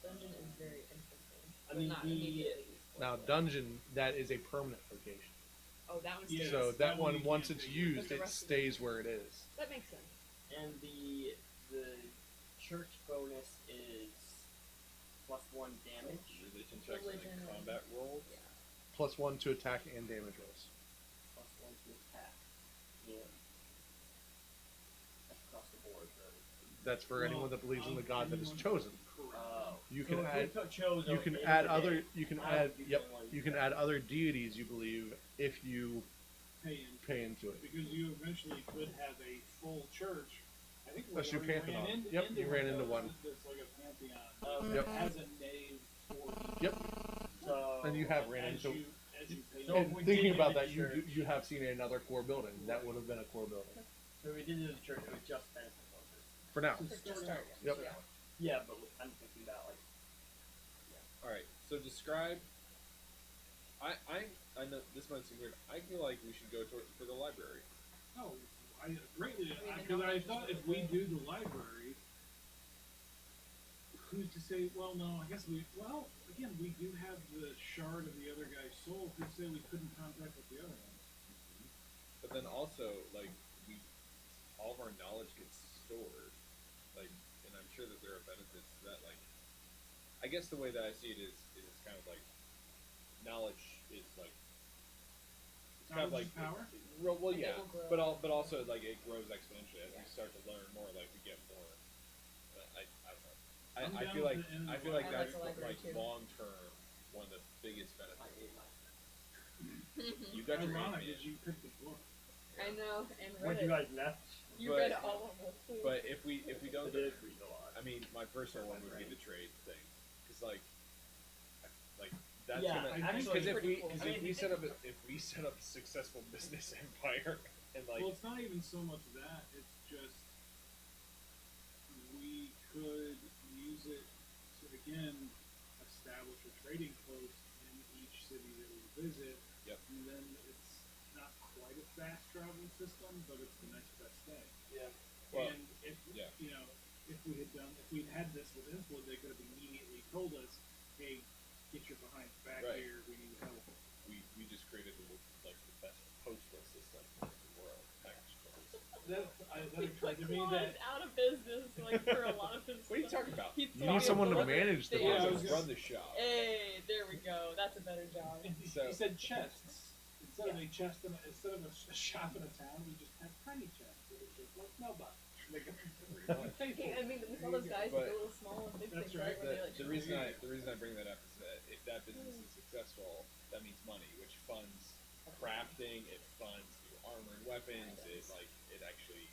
Dungeon is very interesting. I but mean, not the immediately useful. Now, dungeon, that is a permanent location. Oh, that one's Yeah. So Yes, that that one one, you once can't it's take. used, But the it rest of stays where it is. That makes sense. and the church bonus is +1 damage. Religion checks and Religion then and- combat rolls. Yeah. +1 to attack and damage rolls. +1 to attack. Yeah. That's across the board, right? That's for anyone that believes in the god that is chosen. Correct. You So can if we add. chose You at can the end add of the other. day, You can I add. would be Yep. the one You can add other deities you believe if you Pay in. pay into it. Because you eventually could have a full church. I think we Unless you already Pantheon. ran into, Yep, into you ran of into those one. That's like a pantheon. Okay. Yep. It has a nave for Yep. So And you have ran as into. you pay. So in. And we thinking did about the that, you church. you have seen another core building. That would have been a core building So we did it in the church. It was just benefit bonus. for now. To To start start, out. Yep. yeah. Yeah, but I'm thinking about like. All right. So describe. I know this might seem weird. I feel like we should go for the library. Oh, I greatly I mean, the because I knowledge thought is if we really do the library, who's to say? Well, no, I guess we. Well, again, we do have the shard of the other guy's soul. Who's to say we couldn't contact with the other one? But then also, like, all of our knowledge gets stored. Like, and I'm sure that there are benefits to that. Like, I guess the way that I see it is it's kind of like knowledge is like it's kind of like Knowledge is power? Well, Like, it yeah, will grow. but also like it grows exponentially as we Yeah. start to learn more. Like we get more. I don't know. I'm I down feel with like the end of I the feel like library. I like that's the library like too. long term one of the biggest benefits. I You got your Ironic hand, is you picked the book. know, and When read you it. guys left, You but- read all of it too. but if we I don't, did read a lot. I mean, my personal one would be the trade thing, because like that's Yeah, gonna I think because if pretty we cool. because I mean, if we set up a successful business empire and like Well, it's not even so much that. It's just we could use it to again establish a trading post in each city that we visit. Yep. And then it's not quite a fast travel system, but it's the next best thing. Yeah. Well, and if yeah. you know, if we'd had this with Insular, they could have immediately told us, "Hey, get your behinds back Right. here. We need help." we just created like the best postal system in the world. Package post. That occurred to me Claw that is out of business, like for a lot of his What are you stuff. talking about? He You told need me someone to about it. manage the Yeah, I business. was Run the shop. Hey, there we go. That's a better job. So- he said chests. Instead of a chest in instead of a shop in a town, we just have tiny chests. It was just like mailbox. They can Hey, I mean, we saw those guys But- with the little small and big That's things, right. Where they, like, The reason I bring that up is that if that business is successful, that means money, which funds crafting, it funds new armor and weapons. It actually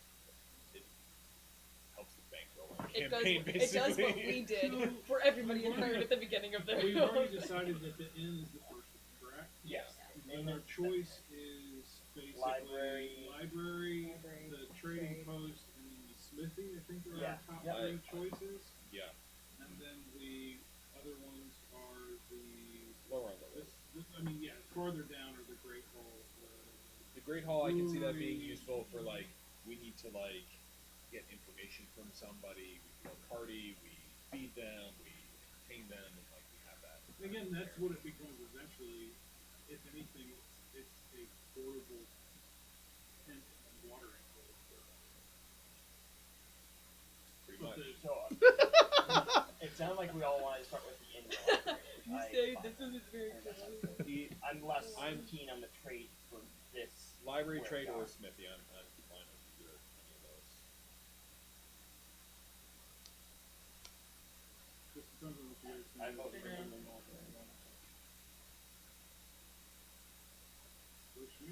helps the bankroll on the it does. campaign. It does what basically. we did for everybody in Herd at the beginning of their. We've already decided that the inn is the first one, correct? Yes. And our choice is basically Library. the trading post, and then the smithy. I think are Yeah. our top Yeah. three choices. Yeah. And then the other ones are the. Lower on the list. I mean, yeah, farther down are the Great Hall. The Great Hall, I can see that being Brewery. useful for like we need to like get information from somebody. We go party, we feed them, we entertain them, and like we have that. Again, that's what it becomes eventually. If anything, it's a portable tent and watering hole. Pretty But much. the- So, it sounded like we all wanted to start with the inn library. You I say find this that. is very cool. I'm less. I'm keen on the trade for this. Library, where trade, we or are. smithy. I'm fine with either any of those. Just depends on what you guys think. I vote for Yeah. inn and library. Which me?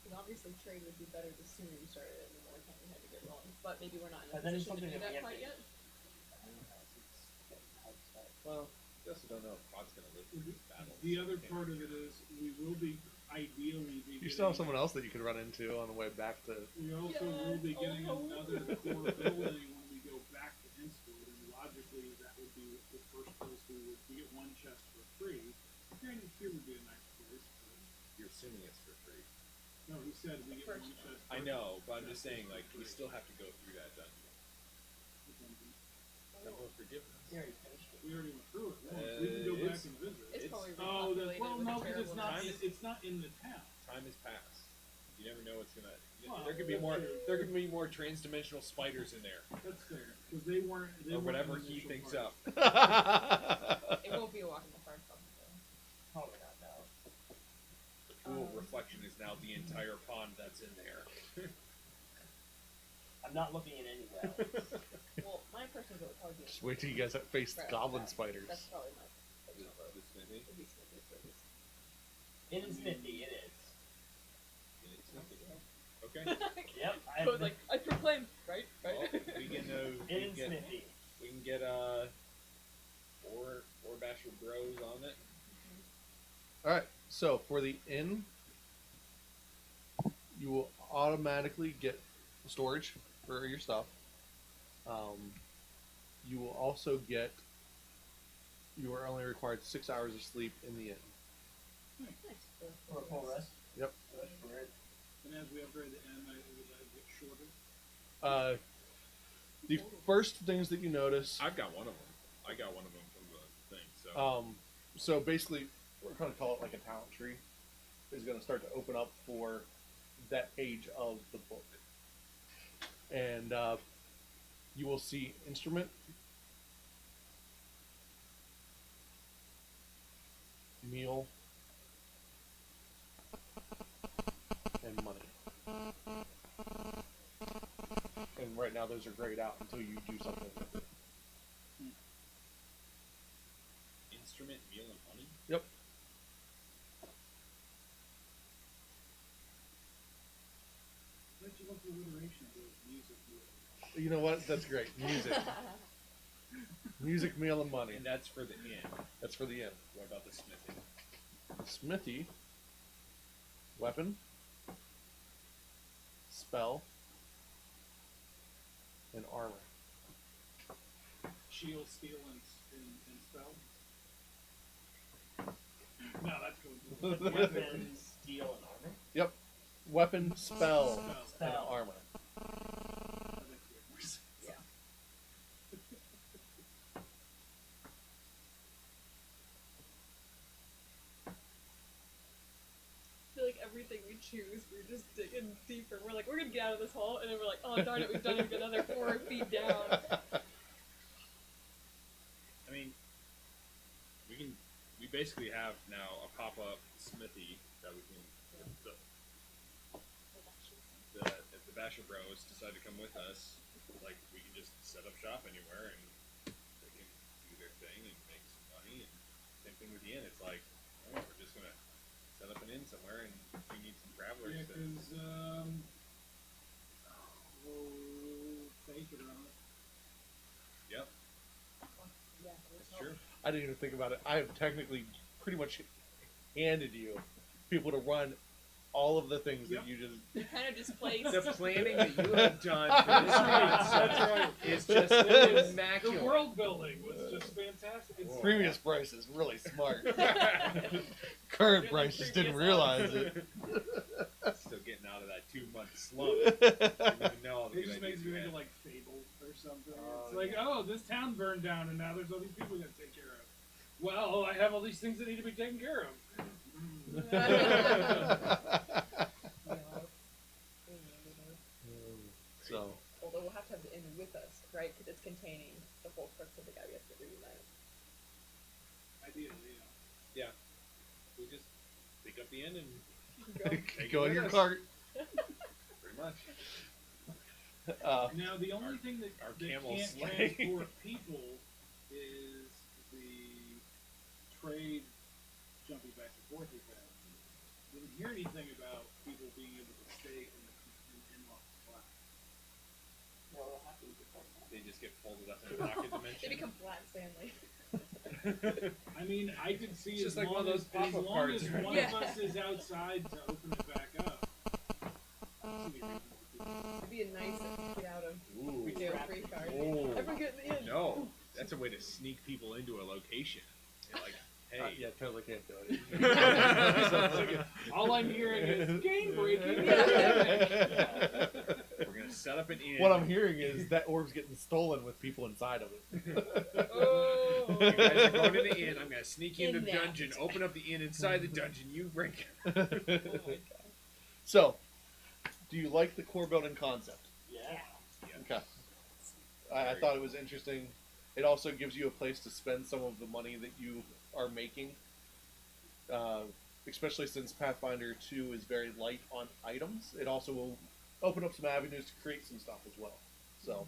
Because obviously trade would be better the sooner you started it, the more time you had to get rolling. But maybe we're not in a But then it's position to something do that we that have quite to- yet. Well, you also don't know if Pod's gonna live through these battles. The other part of it is we will be ideally be. You still have getting- someone else that you could run into on the way back to. We also will be getting another core building when we go back to Innswood, and logically that would be the first place we would get one chest for free. Granted, here would be a nice place. You're assuming it's for free. But no, he said we get First one chest. I first. know, but I'm just Chest saying, like, for we free. still have to go through that dungeon. Temple of Forgiveness. You already finished it. We already went through it. We can go back and visit. It's It's- probably Oh, repopulated well, with no, because terrible it's not in the town. Time has passed. You never know what's gonna. Well, there could be that's more. true. There could be more trans-dimensional spiders in there, That's fair, because they weren't. They or weren't whatever in the he initial thinks part. up. It won't be a walk in the park, probably. Probably not, no. The pool of reflection is now the entire pond that's in there. I'm not looking at any wells. Well, my personal vote would probably be. Just wait till you guys face Right, goblin right. spiders. That's probably my The personal vote. Smithy. Would be Smithy for this. It is nifty, it is. Okay. Yep, I So it's like, I proclaim, right? Well, we can. it is nifty. We can get four Basher Bros on it. All right. So for the inn, you will automatically get storage for your stuff. You will also get. You are only required 6 hours of sleep in the inn. Nice. For a full rest? Yep. Good for it. And as we upgrade the end, would that get shorter? The first things that you notice. I've got one of them. I got one of them from the thing. So. So basically, we're going to call it like a talent tree. Is going to start to open up for that page of the book, and you will see instrument, meal, and money. And right now, those are grayed out until you do something with it. Instrument, meal, and money. Yep. Let you look at the alliteration of those music. You know what? That's great. Music. Music, meal, and money. And that's for the inn. That's for the inn. What about the smithy? Smithy, weapon, spell, and armor. Shield, steel, and spell. No, that's cool. Weapon, steel, and armor? Yep. Weapon, spell, and Spell. armor. That makes way more sense. Yeah. I feel like everything we choose, we're just digging deeper. We're like, we're gonna get out of this hole, and then we're like, oh darn it, we've done it another 4 feet down. I mean, we basically have now a pop-up smithy that we can. If the Basher Bros decide to come with us, like we can just set up shop anywhere and they can do their thing and make some money. And same thing with the inn. It's like, oh, we're just gonna set up an inn somewhere and we need some travelers. Yeah, to- because we'll take it on it. Yep, Yeah. that's true. I didn't even think about it. I have technically pretty much handed you people to run all of the things Yep. that you just. We kind of displaced. The planning that you have done for this right is just The immaculate. world building was just fantastic. It's Previous Bryce is really smart. Current Bryce just didn't realize it. Still getting out of that 2-month slump. Didn't even know all the It good just ideas makes me you think had. of like Fable or something. Oh, It's like, yeah. oh, this town burned down and now there's all these people we gotta take care of. Well, I have all these things that need to be taken care of. So, Although we'll have to have the inn with us, right? Because it's containing the whole crux of the guy we have to reunite. Ideally, Yeah. We just pick up the end and Take go it in your with us. cart. pretty much. Now, the only thing that, our that camel can't sleigh. transport people is the trade jumping back and forth we've had. Didn't hear anything about people being able to stay in Lost Flat. They just get folded up in a pocket dimension. They become Flat Stanley. I mean, I could see It's as just like long one of those as pop-up long cards, as right? one Yeah. of us is outside to open it back up. It'd be a nice get out of Ooh. jail free card. Oh. Everyone get in the inn. No, that's a way to sneak people into a location. You're like, hey, Yeah, totally can't do it. All I'm hearing is game breaking. Yeah. we're gonna set up an inn. What I'm hearing is that orb's getting stolen with people inside of it. Oh. You guys are going to the inn. I'm gonna sneak you into the Kidnapped. dungeon, open up the inn inside the dungeon. You break. Oh my god. So, do you like the core building concept? Yeah. Okay. I thought it was interesting. It also gives you a place to spend some of the money that you are making, especially since Pathfinder 2 is very light on items. It also will open up some avenues to create some stuff as well. So,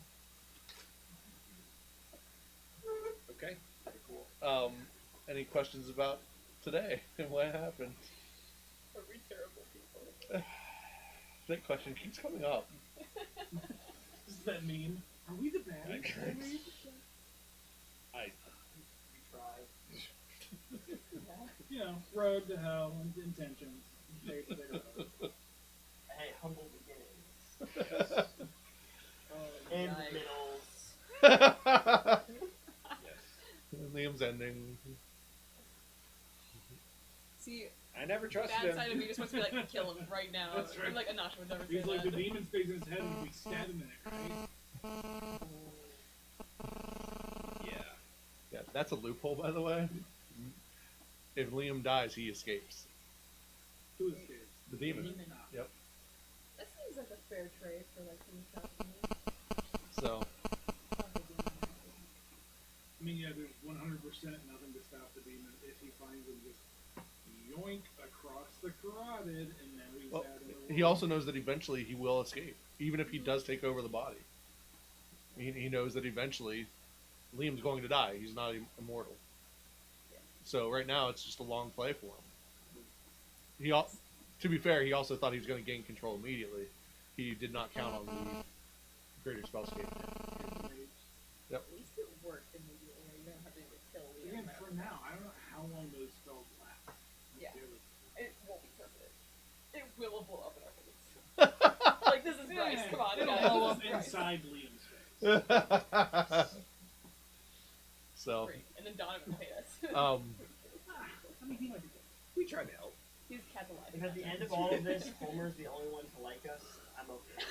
Okay. cool. Any questions about today and what happened? Are we terrible people? That question keeps coming up. Is that meme? Are we the bad guys? I You know, road to hell and intentions. Paved the road. Hey, humble beginnings. And Yikes. middles. Liam's ending. See, I never trusted bad him. side of me just wants to be like, kill him right now. That's right. I'm like, Anasha would never say He's like that. the demon space in his head and we stab him in it, right? Yeah. Yeah, that's a loophole, by the way. If Liam dies, he escapes. Who escapes? The demon. Demon. Yep. That seems like a fair trade for like doing stuff to me. So, I mean, yeah, there's 100% nothing to stop the demon if he finds him just yoink across the carotid and now he's well, out in the he world. also knows that eventually he will escape, even if he does take over the body. He knows that eventually Liam's going to die. He's not immortal. So right now, it's just a long play for him. To be fair, he also thought he was going to gain control immediately. He did not count on the greater spellscape. At least it worked immediately. You don't have to kill Liam. Again, for now, I don't know how long those spells last. Yeah. It won't be permanent. It will blow up in our face. Like, this is Bryce. Come on, It'll guys. blow This up is Bryce. inside Liam's face. So, Great. And then Donovan will hate us. I mean, he might be good. We tried to help. He's catalyzed. If at the end of all of this, Homer's the only one to like us, I'm okay.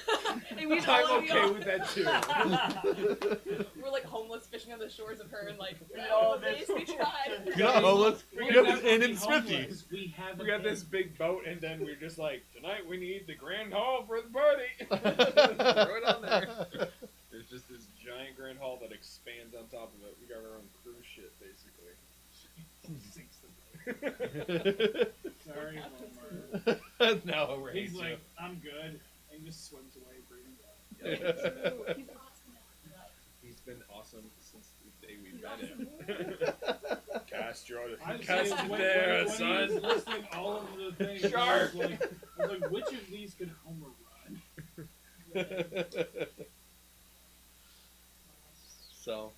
And we all I'm okay with that too. We're like homeless fishing on the shores of her and like, all oh, this- we tried. you're not homeless. We're You're not in fucking Smithy. homeless. We have We got this big boat, and then we're just like, tonight we need the grand hall for the party. Throw it on there. There's just this giant grand hall that expands on top of it. We got our own cruise ship, basically. Sinks the Sorry, Homer. Now Homer He's hates you. like, I'm good. And he just swims away, breathing down. Ooh, he's awesome now. He's been awesome since the day we met him. Cast your I cast said, it when there, he was son. listing all of the things, Shark. I was like, which of these could Homer run? So,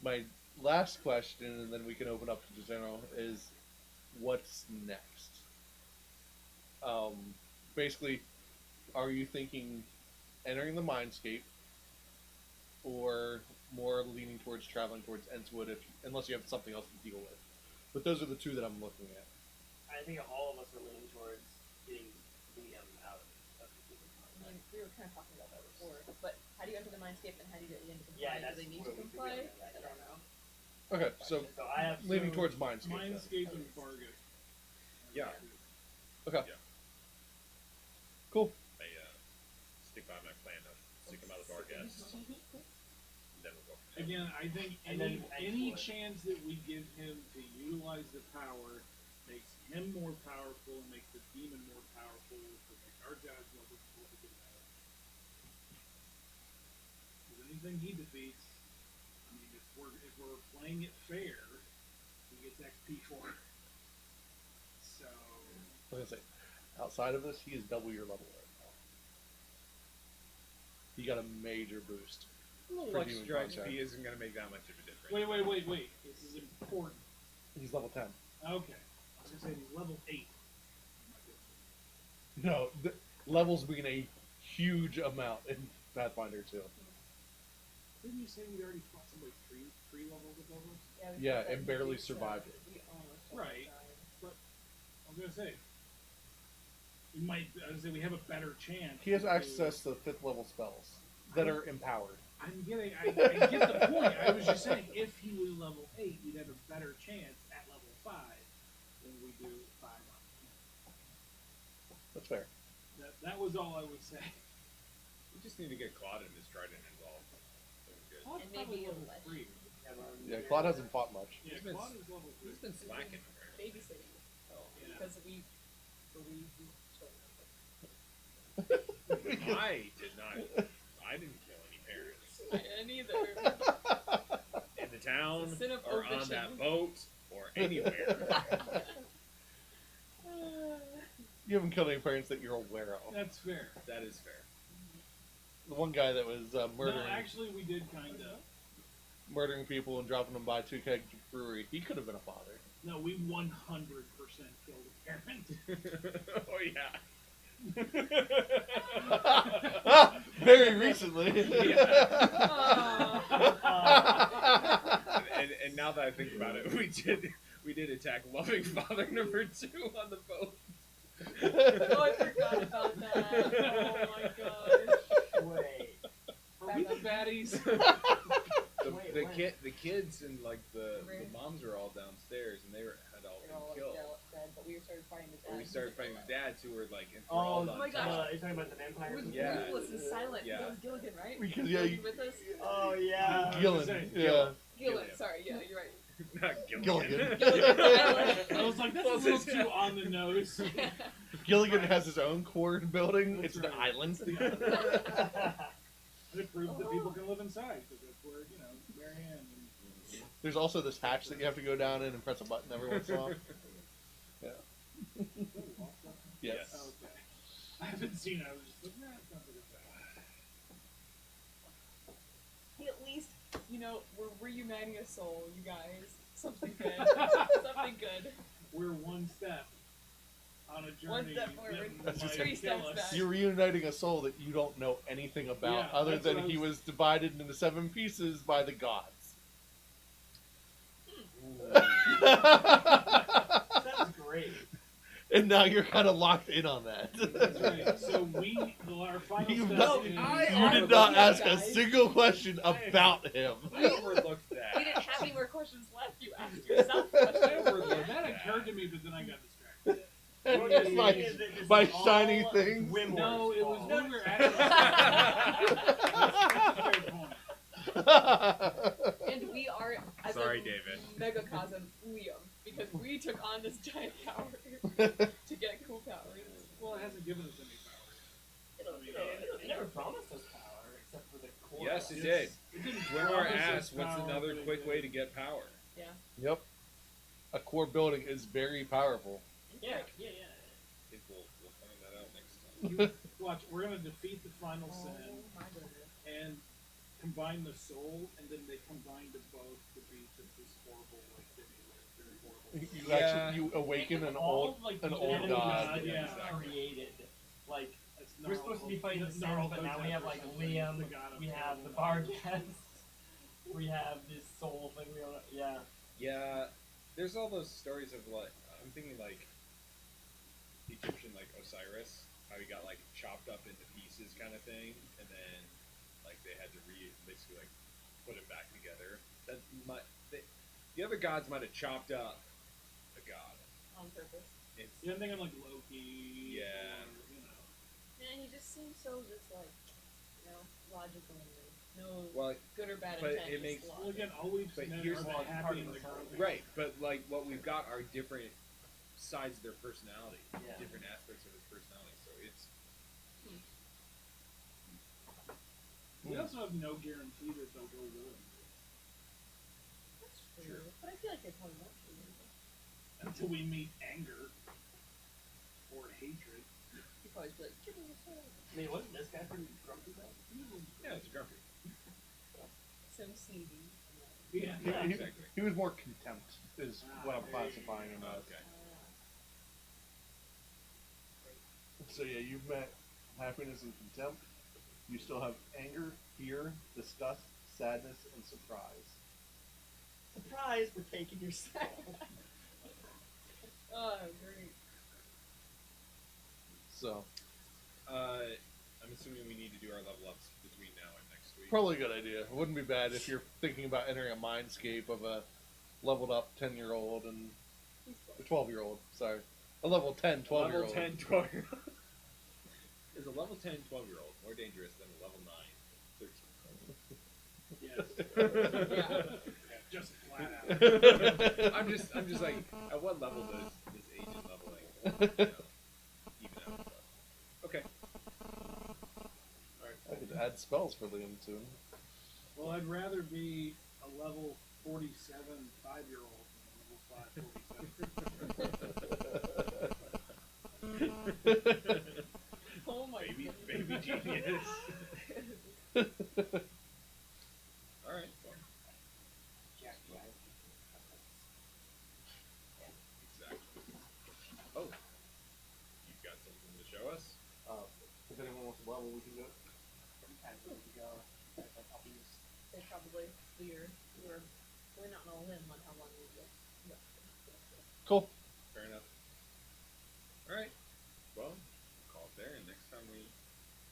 my last question, and then we can open up to the general, is what's next? Basically, are you thinking entering the Mindscape, or more leaning towards traveling towards Entwood, unless you have something else to deal with? But those are the two that I'm looking at. I think all of us are leaning towards getting Liam out of the I mean, we were kind of talking about that before, but how do you enter the Mindscape and how do you get Liam to comply? Yeah, do that's they need where to we comply? figured that, I don't know. Okay, so So I have leaning So, towards Mindscape. then. Mindscape and Fargus. Yeah. Okay. Yeah. Cool. I stick by my plan of stick him out of our guests. Then we'll go. from there. Again, I think And any then any Entwood. chance that we give him to utilize the power makes him more powerful and makes the demon more powerful to make our jobs more difficult to get out. Because anything he defeats, I mean, if we're playing it fair, he gets XP for it. So I was gonna say, outside of this, he is double your level right now. He got a major boost. A little For extra human XP contact. isn't going to make that much of a difference. wait. This is important. He's level 10. Okay, I was gonna say he's level 8. No, levels mean a huge amount in Pathfinder 2. Didn't you say we already fought somebody three levels above us? We Yeah, fought that and barely beast, survived it. we almost Right. died. I was gonna say, might. I would say we have a better chance. He has access to 5th level spells that are empowered. I'm getting. I get the point. I was just saying, if he was level 8, we'd have a better chance at level 5 than we do 5 on 10. That's fair. That was all I was saying. We just need to get Claude and his trident involved. Then we're good. Claude's And maybe probably a level ledge. 3. Yeah, Claude hasn't fought much. Yeah, He's been- Claude is level 3. He's been slacking apparently. Babysitting. Yeah. Because we I did not. I didn't kill any parents I didn't either. in the town It's a sin of or on omission. that boat or anywhere. You haven't killed any parents that you're aware of. That's fair. That is fair. The one guy that was murdering No, actually, we did kind of. murdering people and dropping them by 2 kegs of brewery, he could have been a father. No, we 100% killed a parent. Oh yeah. Very recently. And now that I think about it, we did attack loving father number 2 on the boat. Oh, I forgot about that. Oh my gosh. Wait. Are we the baddies? The kids and like the moms were all downstairs and had all They're all been killed. dead, but we started fighting the But we dad. started fighting the dads who were like Oh, enthralled my on gosh. top. you're talking about the It vampires? was Yeah. ruthless and silent. Yeah. That was Gilligan, right? Because, yeah, Gilligan you- with us? Oh, yeah. Gillen. Saying, Yeah. Gilligan, sorry, yeah, you're right. Not Gilligan. I was like, that's a little too on the nose. Gilligan has his own core building. That's It's an right. island. And it proves that people can live inside, because that's where, Marianne and... There's also this hatch that you have to go down in and press a button every once in a while. Yeah. Yes. Yes. Okay. I haven't seen it. I was just like, nah, it sounds like a He at least, we're reuniting a soul, you guys. Something good. Something good. We're one step on a journey. One step forward, that might 3 kill steps us. back. You're reuniting a soul that you don't know anything about, Yeah, other that's than what I he was- was divided into 7 pieces by the gods. Sounds great. And now you're kind of locked in on that. That's right. So our final You step don't- is... You did not ask a single question about him. I overlooked that. We didn't have any more questions left. You asked yourself questions. I overlooked That occurred to me, but then I got distracted. by shiny things. No, it was when we were at That's a fair point. And we are, as Sorry, a David. megacosm, Liam, because we took on this giant power to get cool powers. Well, it hasn't given us any power. It never promised us power, except for the core. Yes, it did. It didn't When our promise us ass, what's power, another but it quick did. way to get power? Yep. A core building is very powerful. Yeah. I think we'll find that out next time. Watch, we're gonna defeat the final sin Oh my goodness. and combine the soul, and then they combine to both to be just this horrible, like, very horrible. You Yeah. actually awaken an All old of, like, an the old enemies god. that Yeah. we created. Like, That's we're supposed to be fighting the Sins, Gnarl but now we have, like, Hotep or Liam, something, the god of we have the soul. Barghest, we have this soul thing, we don't know. Yeah. Yeah, there's all those stories of like I'm thinking like Egyptian like Osiris, how he got like chopped up into pieces kind of thing, and then like they had to basically like put it back together. The other gods might have chopped up the god. On purpose. It's Yeah, I'm thinking like Loki. Yeah. Or, Man, he just seems so just logical. No well, good or bad but intent. it just makes- Well, logic. again, all we've But seen here's are the part happy of and the the story. grumpy. right, but like what we've got are different sides of their personality, Yeah. different aspects of his personality. So it's We also have no guarantee that they'll go willingly That's true. True. But I feel like they probably won't be. until we meet anger or hatred. He'd probably be like, give me the soul. I mean, wasn't this guy pretty grumpy though? yeah, it's grumpy. So seedy. Yeah. Yeah, exactly. He was more contempt, is what I'm classifying him as. Okay. So yeah, you've met happiness and contempt. You still have anger, fear, disgust, sadness, and surprise. Surprise, we're taking your side. Oh, great. So I'm assuming we need to do our level ups between now and next week. probably a good idea. It wouldn't be bad if you're thinking about entering a mindscape of a leveled up 10-year-old and a 12-year-old. Sorry, a level 10, 12-year-old. Level 10, 12 year old. Is a level 10, 12 year old more dangerous than a level 9, 13 year old? Yes. Yeah, just flat out. I'm just like, at what level does age and leveling, even out stuff? Okay. Alright. I could add spells for Liam soon. Well, I'd rather be a level 47 5-year-old than a level 5 47. Oh my Baby genius. Alright, well. Exactly. Oh. You've got something to show us? If anyone wants to level, we can do it. They probably we're going out on a limb on how long we go. Cool. Fair enough. Alright. Well, call it there, and next time we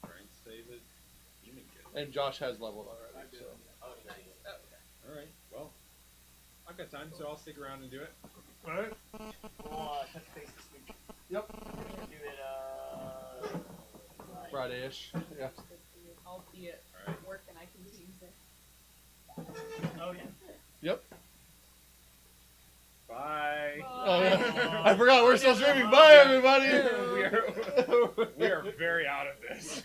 try and save a demon kid. And Josh has leveled already. So. Alright, well. I've got time, so I'll stick around and do it. All right. We'll touch base this week. Yep. We're gonna do it, Friday-ish. Yeah. I'll be at Alright. work and I can Tuesday. Oh, yeah. Yep. Bye. Oh, yeah. I forgot we're still streaming. Bye, everybody. We are very out of this.